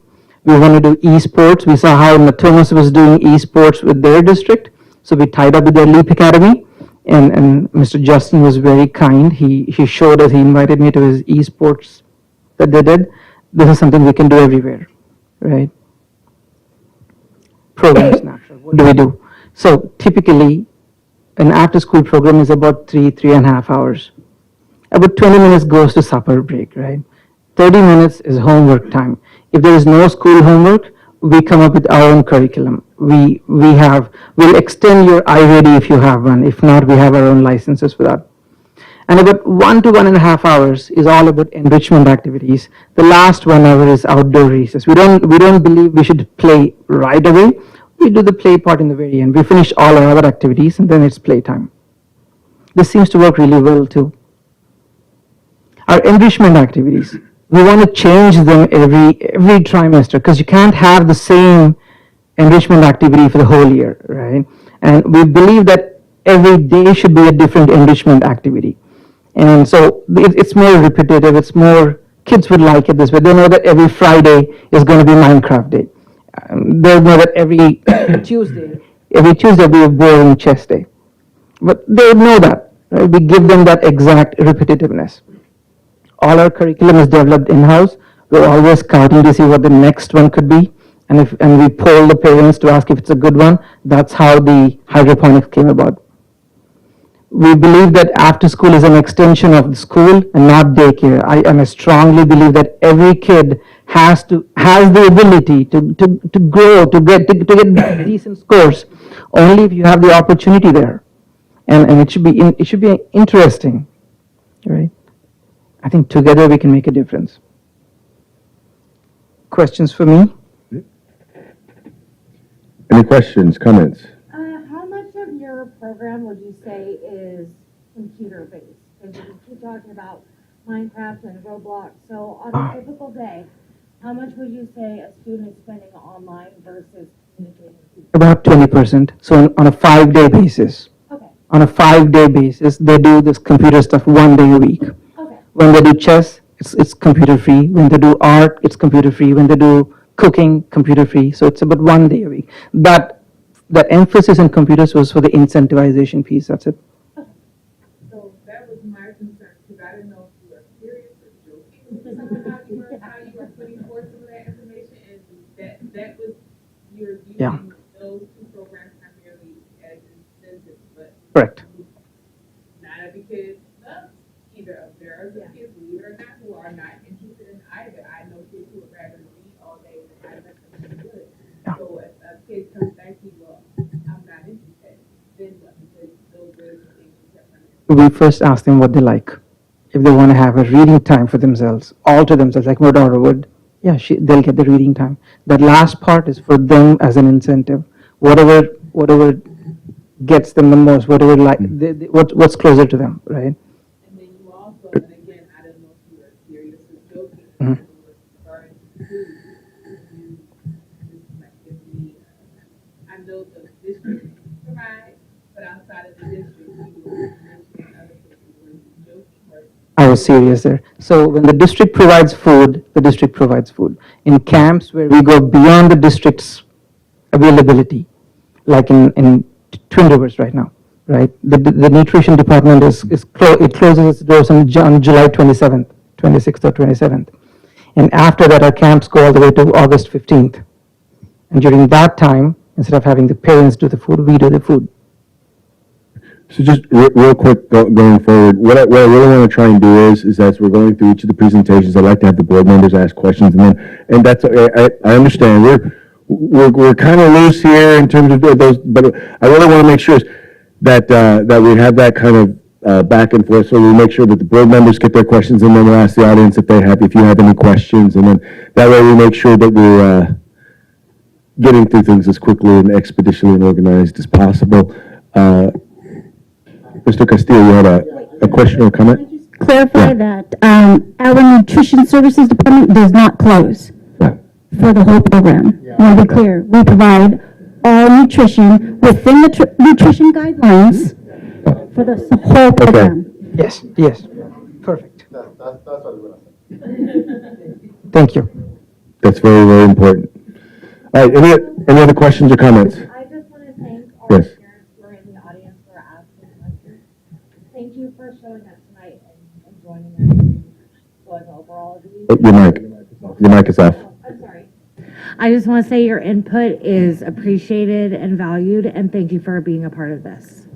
We want to do esports. We saw how Natomas was doing esports with their district. So we tied up with their LEAP Academy. And Mr. Justin was very kind. He showed us, he invited me to his esports that they did. This is something we can do everywhere, right? Program snapshot, what do we do? So typically, an after-school program is about 3.5 hours. About 20 minutes goes to supper break, right? 30 minutes is homework time. If there is no school homework, we come up with our own curriculum. We'll extend your iReady if you have one. If not, we have our own licenses for that. And about 1 to 1.5 hours is all about enrichment activities. The last 1 hour is outdoor recess. We don't believe we should play right away. We do the play part in the very end. We finish all our other activities and then it's playtime. This seems to work really well too. Our enrichment activities, we want to change them every trimester because you can't have the same enrichment activity for the whole year, right? And we believe that every day should be a different enrichment activity. And so it's more repetitive, it's more, kids would like it this way. They know that every Friday is going to be Minecraft day. They know that every Tuesday will be a boring chess day. But they know that, right? We give them that exact repetitiveness. All our curriculum is developed in-house. We're always scouting to see what the next one could be. And we poll the parents to ask if it's a good one. That's how the hydroponics came about. We believe that after school is an extension of the school and not daycare. I strongly believe that every kid has the ability to grow, to get decent scores, only if you have the opportunity there. And it should be interesting, right? I think together we can make a difference. Questions for me? Any questions, comments? How much of your program would you say is computer-based? Because you keep talking about Minecraft and Roblox. So on a typical day, how much would you say a student is spending online versus communicating with people? About 20%. So on a 5-day basis. Okay. On a 5-day basis, they do this computer stuff 1 day a week. Okay. When they do chess, it's computer free. When they do art, it's computer free. When they do cooking, computer free. So it's about 1 day a week. That That emphasis on computers was for the incentivization piece, that's it. So that was my concern, because I didn't know if you were serious or joking with some of how you were putting forth some of that information, and that was, you're Yeah. using those two programs primarily as incentives, but Correct. not every kid loves either of there are some kids, believe it or not, who are not interested in either. I know kids who would rather read all day than I let them do good. So if a kid comes back to you, well, I'm not interested, then what? Because those are the things you kept running. We first ask them what they like. If they want to have a reading time for themselves, all to themselves, like my daughter would, yeah, they'll get the reading time. That last part is for them as an incentive. Whatever gets them the most, whatever what's closer to them, right? And then you also, and again, I don't know if you were serious or joking, Mhm. referring to food. You, this might give me, I know the district provides, but outside of the district, you were mentioning other places. Were you joking or? I was serious there. So when the district provides food, the district provides food. In camps where we go beyond the district's availability, like in Twin Rivers right now, right? The nutrition department it closes its doors on July 27th, 26th or 27th. And after that, our camps go all the way to August 15th. And during that time, instead of having the parents do the food, we do the food. So just real quick going forward, what I really want to try and do is as we're going through each of the presentations, I'd like to have the board members ask questions, and that's I understand we're kind of loose here in terms of those, but I really want to make sure that we have that kind of back and forth, so we make sure that the board members get their questions, and then we'll ask the audience if you have any questions, and then that way we make sure that we're getting through things as quickly and expeditiously and organized as possible. Mr. Castillo, you had a question or comment? Clarify that our nutrition services department does not close for the whole program. I want to be clear. We provide all nutrition within the nutrition guidelines for the whole program. Yes, yes. Perfect. Thank you. That's very, very important. All right, any other questions or comments? I just want to thank all Yes. the parents who are in the audience for asking questions. Thank you for showing up tonight and joining us. So as overall, Your mic is off. I'm sorry. I just want to say your input is appreciated and valued, and thank you for being a part of this.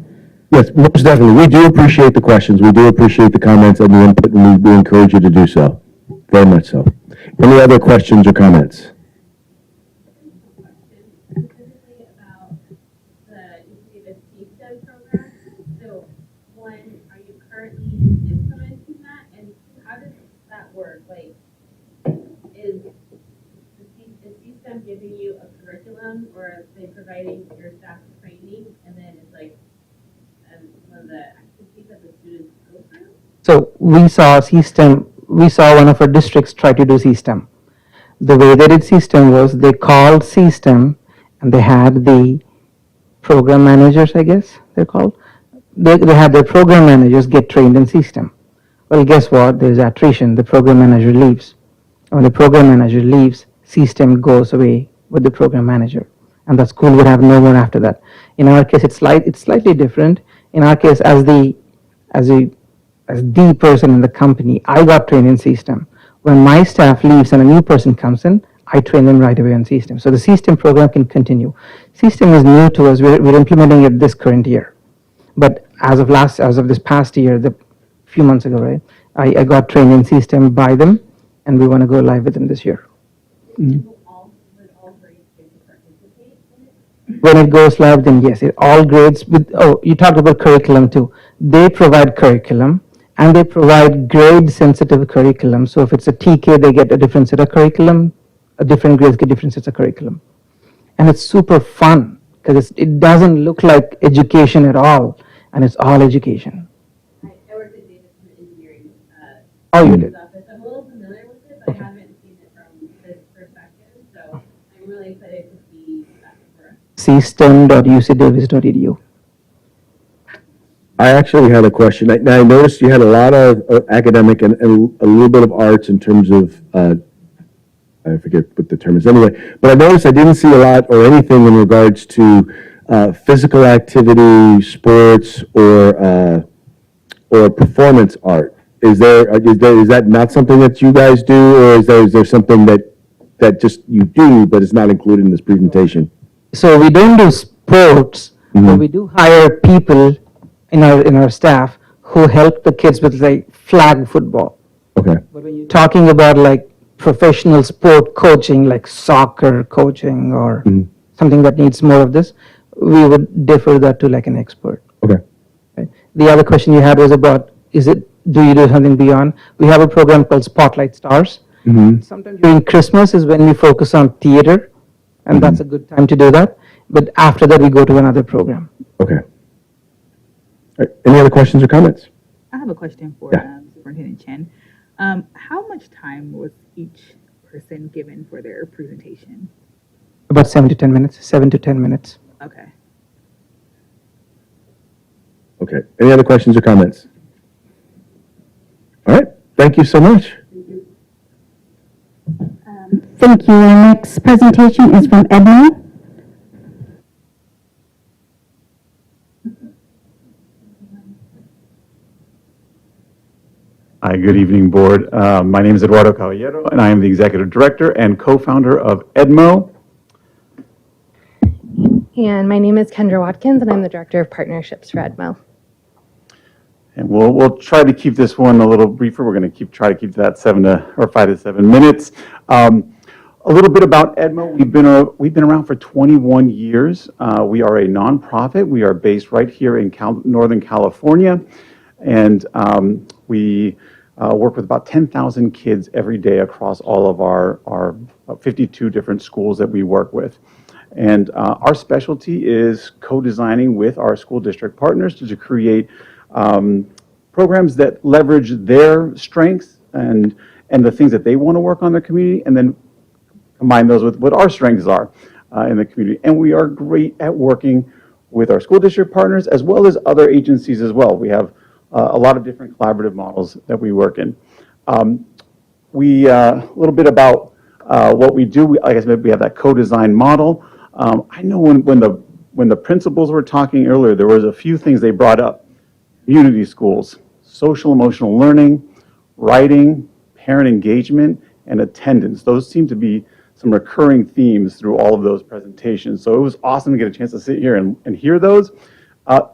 Yes, most definitely. We do appreciate the questions. We do appreciate the comments and the input, and we encourage you to do so. Very much so. Any other questions or comments? Specifically about the CSTEM program. So, one, are you currently implementing that, and how does that work? Like, is CSTEM giving you a curriculum, or are they providing your staff training, and then it's like one of the activities that the students go through? So we saw one of our districts try to do CSTEM. The way they did CSTEM was they called CSTEM and they had the program managers, I guess they're called. They had their program managers get trained in CSTEM. Well, guess what? There's attrition. The program manager leaves. When the program manager leaves, CSTEM goes away with the program manager. And the school would have no more after that. In our case, it's slightly different. In our case, as the person in the company, I got trained in CSTEM. When my staff leaves and a new person comes in, I train them right away on CSTEM. So the CSTEM program can continue. CSTEM is new to us. We're implementing it this current year. But as of this past year, the few months ago, right, I got trained in CSTEM by them, and we want to go live with them this year. Mm-hmm. When it goes live, then yes, all grades you talked about curriculum too. They provide curriculum and they provide grade sensitive curriculum. So if it's a TK, they get a different set of curriculum, a different grades get different sets of curriculum. And it's super fun because it doesn't look like education at all, and it's all education. I worked in data engineering. Oh, you did? Office. I'm a little familiar with it, but I haven't seen it from this perspective. So I'm really excited to see that for us. cstem.ucdavis.edu. I actually had a question. Now, I noticed you had a lot of academic and a little bit of arts in terms of, I forget what the term is anyway, but I noticed I didn't see a lot or anything in regards to physical activity, sports, or performance art? Is that not something that you guys do, or is there something that just you do, but it's not included in this presentation? So we don't do sports, but we do hire people in our staff who help the kids with like flag football. Okay. But when you're talking about like professional sport coaching, like soccer coaching or something that needs more of this, we would defer that to like an expert. Okay. Right? The other question you had was about, do you do something beyond? We have a program called Spotlight Stars. Sometimes during Christmas is when we focus on theater, and that's a good time to do that. But after that, we go to another program. Okay. All right. Any other questions or comments? I have a question for Superintendent Chen. How much time was each person given for their presentation? About 7 to 10 minutes, 7 to 10 minutes. Okay. Okay. Any other questions or comments? All right. Thank you so much. Thank you. Our next presentation is from Edna. Hi, good evening, Board. My name is Eduardo Caballero, and I am the Executive Director and co-founder of EDMO. And my name is Kendra Watkins, and I'm the Director of Partnerships for EDMO. And we'll try to keep this one a little briefer. We're going to try to keep that 5 to 7 minutes. A little bit about EDMO. We've been around for 21 years. We are a nonprofit. We are based right here in Northern California, and we work with about 10,000 kids every day across all of our 52 different schools that we work with. And our specialty is co-designing with our school district partners to create programs that leverage their strengths and the things that they want to work on in their community, and then combine those with what our strengths are in the community. And we are great at working with our school district partners as well as other agencies as well. We have a lot of different collaborative models that we work in. A little bit about what we do. Like I said, we have that co-design model. I know when the principals were talking earlier, there was a few things they brought up. Community schools, social emotional learning, writing, parent engagement, and attendance. Those seem to be some recurring themes through all of those presentations. So it was awesome to get a chance to sit here and hear those.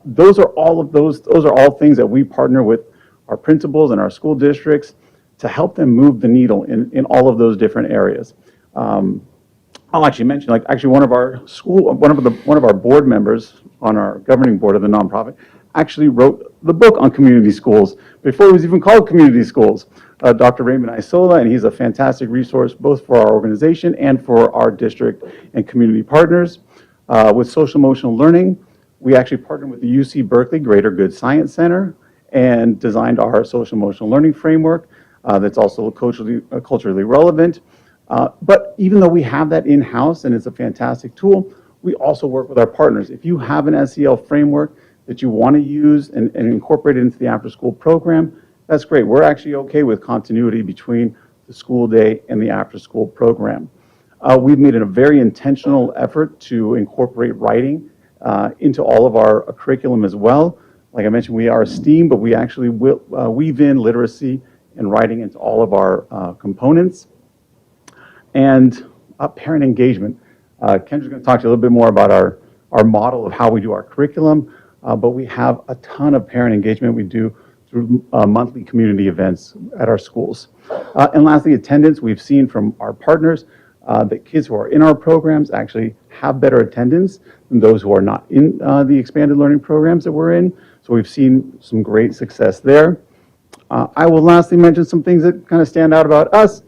Those are all things that we partner with our principals and our school districts to help them move the needle in all of those different areas. I'll actually mention, one of our board members on our governing board of the nonprofit actually wrote the book on community schools before it was even called community schools. Dr. Raymond Isola, and he's a fantastic resource both for our organization and for our district and community partners. With social emotional learning, we actually partnered with the UC Berkeley Greater Good Science Center and designed our social emotional learning framework that's also culturally relevant. But even though we have that in-house and it's a fantastic tool, we also work with our partners. If you have an SEL framework that you want to use and incorporate it into the after-school program, that's great. We're actually okay with continuity between the school day and the after-school program. We've made it a very intentional effort to incorporate writing into all of our curriculum as well. Like I mentioned, we are STEAM, but we actually weave in literacy and writing into all of our components. And parent engagement. Kendra's going to talk to you a little bit more about our model of how we do our curriculum, but we have a ton of parent engagement we do through monthly community events at our schools. And lastly, attendance. We've seen from our partners that kids who are in our programs actually have better attendance than those who are not in the expanded learning programs that we're in. So we've seen some great success there. I will lastly mention some things that kind of stand out about us.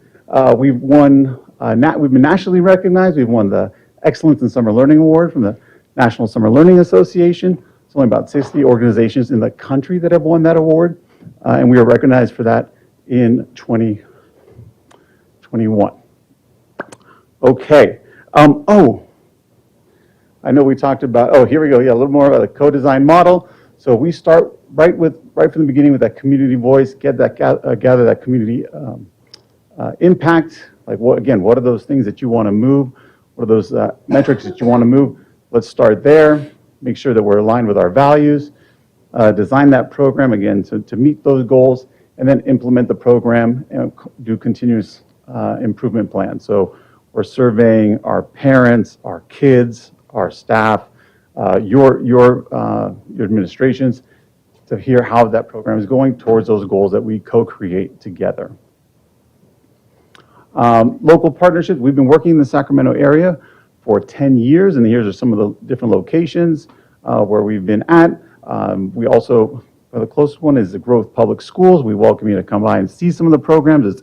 We've been nationally recognized. We've won the Excellence in Summer Learning Award from the National Summer Learning Association. It's only about 60 organizations in the country that have won that award, and we were recognized for that in 2021. Okay. I know we talked about, here we go. Yeah, a little more about the co-design model. So we start right from the beginning with that community voice, gather that community impact. Like what are those things that you want to move? What are those metrics that you want to move? Let's start there. make sure that we're aligned with our values, design that program again to meet those goals, and then implement the program and do continuous improvement plans. So we're surveying our parents, our kids, our staff, your administrations to hear how that program is going towards those goals that we co-create together. Local partnerships, we've been working in the Sacramento area for 10 years, and here's are some of the different locations where we've been at. We also, the closest one is the Growth Public Schools. We welcome you to come by and see some of the programs. It's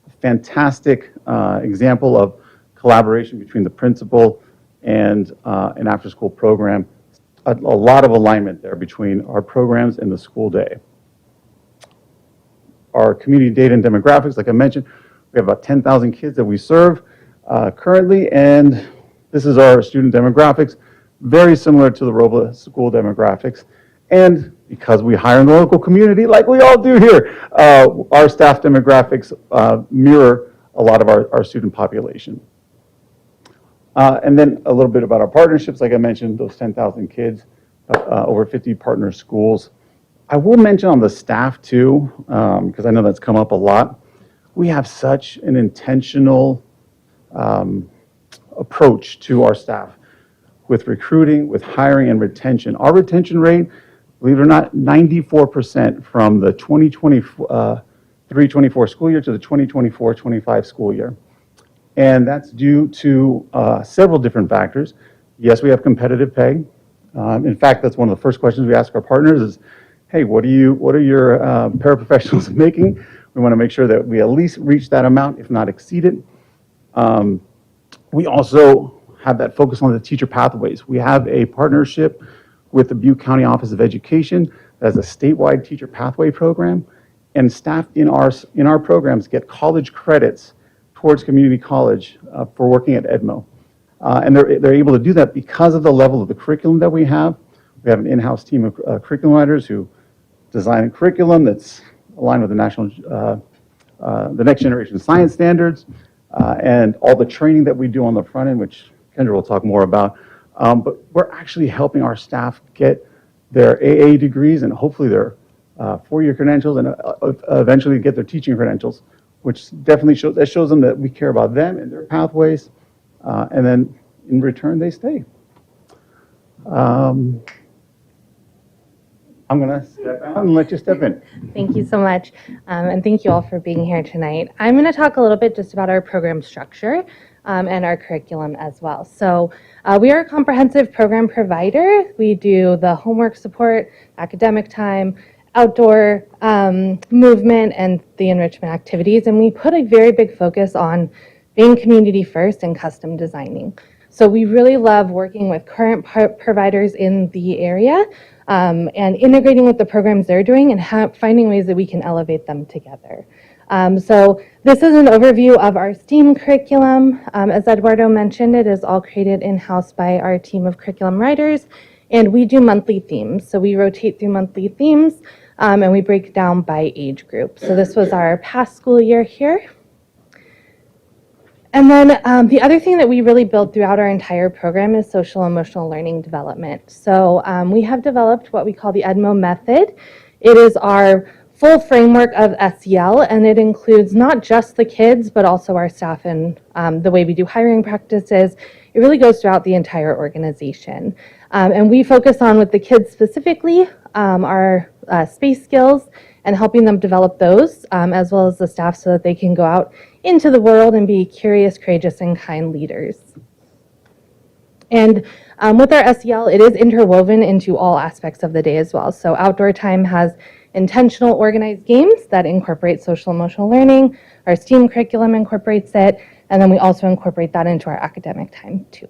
a fantastic example of collaboration between the principal and an after-school program. A lot of alignment there between our programs and the school day. Our community data and demographics, like I mentioned, we have about 10,000 kids that we serve currently, and this is our student demographics, very similar to the Robla school demographics. And because we hire in the local community, like we all do here, our staff demographics mirror a lot of our student population. And then a little bit about our partnerships. Like I mentioned, those 10,000 kids, over 50 partner schools. I will mention on the staff too, because I know that's come up a lot. We have such an intentional approach to our staff with recruiting, with hiring and retention. Our retention rate, believe it or not, 94% from the 2023-24 school year to the 2024-25 school year. And that's due to several different factors. Yes, we have competitive pay. In fact, that's one of the first questions we ask our partners is, hey, what are your paraprofessionals making? We want to make sure that we at least reach that amount, if not exceed it. We also have that focus on the teacher pathways. We have a partnership with the Butte County Office of Education as a statewide teacher pathway program, and staff in our programs get college credits towards community college for working at Edmo. And they're able to do that because of the level of the curriculum that we have. We have an in-house team of curriculum writers who design a curriculum that's aligned with the the next generation science standards, and all the training that we do on the front end, which Kendra will talk more about. But we're actually helping our staff get their AA degrees and hopefully their 4-year credentials and eventually get their teaching credentials, which definitely shows them that we care about them and their pathways, and then in return they stay. I'm going to step out and let you step in. Thank you so much, and thank you all for being here tonight. I'm going to talk a little bit just about our program structure and our curriculum as well. So we are a comprehensive program provider. We do the homework support, academic time, outdoor movement, and the enrichment activities, and we put a very big focus on being community first and custom designing. So we really love working with current providers in the area and integrating with the programs they're doing and finding ways that we can elevate them together. So this is an overview of our STEAM curriculum. As Eduardo mentioned, it is all created in-house by our team of curriculum writers, and we do monthly themes. So we rotate through monthly themes, and we break down by age group. So this was our past school year here. And then the other thing that we really build throughout our entire program is social emotional learning development. So we have developed what we call the Edmo method. It is our full framework of SEL, and it includes not just the kids, but also our staff and the way we do hiring practices. It really goes throughout the entire organization. And we focus on, with the kids specifically, our space skills and helping them develop those, as well as the staff, so that they can go out into the world and be curious, courageous, and kind leaders. And with our SEL, it is interwoven into all aspects of the day as well. So outdoor time has intentional organized games that incorporate social emotional learning. Our STEAM curriculum incorporates it, and then we also incorporate that into our academic time too.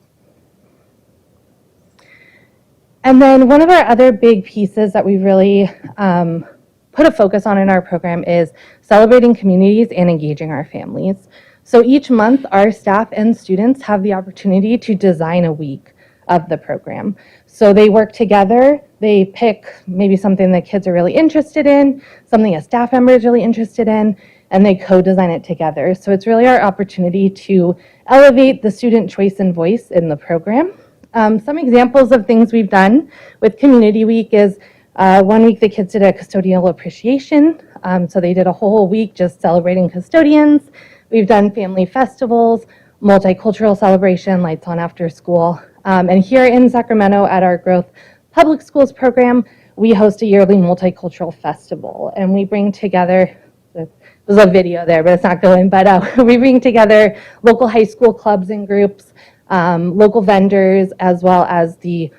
And then one of our other big pieces that we really put a focus on in our program is celebrating communities and engaging our families. So each month, our staff and students have the opportunity to design a week of the program. So they work together, they pick maybe something that kids are really interested in, something a staff member is really interested in, and they co-design it together. So it's really our opportunity to elevate the student choice and voice in the program. Some examples of things we've done with Community Week is 1 week the kids did a custodial appreciation. So they did a whole week just celebrating custodians. We've done family festivals, multicultural celebration, lights on after school. And here in Sacramento at our Growth Public Schools program, we host a yearly multicultural festival. And we bring together, there's a video there, but it's not going, but we bring together local high school clubs and groups, local vendors, as well as the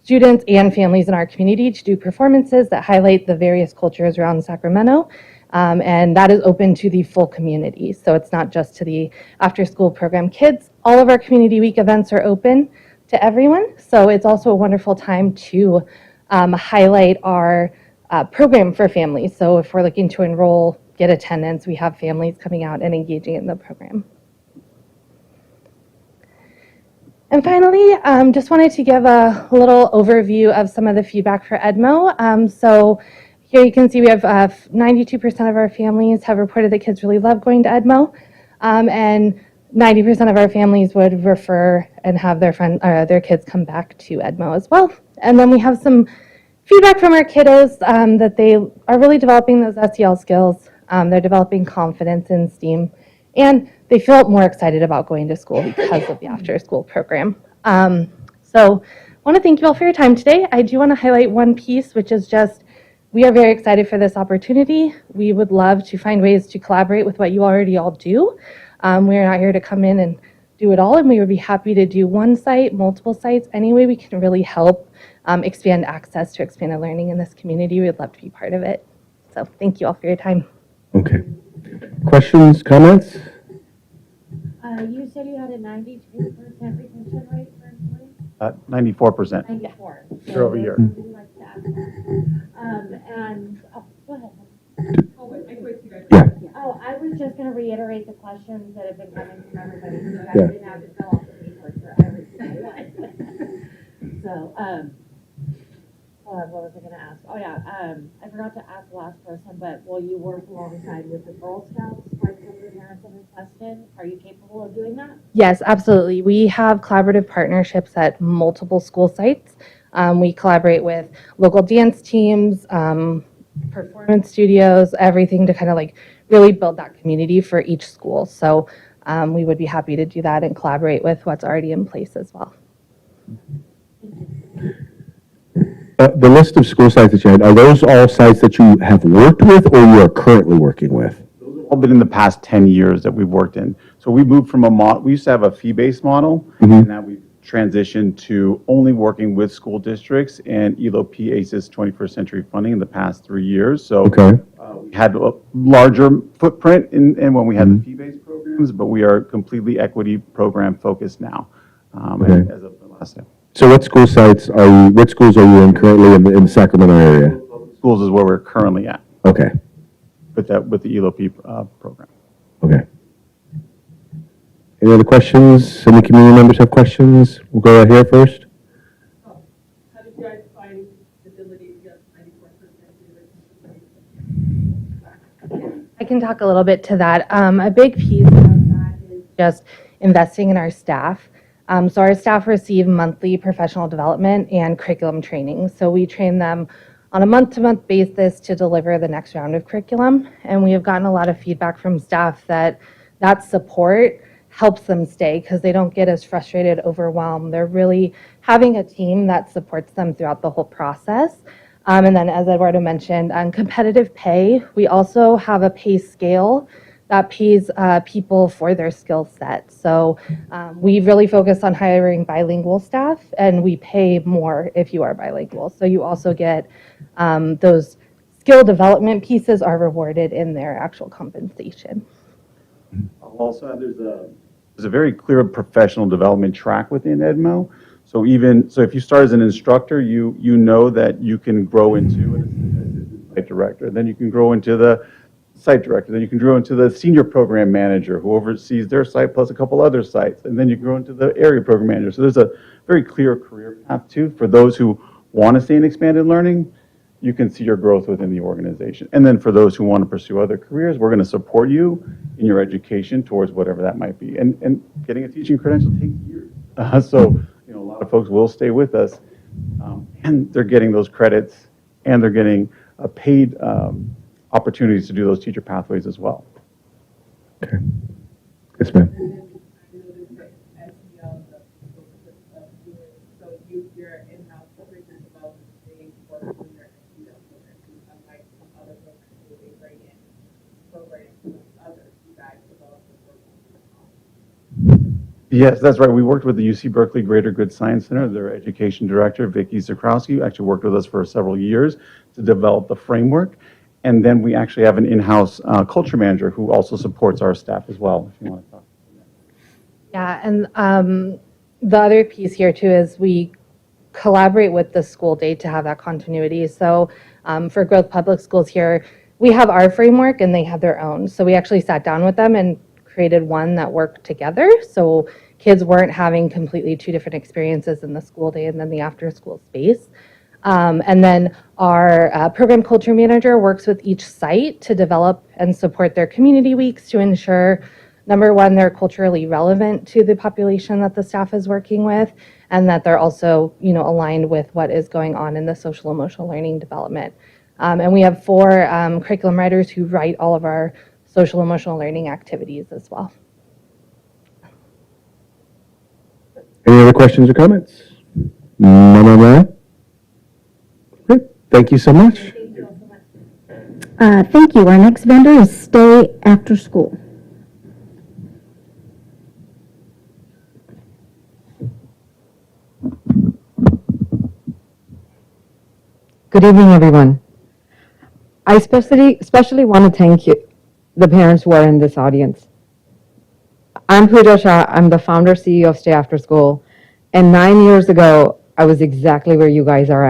students and families in our community to do performances that highlight the various cultures around Sacramento. And that is open to the full community. So it's not just to the after school program kids. All of our Community Week events are open to everyone. So it's also a wonderful time to highlight our program for families. So if we're looking to enroll, get attendance, we have families coming out and engaging in the program. And finally, just wanted to give a little overview of some of the feedback for EDMO. So here you can see we have 92% of our families have reported that kids really love going to EDMO, and 90% of our families would refer and have their kids come back to EDMO as well. And then we have some feedback from our kiddos that they are really developing those SEL skills. They're developing confidence in STEAM, and they feel more excited about going to school because of the after school program. So I want to thank you all for your time today. I do want to highlight one piece, which is just we are very excited for this opportunity. We would love to find ways to collaborate with what you already all do. We are not here to come in and do it all, and we would be happy to do one site, multiple sites, any way we can really help expand access to expanded learning in this community. We would love to be part of it. So thank you all for your time. Okay. Questions, comments? You said you had a 92% retention rate for employees? 94%. 94. Year over year. We'd like to ask. Go ahead. Yeah. Oh, I was just going to reiterate the questions that have been coming from everybody. So I Yeah. didn't have to fill out the paper for every single one. So, what was I going to ask? Oh, yeah, I forgot to ask the last person, but will you work alongside with the Girl Scouts like some of the parents have requested? Are you capable of doing that? Yes, absolutely. We have collaborative partnerships at multiple school sites. We collaborate with local dance teams, performance studios, everything to kind of like really build that community for each school. So we would be happy to do that and collaborate with what's already in place as well. The list of school sites that you had, are those all sites that you have worked with or you are currently working with? All been in the past 10 years that we've worked in. So we moved from we used to have a fee-based model, and now we've transitioned to only working with school districts and ELOP ACES 21st Century Funding in the past 3 years. So we had a larger footprint in when we had the fee-based programs, but we are completely equity program focused now as of the last year. So what schools are you in currently in the Sacramento area? Schools is where we're currently at. Okay. With the ELOP program. Okay. Any other questions? Any community members have questions? We'll go right here first. How did you guys find the ability to get 94%? I can talk a little bit to that. A big piece of that is just investing in our staff. So our staff receive monthly professional development and curriculum training. So we train them on a month-to-month basis to deliver the next round of curriculum. And we have gotten a lot of feedback from staff that that support helps them stay because they don't get as frustrated, overwhelmed. They're really having a team that supports them throughout the whole process. And then as Eduardo mentioned, on competitive pay, we also have a pay scale that pays people for their skill set. So we really focus on hiring bilingual staff, and we pay more if you are bilingual. So you also get those skill development pieces are rewarded in their actual compensation. Also, there's a very clear professional development track within EDMO. So if you start as an instructor, you know that you can grow into an assistant site director. Then you can grow into the site director. Then you can grow into the senior program manager who oversees their site plus a couple other sites. And then you can grow into the area program manager. So there's a very clear career path too for those who want to stay in expanded learning. You can see your growth within the organization. And then for those who want to pursue other careers, we're going to support you in your education towards whatever that might be. And getting a teaching credential takes years. So lot of folks will stay with us, and they're getting those credits, and they're getting paid opportunities to do those teacher pathways as well. Okay. Yes, ma'am. I noticed that SEL, so your in-house curriculum development, they work with your SEL program, unlike some other programs where they bring in programs from others, you guys develop the program. Yes, that's right. We worked with the UC Berkeley Greater Good Science Center. Their education director, Vicki Zakrowski, actually worked with us for several years to develop the framework. And then we actually have an in-house culture manager who also supports our staff as well, if you want to talk. Yeah, and the other piece here too is we collaborate with the school day to have that continuity. So for Growth Public Schools here, we have our framework and they have their own. So we actually sat down with them and created one that worked together. So kids weren't having completely two different experiences in the school day and then the after school space. And then our program culture manager works with each site to develop and support their community weeks to ensure, number one, they're culturally relevant to the population that the staff is working with, and that they're also, aligned with what is going on in the social emotional learning development. And we have 4 curriculum writers who write all of our social emotional learning activities as well. Any other questions or comments? None online? Great. Thank you so much. Thank you. Our next vendor is Stay After School. Good evening, everyone. I especially want to thank you, the parents who are in this audience. I'm Pooja Shah. I'm the founder CEO of Stay After School. And 9 years ago, I was exactly where you guys are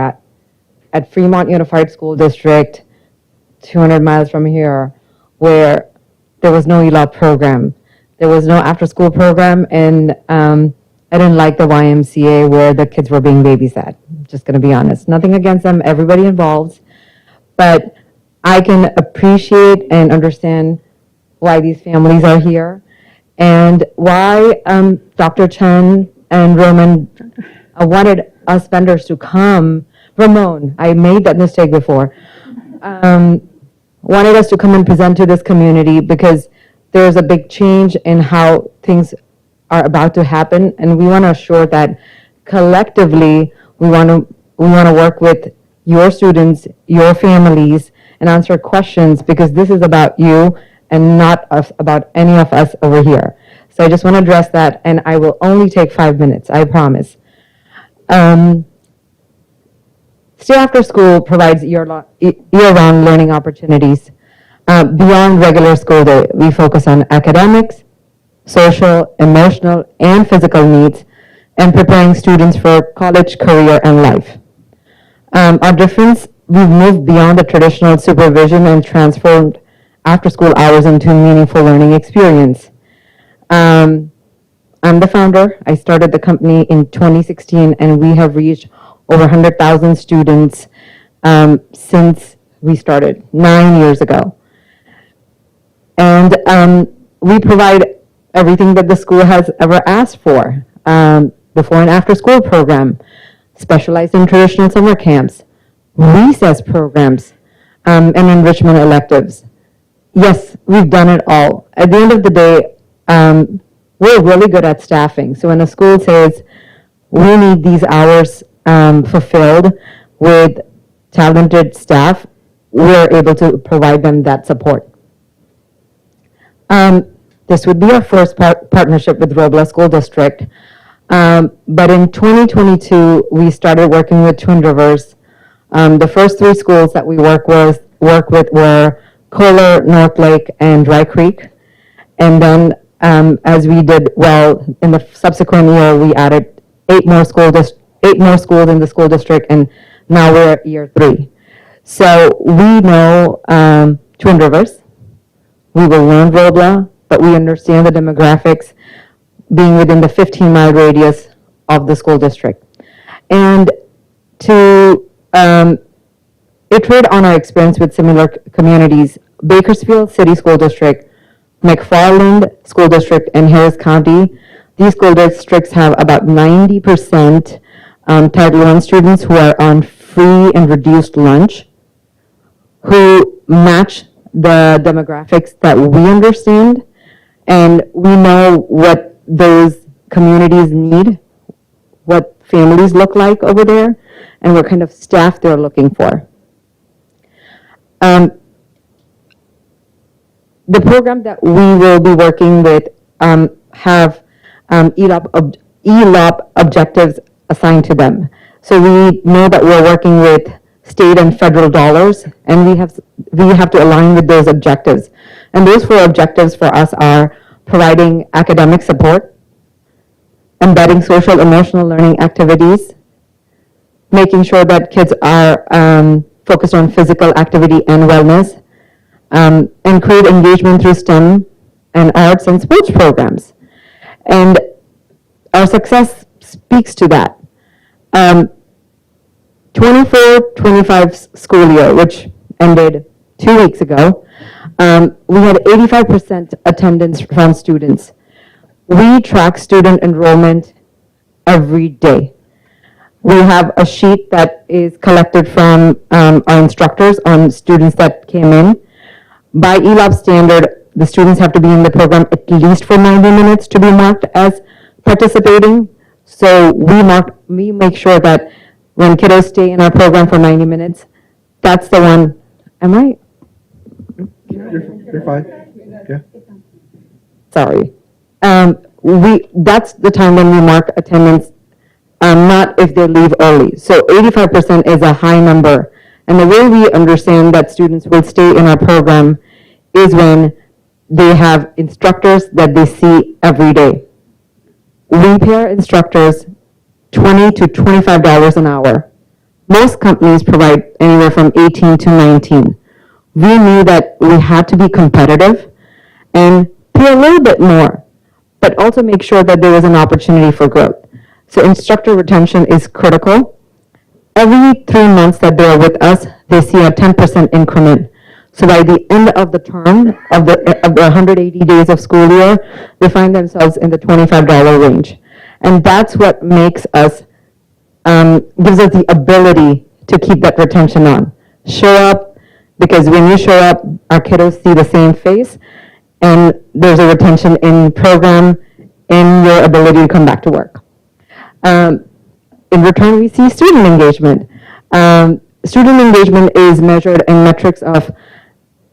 at Fremont Unified School District, 200 miles from here, where there was no ELA program. There was no after-school program, and I didn't like the YMCA where the kids were being babysat. Just going to be honest. Nothing against them, everybody involved. But I can appreciate and understand why these families are here and why Dr. Chen and Roman wanted us vendors to come. Ramon, I made that mistake before, wanted us to come and present to this community because there's a big change in how things are about to happen, and we want to assure that collectively we want to work with your students, your families, and answer questions because this is about you and not about any of us over here. So I just want to address that, and I will only take 5 minutes, I promise. Stay After School provides year-round learning opportunities. Beyond regular school day, we focus on academics, social, emotional, and physical needs, and preparing students for college, career, and life. Our difference, we've moved beyond the traditional supervision and transformed after-school hours into a meaningful learning experience. I'm the founder. I started the company in 2016, and we have reached over 100,000 students since we started 9 years ago. And we provide everything that the school has ever asked for. Before and after school program, specialized in traditional summer camps, recess programs, and enrichment electives. Yes, we've done it all. At the end of the day, we're really good at staffing. So when a school says, we need these hours fulfilled with talented staff, we're able to provide them that support. This would be our first partnership with Robla School District. But in 2022, we started working with Twin Rivers. The first 3 schools that we work with were Kohler, North Lake, and Dry Creek. And then as we did well in the subsequent year, we added 8 more schools in the school district, and now we're at year 3. So we know Twin Rivers. We will learn Robla, but we understand the demographics being within the 15-mile radius of the school district. And to iterate on our experience with similar communities, Bakersfield City School District, McFarland School District, and Harris County, these school districts have about 90% Title I students who are on free and reduced lunch, who match the demographics that we understand, and we know what those communities need, what families look like over there, and what kind of staff they're looking for. The program that we will be working with have ELOP objectives assigned to them. So we know that we're working with state and federal dollars, and we have to align with those objectives. And those 4 objectives for us are providing academic support, embedding social emotional learning activities, making sure that kids are focused on physical activity and wellness, and create engagement through STEM and arts and sports programs. And our success speaks to that. 24-25 school year, which ended 2 weeks ago, we had 85% attendance from students. We track student enrollment every day. We have a sheet that is collected from our instructors on students that came in. By ELOP standard, the students have to be in the program at least for 90 minutes to be marked as participating. So we make sure that when kiddos stay in our program for 90 minutes, that's the one. Am I? You're fine. Yeah. Sorry. That's the time when we mark attendance, not if they leave early. So 85% is a high number. And the way we understand that students will stay in our program is when they have instructors that they see every day. We pay our instructors $20 to $25 an hour. Most companies provide anywhere from 18 to 19. We knew that we had to be competitive and pay a little bit more, but also make sure that there was an opportunity for growth. So instructor retention is critical. Every 3 months that they're with us, they see a 10% increment. So by the end of the term of the 180 days of school year, they find themselves in the $25 range. And that's what makes us, gives us the ability to keep that retention on. Show up, because when you show up, our kiddos see the same face, and there's a retention in program, in your ability to come back to work. In return, we see student engagement. Student engagement is measured in metrics of,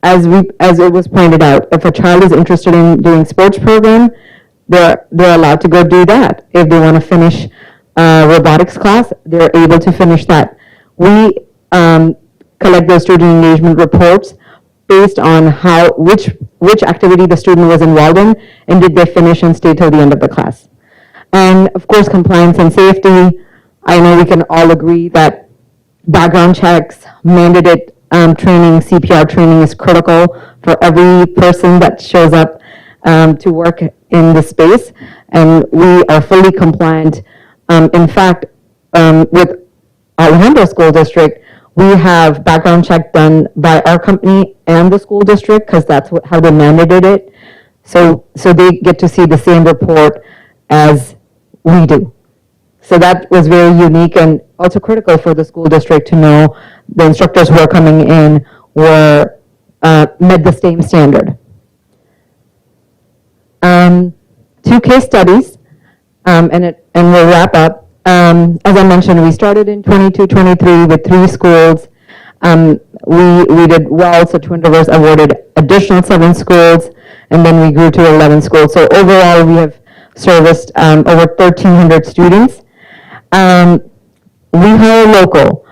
as it was pointed out, if a child is interested in doing sports program, they're allowed to go do that. If they want to finish robotics class, they're able to finish that. We collect those student engagement reports based on which activity the student was involved in, and did they finish and stay till the end of the class. And of course, compliance and safety. I know we can all agree that background checks, mandated training, CPR training is critical for every person that shows up to work in the space, and we are fully compliant. In fact, with Alhambra School District, we have background check done by our company and the school district, because that's how they mandated it. So they get to see the same report as we do. So that was very unique and also critical for the school district to know the instructors who are coming in were met the same standard. 2 case studies, and we'll wrap up. As I mentioned, we started in 22-23 with 3 schools. We did well, so Twin Rivers awarded additional 7 schools, and then we grew to 11 schools. So overall, we have serviced over 1,300 students. We hire local.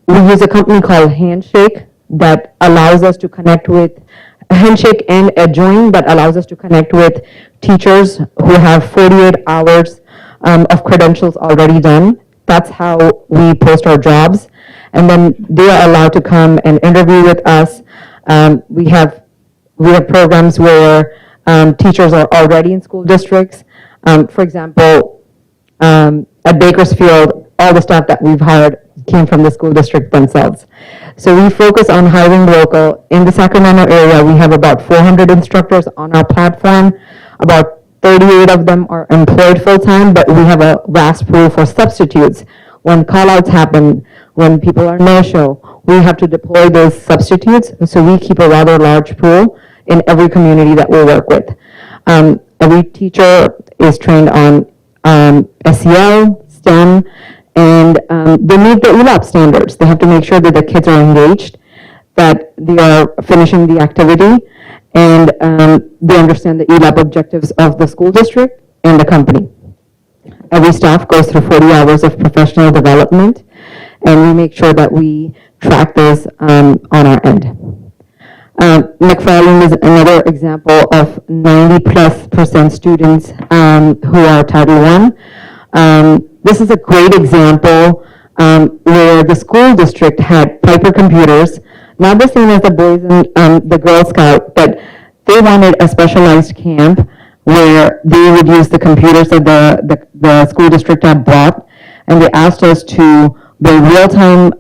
We use a company called Handshake that allows us to connect with Handshake and Edjoin that allows us to connect with teachers who have 48 hours of credentials already done. That's how we post our jobs. And then they are allowed to come and interview with us. We have programs where teachers are already in school districts. For example, at Bakersfield, all the staff that we've hired came from the school district themselves. So we focus on hiring local. In the Sacramento area, we have about 400 instructors on our platform. About 38 of them are employed full-time, but we have a vast pool for substitutes. When call-outs happen, when people are no-show, we have to deploy those substitutes, so we keep a rather large pool in every community that we work with. Every teacher is trained on SEL, STEM, and they meet the ELAP standards. They have to make sure that the kids are engaged, that they are finishing the activity, and they understand the ELAP objectives of the school district and the company. Every staff goes through 40 hours of professional development, and we make sure that we track those on our end. McFarland is another example of 90+% students who are Title I. This is a great example where the school district had Piper computers, not the same as the Boys and the Girl Scout, but they wanted a specialized camp where they would use the computers that the school district had bought, and they asked us to build real-time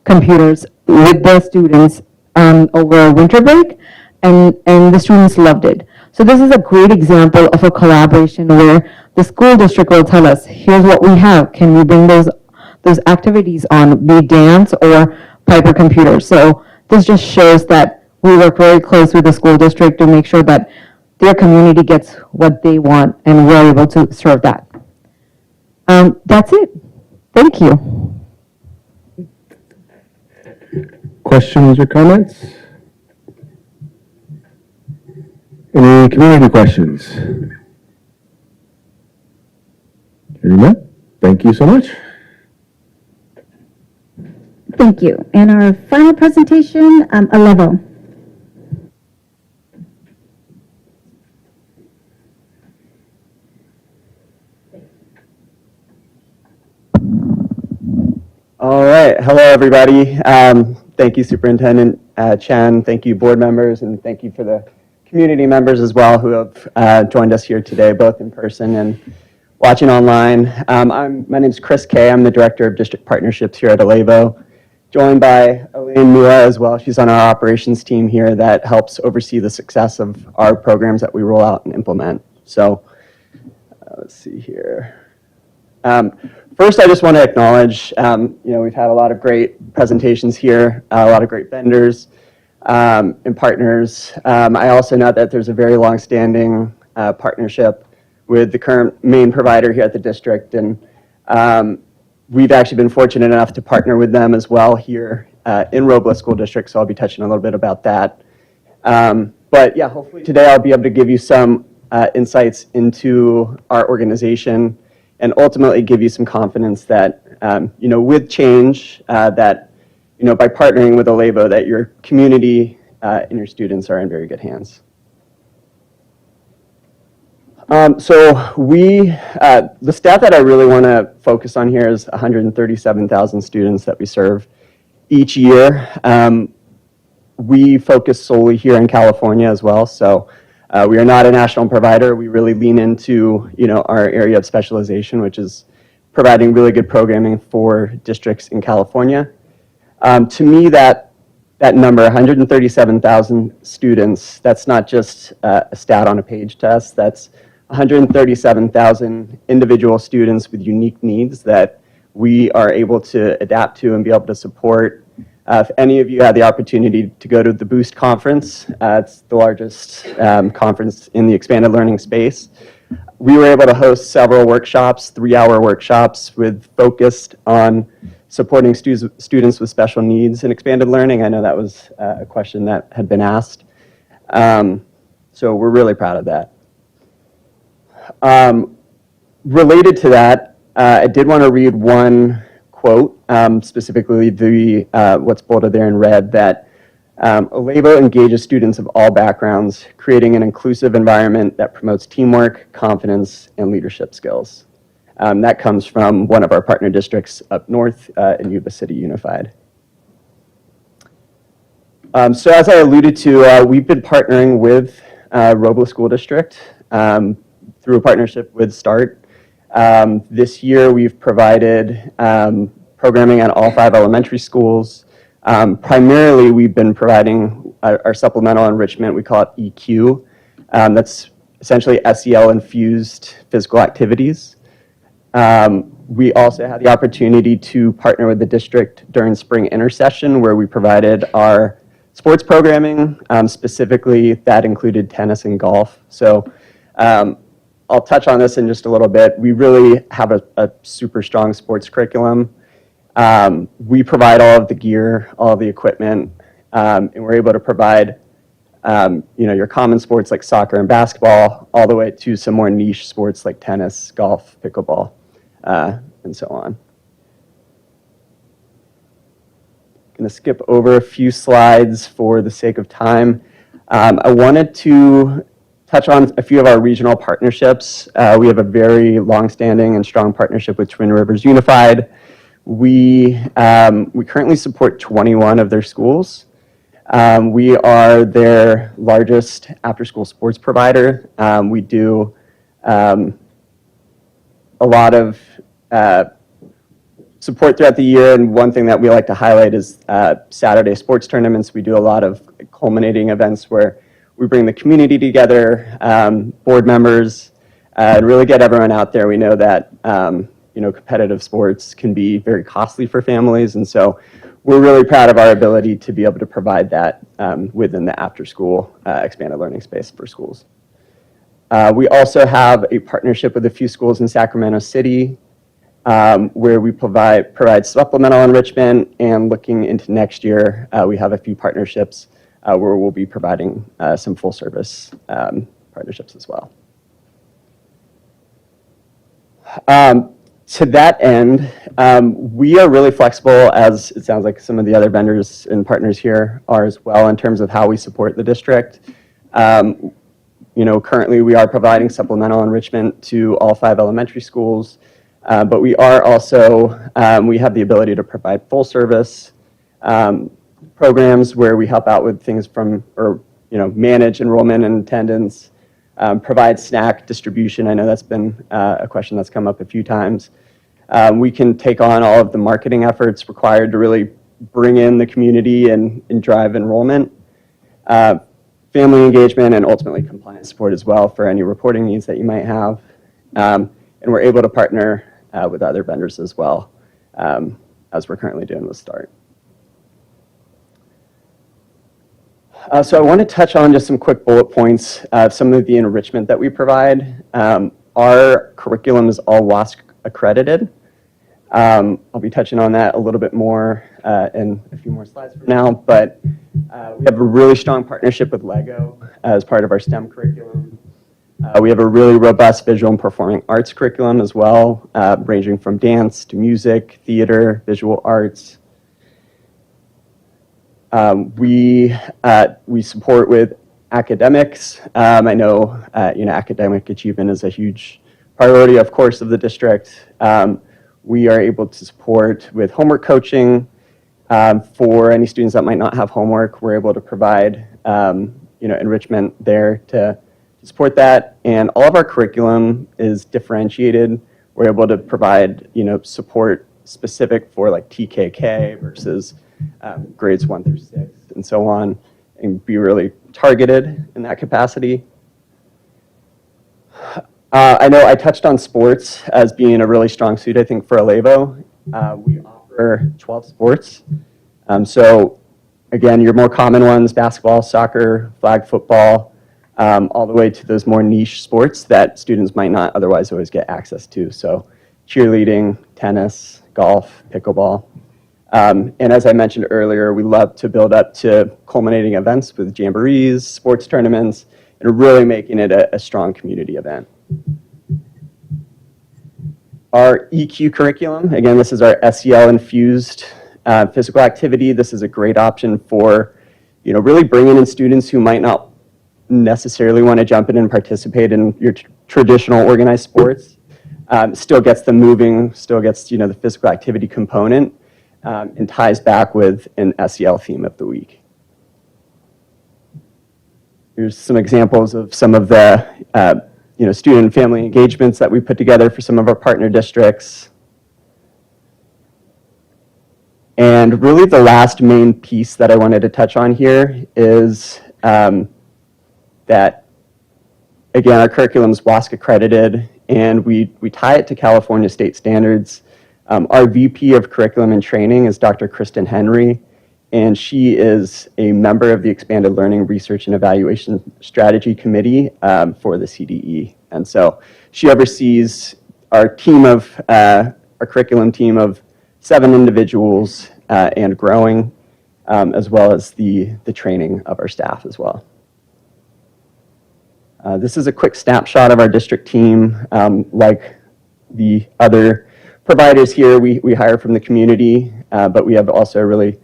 computers with the students over winter break, and the students loved it. So this is a great example of a collaboration where the school district will tell us, here's what we have, can we bring those activities on, be dance or Piper computers. So this just shows that we work very close with the school district to make sure that their community gets what they want, and we're able to serve that. That's it. Thank you. Questions or comments? Any community questions? Hearing none, thank you so much. Thank you. And our final presentation, Alevo. All right. Hello, everybody. Thank you, Superintendent Chen. Thank you, board members, and thank you for the community members as well who have joined us here today, both in person and watching online. My name is Chris Kay. I'm the Director of District Partnerships here at Alevo, joined by Elaine Mua as well. She's on our operations team here that helps oversee the success of our programs that we roll out and implement. So let's see here. First, I just want to acknowledge, we've had a lot of great presentations here, a lot of great vendors and partners. I also know that there's a very long-standing partnership with the current main provider here at the district, and we've actually been fortunate enough to partner with them as well here in Robla School District, so I'll be touching a little bit about that. But yeah, hopefully today I'll be able to give you some insights into our organization and ultimately give you some confidence that, with change, that, by partnering with Alevo, that your community and your students are in very good hands. So the stat that I really want to focus on here is 137,000 students that we serve each year. We focus solely here in California as well, so we are not a national provider. We really lean into, our area of specialization, which is providing really good programming for districts in California. To me, that number, 137,000 students, that's not just a stat on a page test. That's 137,000 individual students with unique needs that we are able to adapt to and be able to support. If any of you had the opportunity to go to the Boost conference, it's the largest conference in the expanded learning space. We were able to host several workshops, 3-hour workshops focused on supporting students with special needs in expanded learning. I know that was a question that had been asked. So we're really proud of that. Related to that, I did want to read one quote, specifically what's bolded there in red, that Alevo engages students of all backgrounds, creating an inclusive environment that promotes teamwork, confidence, and leadership skills. That comes from one of our partner districts up north in Yuba City Unified. So as I alluded to, we've been partnering with Robla School District through a partnership with START. This year we've provided programming at all 5 elementary schools. Primarily we've been providing our supplemental enrichment, we call it EQ. That's essentially SEL-infused physical activities. We also had the opportunity to partner with the district during spring intersession, where we provided our sports programming. Specifically, that included tennis and golf. So I'll touch on this in just a little bit. We really have a super strong sports curriculum. We provide all of the gear, all of the equipment, and we're able to provide your common sports like soccer and basketball, all the way to some more niche sports like tennis, golf, pickleball, and so on. I'm going to skip over a few slides for the sake of time. I wanted to touch on a few of our regional partnerships. We have a very long-standing and strong partnership with Twin Rivers Unified. We currently support 21 of their schools. We are their largest after-school sports provider. We do a lot of support throughout the year, and one thing that we like to highlight is Saturday sports tournaments. We do a lot of culminating events where we bring the community together, board members, and really get everyone out there. We know that competitive sports can be very costly for families, and so we're really proud of our ability to be able to provide that within the after-school expanded learning space for schools. We also have a partnership with a few schools in Sacramento City, where we provide supplemental enrichment, and looking into next year, we have a few partnerships where we'll be providing some full-service partnerships as well. To that end, we are really flexible, as it sounds like some of the other vendors and partners here are as well, in terms of how we support the district. Currently we are providing supplemental enrichment to all 5 elementary schools, but we are also, we have the ability to provide full service programs where we help out with things from, manage enrollment and attendance, provide snack distribution. I know that's been a question that's come up a few times. We can take on all of the marketing efforts required to really bring in the community and drive enrollment, family engagement, and ultimately compliance support as well for any reporting needs that you might have. And we're able to partner with other vendors as well, as we're currently doing with START. So I want to touch on just some quick bullet points of some of the enrichment that we provide. Our curriculum is all WASC accredited. I'll be touching on that a little bit more in a few more slides from now, but we have a really strong partnership with LEGO as part of our STEM curriculum. We have a really robust visual and performing arts curriculum as well, ranging from dance to music, theater, visual arts. We support with academics. I know, academic achievement is a huge priority, of course, of the district. We are able to support with homework coaching for any students that might not have homework. We're able to provide, enrichment there to support that. And all of our curriculum is differentiated. We're able to provide, support specific for like TKK versus grades 1 through 6 and so on, and be really targeted in that capacity. I know I touched on sports as being a really strong suit, I think, for Alevo. We offer 12 sports. So again, your more common ones, basketball, soccer, flag football, all the way to those more niche sports that students might not otherwise always get access to. So cheerleading, tennis, golf, pickleball. And as I mentioned earlier, we love to build up to culminating events with jamborees, sports tournaments, and really making it a strong community event. Our EQ curriculum, again, this is our SEL-infused physical activity. This is a great option for, really bringing in students who might not necessarily want to jump in and participate in your traditional organized sports. Still gets them moving, still gets, the physical activity component, and ties back with an SEL theme of the week. Here's some examples of some of the student and family engagements that we put together for some of our partner districts. And really the last main piece that I wanted to touch on here is that Again, our curriculum is WASC accredited, and we tie it to California state standards. Our VP of Curriculum and Training is Dr. Kristen Henry, and she is a member of the Expanded Learning Research and Evaluation Strategy Committee for the CDE. And so she oversees our team of, our curriculum team of 7 individuals and growing, as well as the training of our staff as well. This is a quick snapshot of our district team. Like the other providers here, we hire from the community, but we have also a really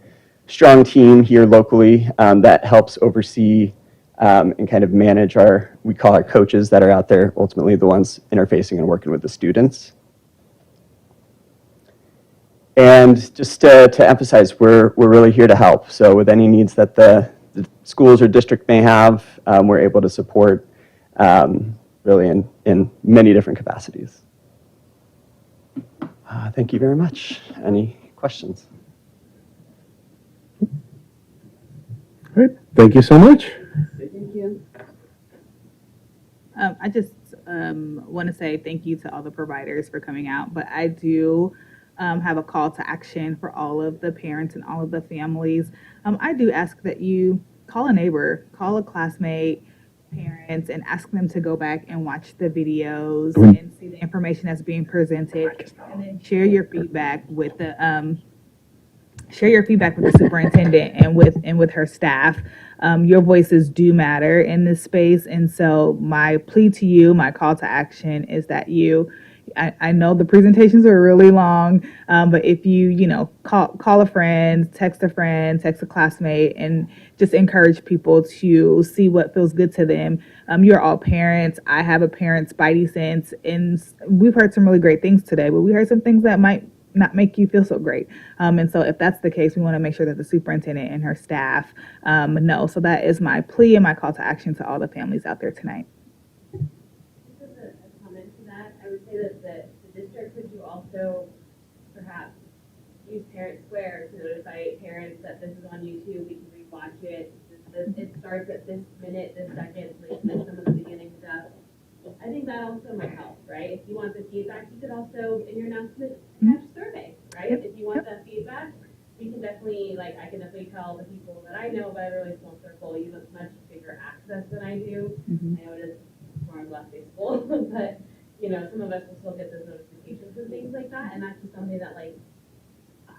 strong team here locally that helps oversee and kind of manage we call our coaches that are out there, ultimately the ones interfacing and working with the students. And just to emphasize, we're really here to help. So with any needs that the schools or district may have, we're able to support really in many different capacities. Thank you very much. Any questions? All right, thank you so much. Thank you. I just want to say thank you to all the providers for coming out, but I do have a call to action for all of the parents and all of the families. I do ask that you call a neighbor, call a classmate, parents, and ask them to go back and watch the videos and see the information that's being presented, and then share your feedback with the superintendent and with her staff. Your voices do matter in this space, and so my plea to you, my call to action is that I know the presentations are really long, but if you call a friend, text a classmate, and just encourage people to see what feels good to them. You're all parents. I have a parent spidey sense, and we've heard some really great things today, but we heard some things that might not make you feel so great. And so if that's the case, we want to make sure that the superintendent and her staff know. So that is my plea and my call to action to all the families out there tonight. That the district, could you also perhaps use Parent Square to notify parents that this is on YouTube, we can rewatch it, it starts at this minute, this second, like some of the beginning stuff. I think that also might help, right? If you want the feedback, you could also, in your announcement, attach a survey, right? If you want that feedback, we can definitely, I can definitely tell the people that I know, but I have a really small circle, you have much bigger access than I do. I know it is more of less school, but some of us will still get those notifications and things like that, and that's just something that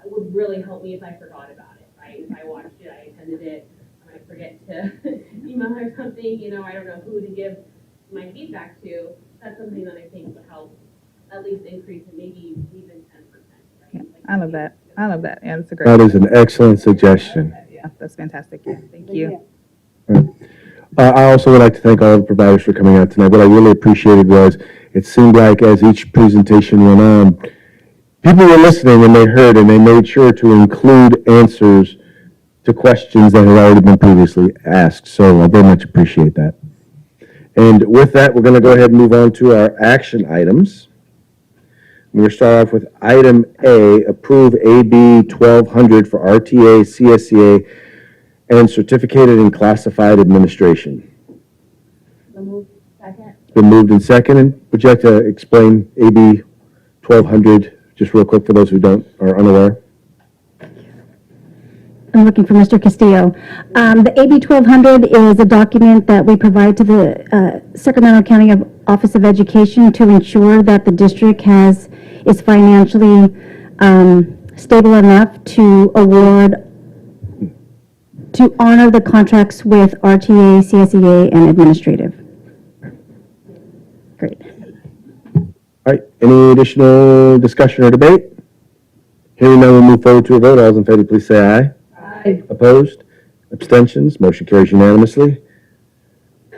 would really help me if I forgot about it, right? If I watched it, I attended it, I might forget to email or something, I don't know who to give my feedback to. That's something that I think would help at least increase it, maybe even 10%, right? Yeah, I love that. Yeah, that's a great. That is an excellent suggestion. Yeah, that's fantastic. Yeah, thank you. I also would like to thank all the providers for coming out tonight. What I really appreciated was it seemed like as each presentation went on, people were listening and they heard and they made sure to include answers to questions that had already been previously asked. So I very much appreciate that. And with that, we're going to go ahead and move on to our action items. We're going to start off with item A, approve AB 1200 for RTA, CSCA, and certificated and classified administration. So move. Second. Been moved and seconded. Would you like to explain AB 1200 just real quick for those who are unaware? I'm looking for Mr. Castillo. The AB 1200 is a document that we provide to the Sacramento County Office of Education to ensure that the district is financially stable enough to honor the contracts with RTA, CSEA, and administrative. Great. All right, any additional discussion or debate? Hearing none, we'll move forward to a vote. All those in favor, please say aye. Aye. Opposed? Abstentions? Motion carries unanimously.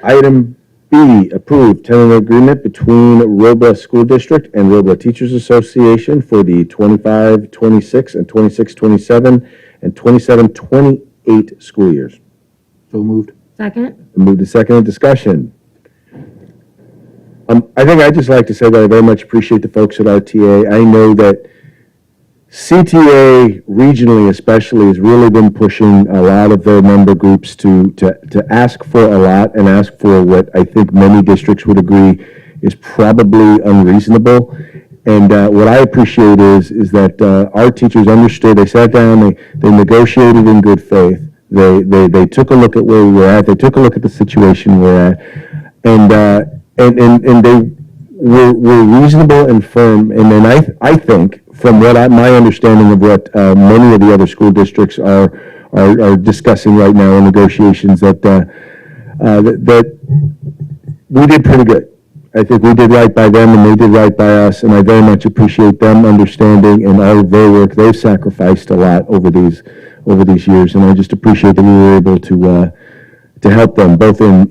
Item B, approved tentative agreement between Robla School District and Robla Teachers Association for the 25-26 and 26-27 and 27-28 school years. So moved. Second. Moved to second. Discussion. I think I'd just like to say that I very much appreciate the folks at RTA. I know that CTA regionally especially has really been pushing a lot of their member groups to ask for a lot and ask for what I think many districts would agree is probably unreasonable. And what I appreciate is that our teachers understood, they sat down, they negotiated in good faith. They took a look at where we were at, they took a look at the situation we're at, and they were reasonable and firm. And then I think, from what my understanding of what many of the other school districts are discussing right now in negotiations, that we did pretty good. I think we did right by them and they did right by us, and I very much appreciate them understanding and all of their work. They've sacrificed a lot over these years, and I just appreciate that we were able to help them both in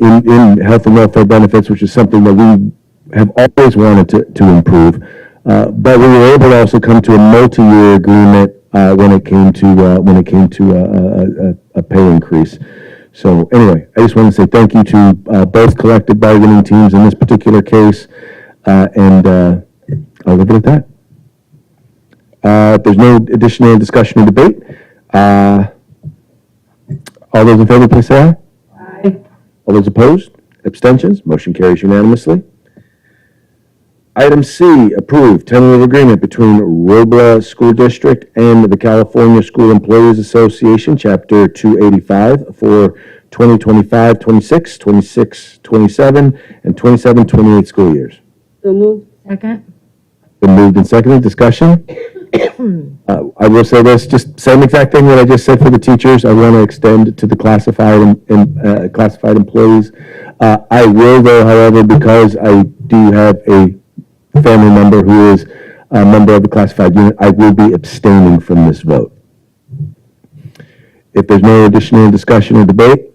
health and welfare benefits, which is something that we have always wanted to improve. But we were able to also come to a multi-year agreement when it came to a pay increase. So anyway, I just want to say thank you to both collective bargaining teams in this particular case, and I'll leave it at that. If there's no additional discussion or debate, all those in favor, please say aye. Aye. All those opposed? Abstentions? Motion carries unanimously. Item C, approved tentative agreement between Robla School District and the California School Employees Association, Chapter 285, for 2025-26, 26-27, and 27-28 school years. So moved. Second. Been moved and seconded. Discussion? I will say this, just same exact thing that I just said for the teachers, I want to extend to the classified classified employees. I will, though, however, because I do have a family member who is a member of the classified unit, I will be abstaining from this vote. If there's no additional discussion or debate,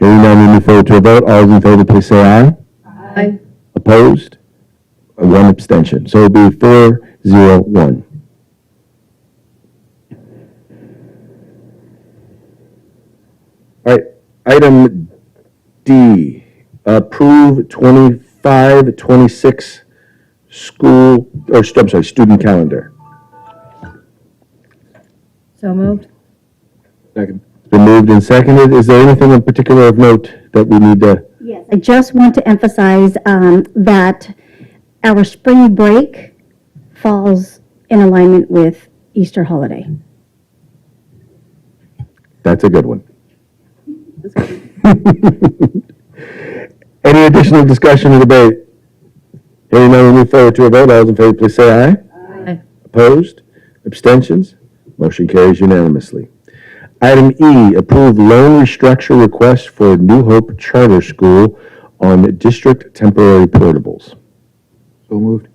hearing none, we move forward to a vote. All those in favor, please say aye. Aye. Opposed? One abstention. So it'll be 4-0-1. All right, item D, approve 25-26 student calendar. So moved. Second. It's been moved and seconded. Is there anything in particular of note that we need to? Yes, I just want to emphasize that our spring break falls in alignment with Easter holiday. That's a good one. Any additional discussion or debate? Hearing none, we move forward to a vote. All those in favor, please say aye. Aye. Opposed? Abstentions? Motion carries unanimously. Item E, approve loan restructure request for New Hope Charter School on district temporary portables. So moved.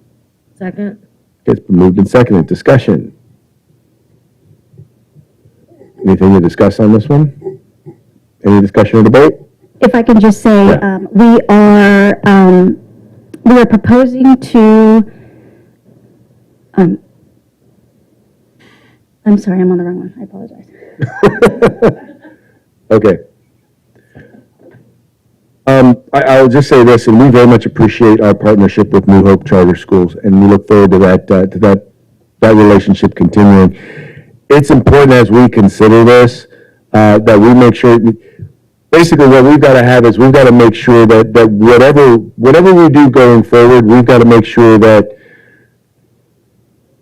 Second. It's been moved and seconded. Discussion? Anything to discuss on this one? Any discussion or debate? If I can just say, we are proposing to, I'm sorry, I'm on the wrong one. I apologize. Okay. I'll just say this, and we very much appreciate our partnership with New Hope Charter Schools, and we look forward to that relationship continuing. It's important as we consider this that we make sure. Basically, what we've got to have is we've got to make sure that whatever we do going forward, we've got to make sure that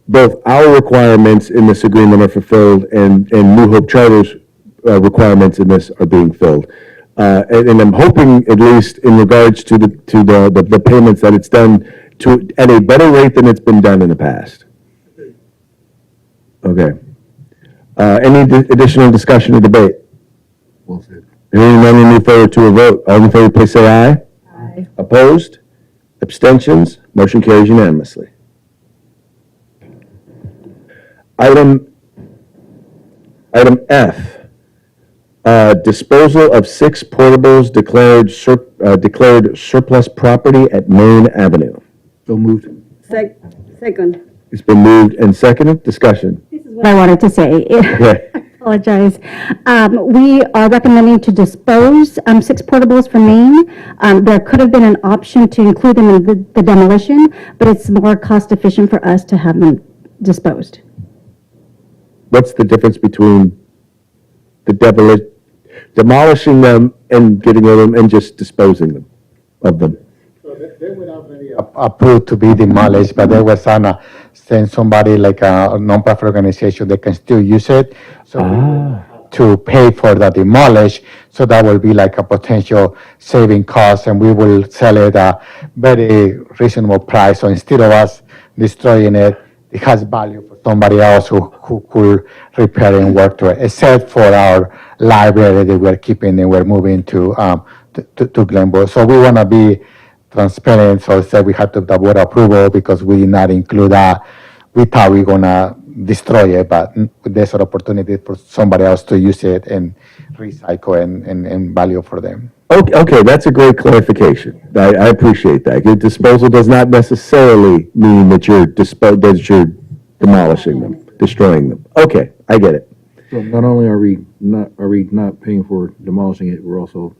both our requirements in this agreement are fulfilled and New Hope Charter's requirements in this are being filled. And I'm hoping, at least in regards to the payments, that it's done at a better rate than it's been done in the past. Okay. Any additional discussion or debate? Well said. Hearing none, we move forward to a vote. All in favor, please say aye. Aye. Opposed? Abstentions? Motion carries unanimously. Item F, disposal of 6 portables declared surplus property at Main Avenue. So moved. Second. It's been moved and seconded. Discussion. This is what I wanted to say. Okay. I apologize. We are recommending to dispose 6 portables from Maine. There could have been an option to include them in the demolition, but it's more cost efficient for us to have them disposed. what's the difference between demolishing them and getting rid of them and just disposing of them? Approved to be demolished, but there was send somebody like a non-profit organization that can still use it. So we will have to pay for the demolish, so that will be like a potential saving cost, and we will sell it a very reasonable price. So instead of us destroying it, it has value for somebody else who could repair and work to it, except for our library that we're keeping and we're moving to Glenbrook. So we want to be transparent, so we had to the board approval because we did not include that. We thought we were gonna destroy it, but there's an opportunity for somebody else to use it and recycle and value for them. Okay, that's a great clarification. I appreciate that. Your disposal does not necessarily mean that you're demolishing them, destroying them. Okay, I get it. So not only are we not paying for demolishing it, we're also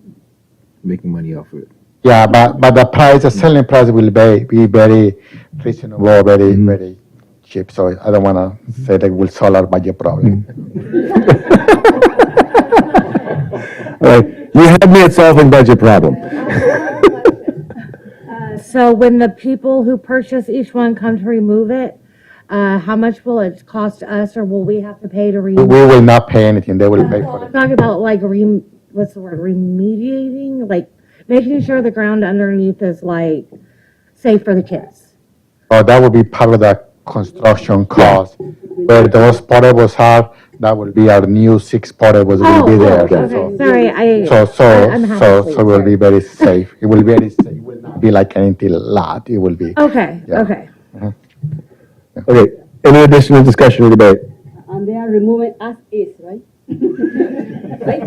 making money off of it. Yeah, but the price, the selling price will be very reasonable, very cheap. So I don't want to say that will solve our budget problem. All right, you had me at solving budget problem. So when the people who purchase each one come to remove it, how much will it cost us, or will we have to pay to We remove? will not pay anything. They will pay for I'm it. talking about like what's the word, remediating, like making sure the ground underneath is like safe for the kids. Oh, that will be part of the construction cost. Where those portables are, that will be our new 6 portables will be there. Okay, sorry, I'm half asleep, So it will be sorry. very safe. It will be very safe. It will not be like anything lot. It will be. Okay, Yeah. okay. Okay, any additional discussion or debate? And they are removing as is, right?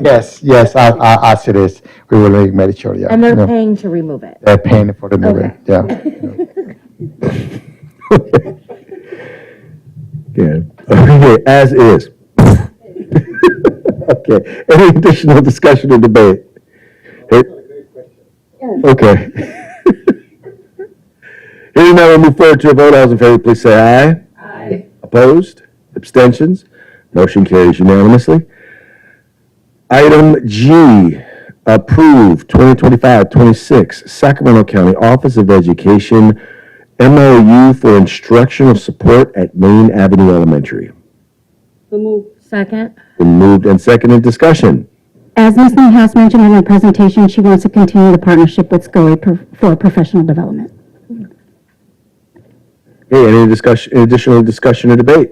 Yes, as it is. We will make sure, yeah. And they're Yeah. paying to remove it. They're paying for the moving, yeah. Yeah, okay, as is. Okay, any additional discussion or debate? Okay. Hearing none, we'll move forward to a vote. All those in favor, please say aye. Aye. Opposed? Abstentions? Motion carries unanimously. Item G, approve 2025-26 Sacramento County Office of Education MOU for instructional support at Main Avenue Elementary. So move. Second. Been moved and seconded. Discussion. As Ms. Newhouse mentioned in her presentation, she wants to continue the partnership with SCOE for professional development. Okay, any additional discussion or debate?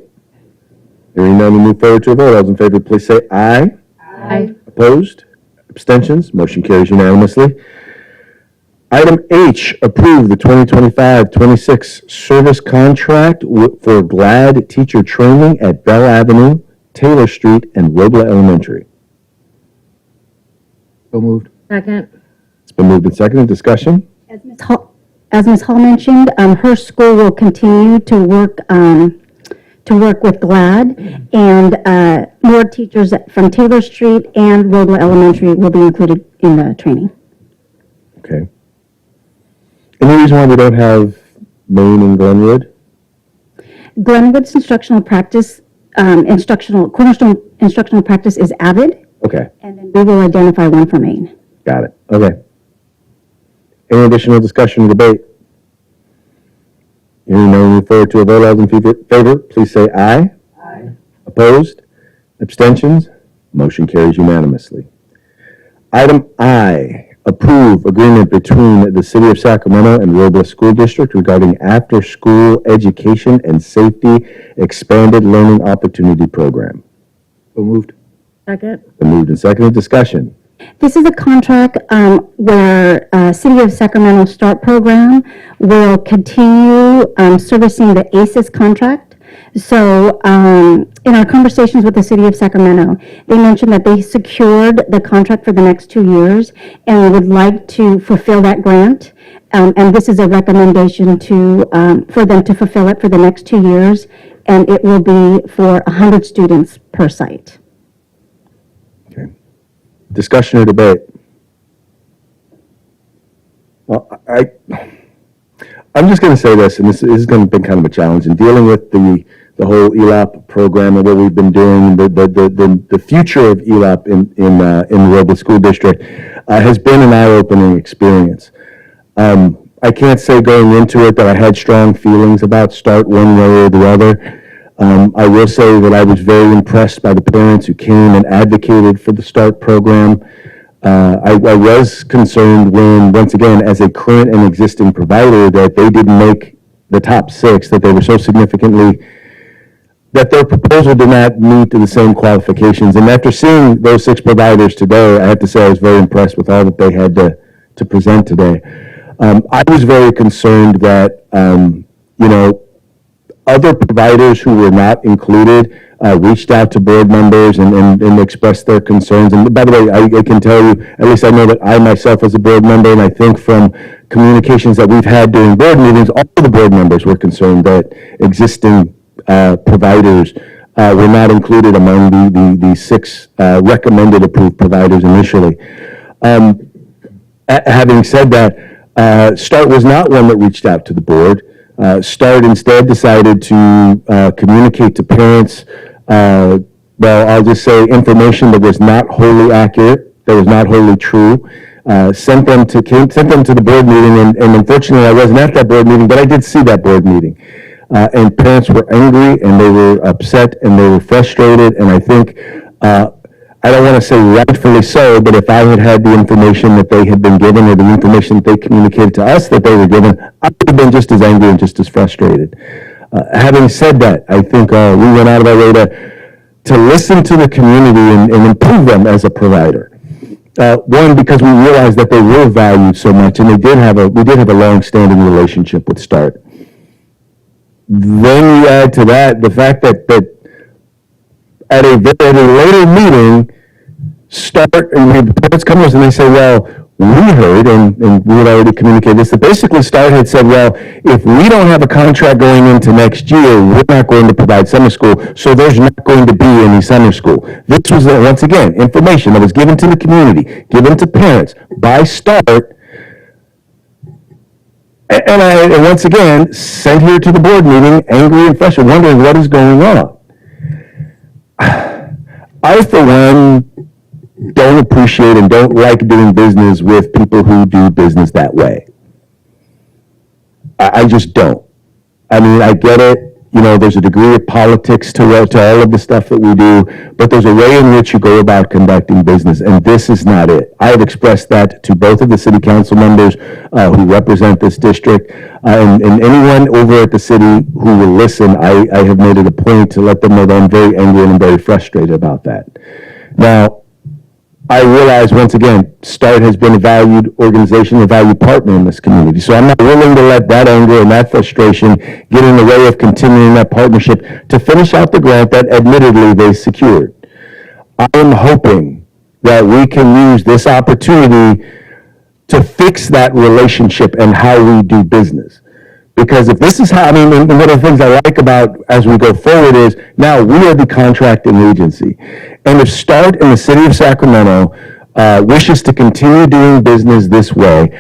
Hearing none, we move forward to a vote. All those in favor, please say aye. Aye. Opposed? Abstentions? Motion carries unanimously. Item H, approve the 2025-26 service contract for GLAD teacher training at Bell Avenue, Taylor Street, and Robla Elementary. So moved. Second. It's been moved and seconded. Discussion? As Ms. Hall mentioned, her school will continue to work with GLAD, and more teachers from Taylor Street and Robla Elementary will be included in the training. Okay. Any reason why we don't have Maine and Glenwood? Glenwood's instructional practice, cornerstone instructional practice is AVID, Okay, and then we will identify one for Maine. got it. Okay. Any additional discussion or debate? Hearing none, we move forward to a vote. All those in favor, please say aye. Aye. Opposed? Abstentions? Motion carries unanimously. Item I, approve agreement between the City of Sacramento and Robla School District regarding after-school education and safety expanded learning opportunity program. So moved. Second. Been moved and seconded. Discussion. This is a contract where City of Sacramento START program will continue servicing the ACES contract. So in our conversations with the City of Sacramento, they mentioned that they secured the contract for the next 2 years and would like to fulfill that grant. And this is a recommendation for them to fulfill it for the next 2 years, and it will be for 100 students per site. Discussion or debate? Well, I'm just going to say this, and this is going to be kind of a challenge in dealing with the whole ELAP program and what we've been doing. The future of ELAP in the Robla School District has been an eye-opening experience. I can't say going into it that I had strong feelings about START one way or the other. I will say that I was very impressed by the parents who came and advocated for the START program. I was concerned when, once again, as a current and existing provider, that they didn't make the top 6, that they were so significantly, that their proposal did not meet the same qualifications. And after seeing those 6 providers today, I have to say I was very impressed with all that they had to present today. I was very concerned that, other providers who were not included reached out to board members and expressed their concerns. And by the way, I can tell you, at least I know that I myself as a board member, and I think from communications that we've had during board meetings, all of the board members were concerned that existing providers were not included among the 6 recommended approved providers initially. Having said that, START was not one that reached out to the board. START instead decided to communicate to parents, I'll just say information that was not wholly accurate, that was not wholly true, sent them to the board meeting, and unfortunately I wasn't at that board meeting, but I did see that board meeting. And parents were angry, and they were upset, and they were frustrated, and I think, I don't want to say rightfully so, but if I had had the information that they had been given or the information that they communicated to us that they were given, I would have been just as angry and just as frustrated. Having said that, I think we went out of our way to listen to the community and improve them as a provider. One, because we realized that they were valued so much, and we did have a long-standing relationship with START. Then you add to that the fact that at a later meeting, START, and the parents come to us and they say, well, we heard, and we had already communicated this, that basically START had said, well, if we don't have a contract going into next year, we're not going to provide summer school, so there's not going to be any summer school. This was, once again, information that was given to the community, given to parents by START, and I, once again, sent here to the board meeting, angry and frustrated, wondering what is going on. I, for one, don't appreciate and don't like doing business with people who do business that way. I just don't. I mean, I get it. There's a degree of politics to all of the stuff that we do, but there's a way in which you go about conducting business, and this is not it. I have expressed that to both of the city council members who represent this district, and anyone over at the city who will listen. I have made it a point to let them know that I'm very angry and I'm very frustrated about that. Now, I realize, once again, START has been a valued organization, a valued partner in this community. So I'm not willing to let that anger and that frustration get in the way of continuing that partnership to finish out the grant that admittedly they secured. I am hoping that we can use this opportunity to fix that relationship and how we do business. Because if this is how, one of the things I like about as we go forward is now we are the contracting agency. And if START in the city of Sacramento wishes to continue doing business this way,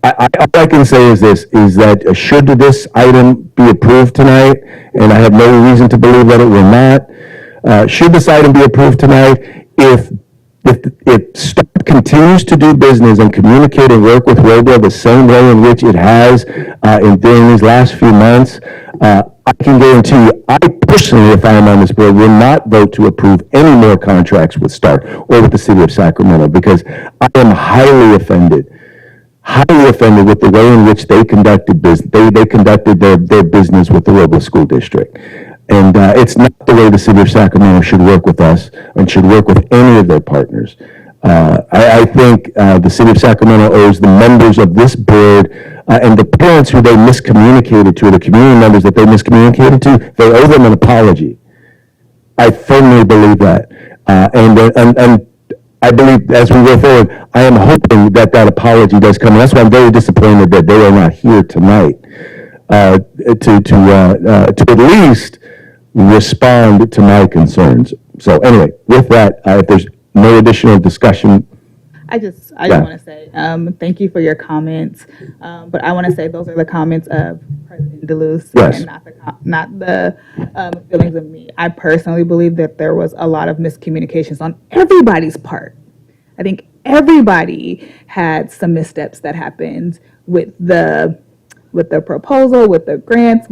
all I can say is this, is that should this item be approved tonight, and I have no reason to believe that it will not, should this item be approved tonight, if START continues to do business and communicate and work with Robla the same way in which it has during these last few months, I can guarantee you, I personally, if I am on this board, will not vote to approve any more contracts with START or with the city of Sacramento, because I am highly offended with the way in which they conducted business. They conducted their business with the Robla School District. And it's not the way the city of Sacramento should work with us and should work with any of their partners. I think the city of Sacramento owes the members of this board and the parents who they miscommunicated to, the community members that they miscommunicated to, they owe them an apology. I firmly believe that. And I believe as we go forward, I am hoping that that apology does come. And that's why I'm very disappointed that they are not here tonight to at least respond to my concerns. So anyway, with that, if there's no additional discussion. I just Yeah. want to say thank you for your comments, but I want to say those are the comments of President DeLuce Yes. and not the feelings of me. I personally believe that there was a lot of miscommunications on everybody's part. I think everybody had some missteps that happened with the proposal, with the grants,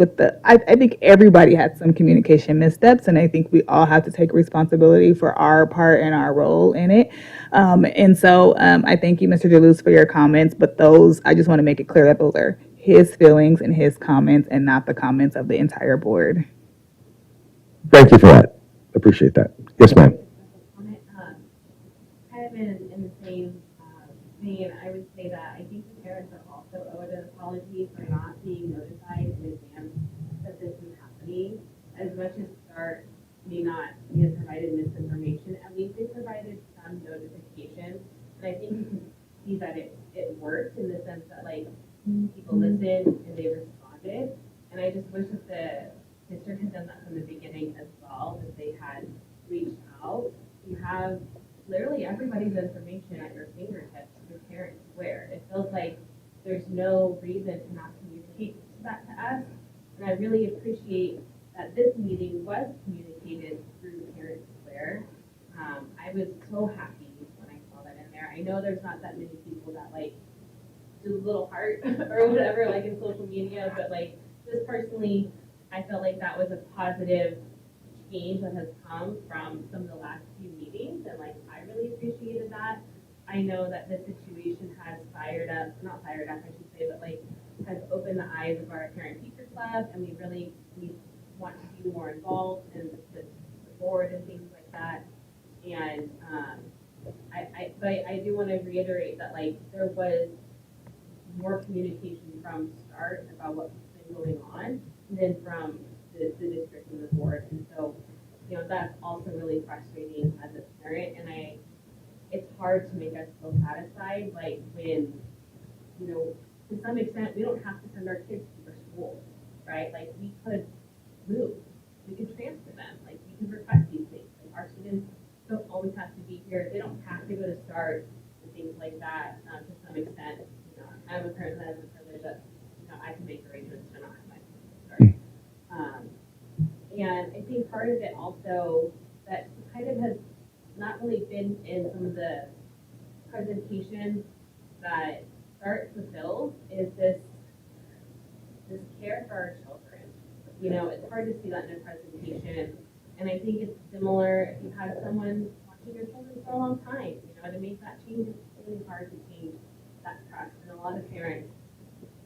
I think everybody had some communication missteps, and I think we all have to take responsibility for our part and our role in it. And so I thank you, Mr. DeLuce, for your comments, but I just want to make it clear that those are his feelings and his comments and not the comments of the entire board. Thank you for that. Appreciate that. Yes, ma'am. Kind of in the same vein, I would say that I think the parents are also owed an apology for not being notified in advance that this is happening. As much as START may not have provided misinformation, at least they provided some notification. And I think you can see that it worked in the sense that people listened and they responded. And I just wish that the district had done that from the beginning as well, that they had reached out. You have literally everybody's information at your fingertips, your parents swear. It feels like there's no reason to not communicate that to us. And I really appreciate that this meeting was communicated through Parents Square. I was so happy when I saw that in there. I know there's not that many people that do a little heart or whatever in social media, but just personally, I felt like that was a positive change that has come from some of the last few meetings, and I really appreciated that. I know that this situation has not fired up, I should say, but has opened the eyes of our parent teacher club, and we want to be more involved in the board and things like that. And but I do want to reiterate that there was more communication from START about what's been going on than from the district and the board. And so, that's also really frustrating as a parent. And it's hard to make us feel satisfied, when, to some extent, we don't have to send our kids to their school, right? We could move, we could transfer them, we could request these things. Our students don't always have to be here. They don't have to go to START and things like that. To some extent, I'm a parent that has the privilege that I can make arrangements to not have my students START. And I think part of it also that kind of has not really been in some of the presentations that START fulfills is this care for our children. It's hard to see that in a presentation. And I think it's similar if you've had someone watching your children for a long time. To make that change, it's really hard to change that trust. And a lot of parents,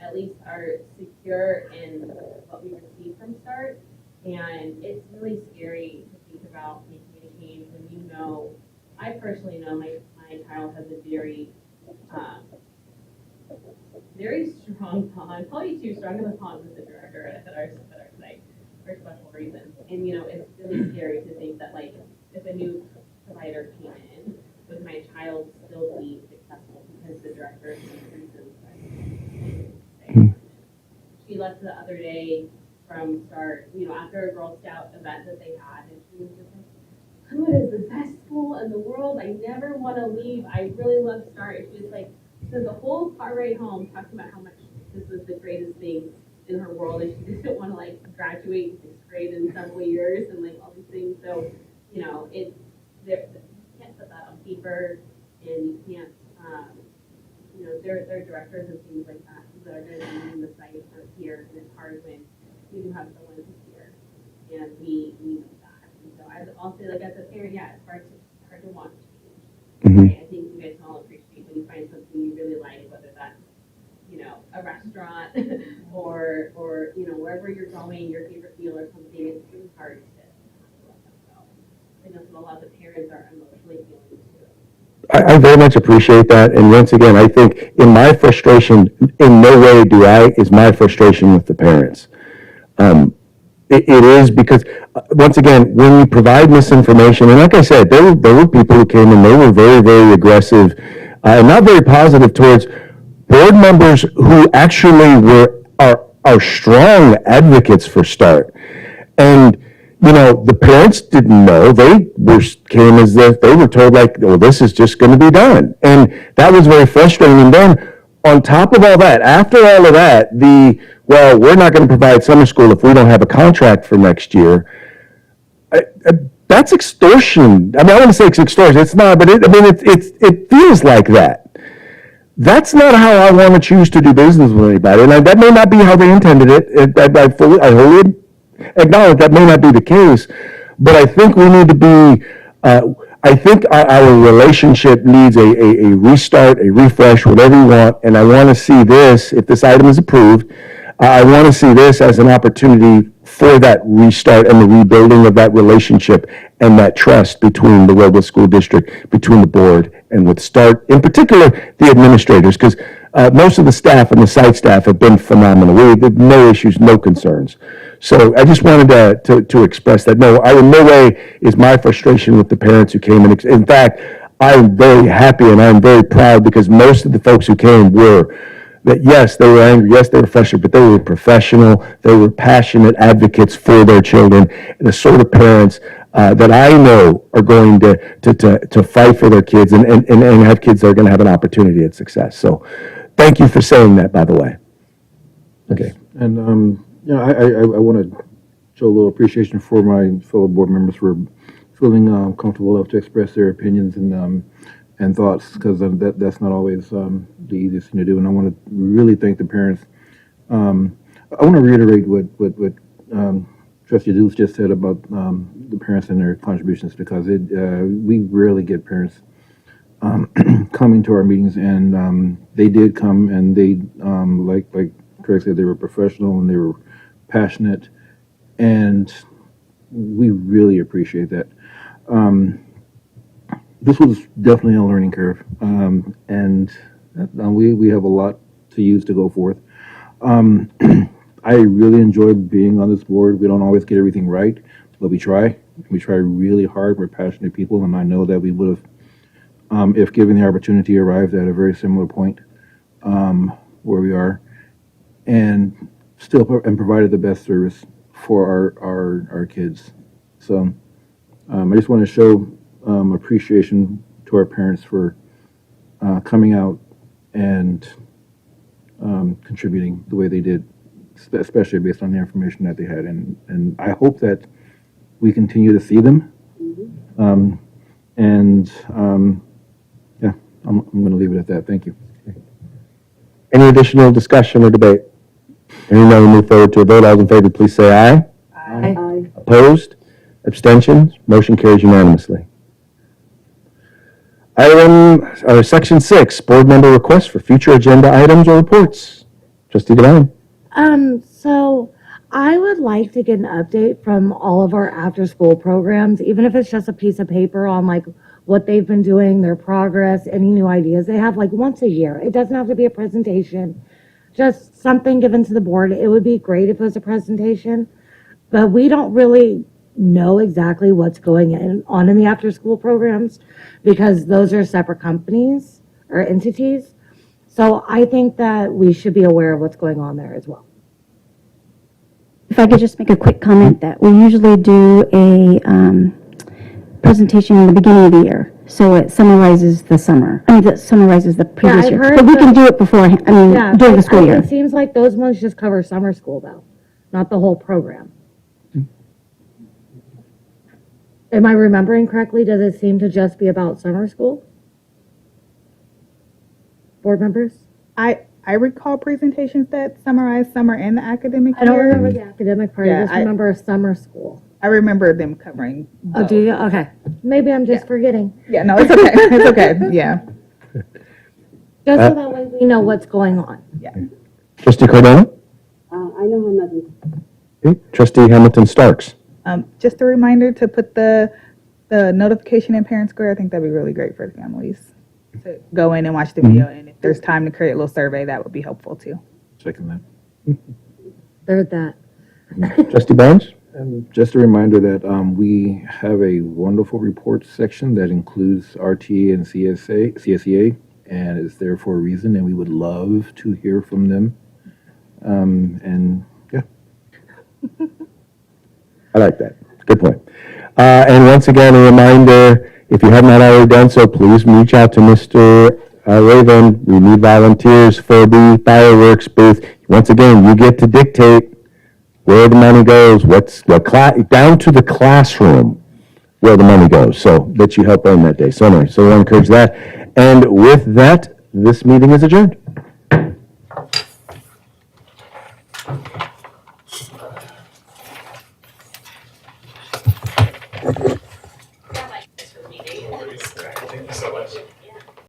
at least, are secure in what we receive from START. And it's really scary to think about making a change when I personally know my child has a very, very strong bond, probably too strong of a bond with the director at our site for special reasons. And, it's really scary to think that, if a new provider came in, would my child still be successful because the director has reasons. She left the other day from START, after a Girl Scout event that they had, and she was just like, Hood is the best school in the world. I never want to leave. I really love START. And she was so the whole car ride home talking about how much this was the greatest thing in her world, and she didn't want to graduate sixth grade in several years and all these things. So, it's you can't put that on paper, and you can't, their directors and things like that that are going to be in the site are here, and it's hard when you do have someone who's here, and we know that. And so I'll say, as a parent, yeah, it's hard to want change. Mm-hmm. Right? I think you guys all appreciate when you find something you really like, whether that's a restaurant or wherever you're going, your favorite meal or something. It's really hard to let them go. I think that's what a lot of the parents are emotionally feeling too. I very much appreciate that. And once again, I think in my frustration, in no way is my frustration with the parents. It is because, once again, when you provide misinformation, and like I said, there were people who came in, they were very, very aggressive and not very positive towards board members who actually are strong advocates for START. And, the parents didn't know. Came as if they were told like, well, this is just going to be done. And that was very frustrating. And then on top of all that, after all of that, well, we're not going to provide summer school if we don't have a contract for next year. That's extortion. I mean, I want to say it's extortion. It's not, but it feels like that. That's not how I want to choose to do business with anybody. And that may not be how they intended it. I wholly acknowledge that may not be the case, but I think we need to be, I think our relationship needs a restart, a refresh, whatever you want. And I want to see this, if this item is approved, I want to see this as an opportunity for that restart and the rebuilding of that relationship and that trust between the Robla School District, between the board, and with START, in particular, the administrators, because most of the staff and the site staff have been phenomenal. We have no issues, no concerns. So I just wanted to express that. No, in no way is my frustration with the parents who came. In fact, I'm very happy and I'm very proud because most of the folks who came were that, yes, they were angry, yes, they were frustrated, but they were professional, they were passionate advocates for their children, and the sort of parents that I know are going to fight for their kids and have kids that are going to have an opportunity at success. So thank you for saying that, by the way. Okay. And, I want to show a little appreciation for my fellow board members for feeling comfortable enough to express their opinions and thoughts, because that's not always the easiest thing to do. And I want to really thank the parents. I want to reiterate what Trustee Deuce just said about the parents and their contributions, because we rarely get parents coming to our meetings, and they did come, and they, like Craig said, they were professional and they were passionate, and we really appreciate that. This was definitely a learning curve, and we have a lot to use to go forth. I really enjoy being on this board. We don't always get everything right, but we try. We try really hard. We're passionate people, and I know that we would have, if given the opportunity, arrived at a very similar point where we are, and still provided the best service for our kids. So I just want to show appreciation to our parents for coming out and contributing the way they did, especially based on the information that they had. And I hope that we continue to see them. Yeah, I'm going to leave it at that. Thank you. Any additional discussion or debate? Hearing none, we move forward to a vote. All in favor, please say aye. Aye. Opposed? Abstentions? Motion carries unanimously. Section 6, board member requests for future agenda items or reports. Trustee Devine. So I would like to get an update from all of our after-school programs, even if it's just a piece of paper on like what they've been doing, their progress, any new ideas they have, like once a year. It doesn't have to be a presentation, just something given to the board. It would be great if it was a presentation, but we don't really know exactly what's going on in the after-school programs because those are separate companies or entities. So I think that we should be aware of what's going on there as well. If I could just make a quick comment that we usually do a presentation in the beginning of the year. So it summarizes the summer. That summarizes the previous year. But we can do it beforehand, during the school year. It seems like those ones just cover summer school though, not the whole program. Am I remembering correctly? Does it seem to just be about summer school? Board members? I recall presentations that summarize summer and the academic year. I don't remember the academic part. Yeah, I just remember summer school. I remember them covering both. Oh, do you? Okay. Maybe I'm just forgetting. Yeah, no, it's okay. It's okay. Yeah. Just so that way we know what's going on. Yeah. Trustee Cardano. I know I'm not. Okay. Trustee Hamilton Starks. Just a reminder to put the notification in Parent Square. I think that'd be really great for the families to go in and watch the video. And if there's time to create a little survey, that would be helpful too. Second that. Third that. Trustee Barnes. And just a reminder that we have a wonderful reports section that includes RTA and CSEA, and it's there for a reason, and we would love to hear from them. And yeah. I like that. Good point. And once again, a reminder, if you have not already done so, please reach out to Mr. Raven. We need volunteers for the fireworks booth. Once again, you get to dictate where the money goes, down to the classroom where the money goes, so that you help earn that day. So anyway, so I encourage that. And with that, this meeting is adjourned.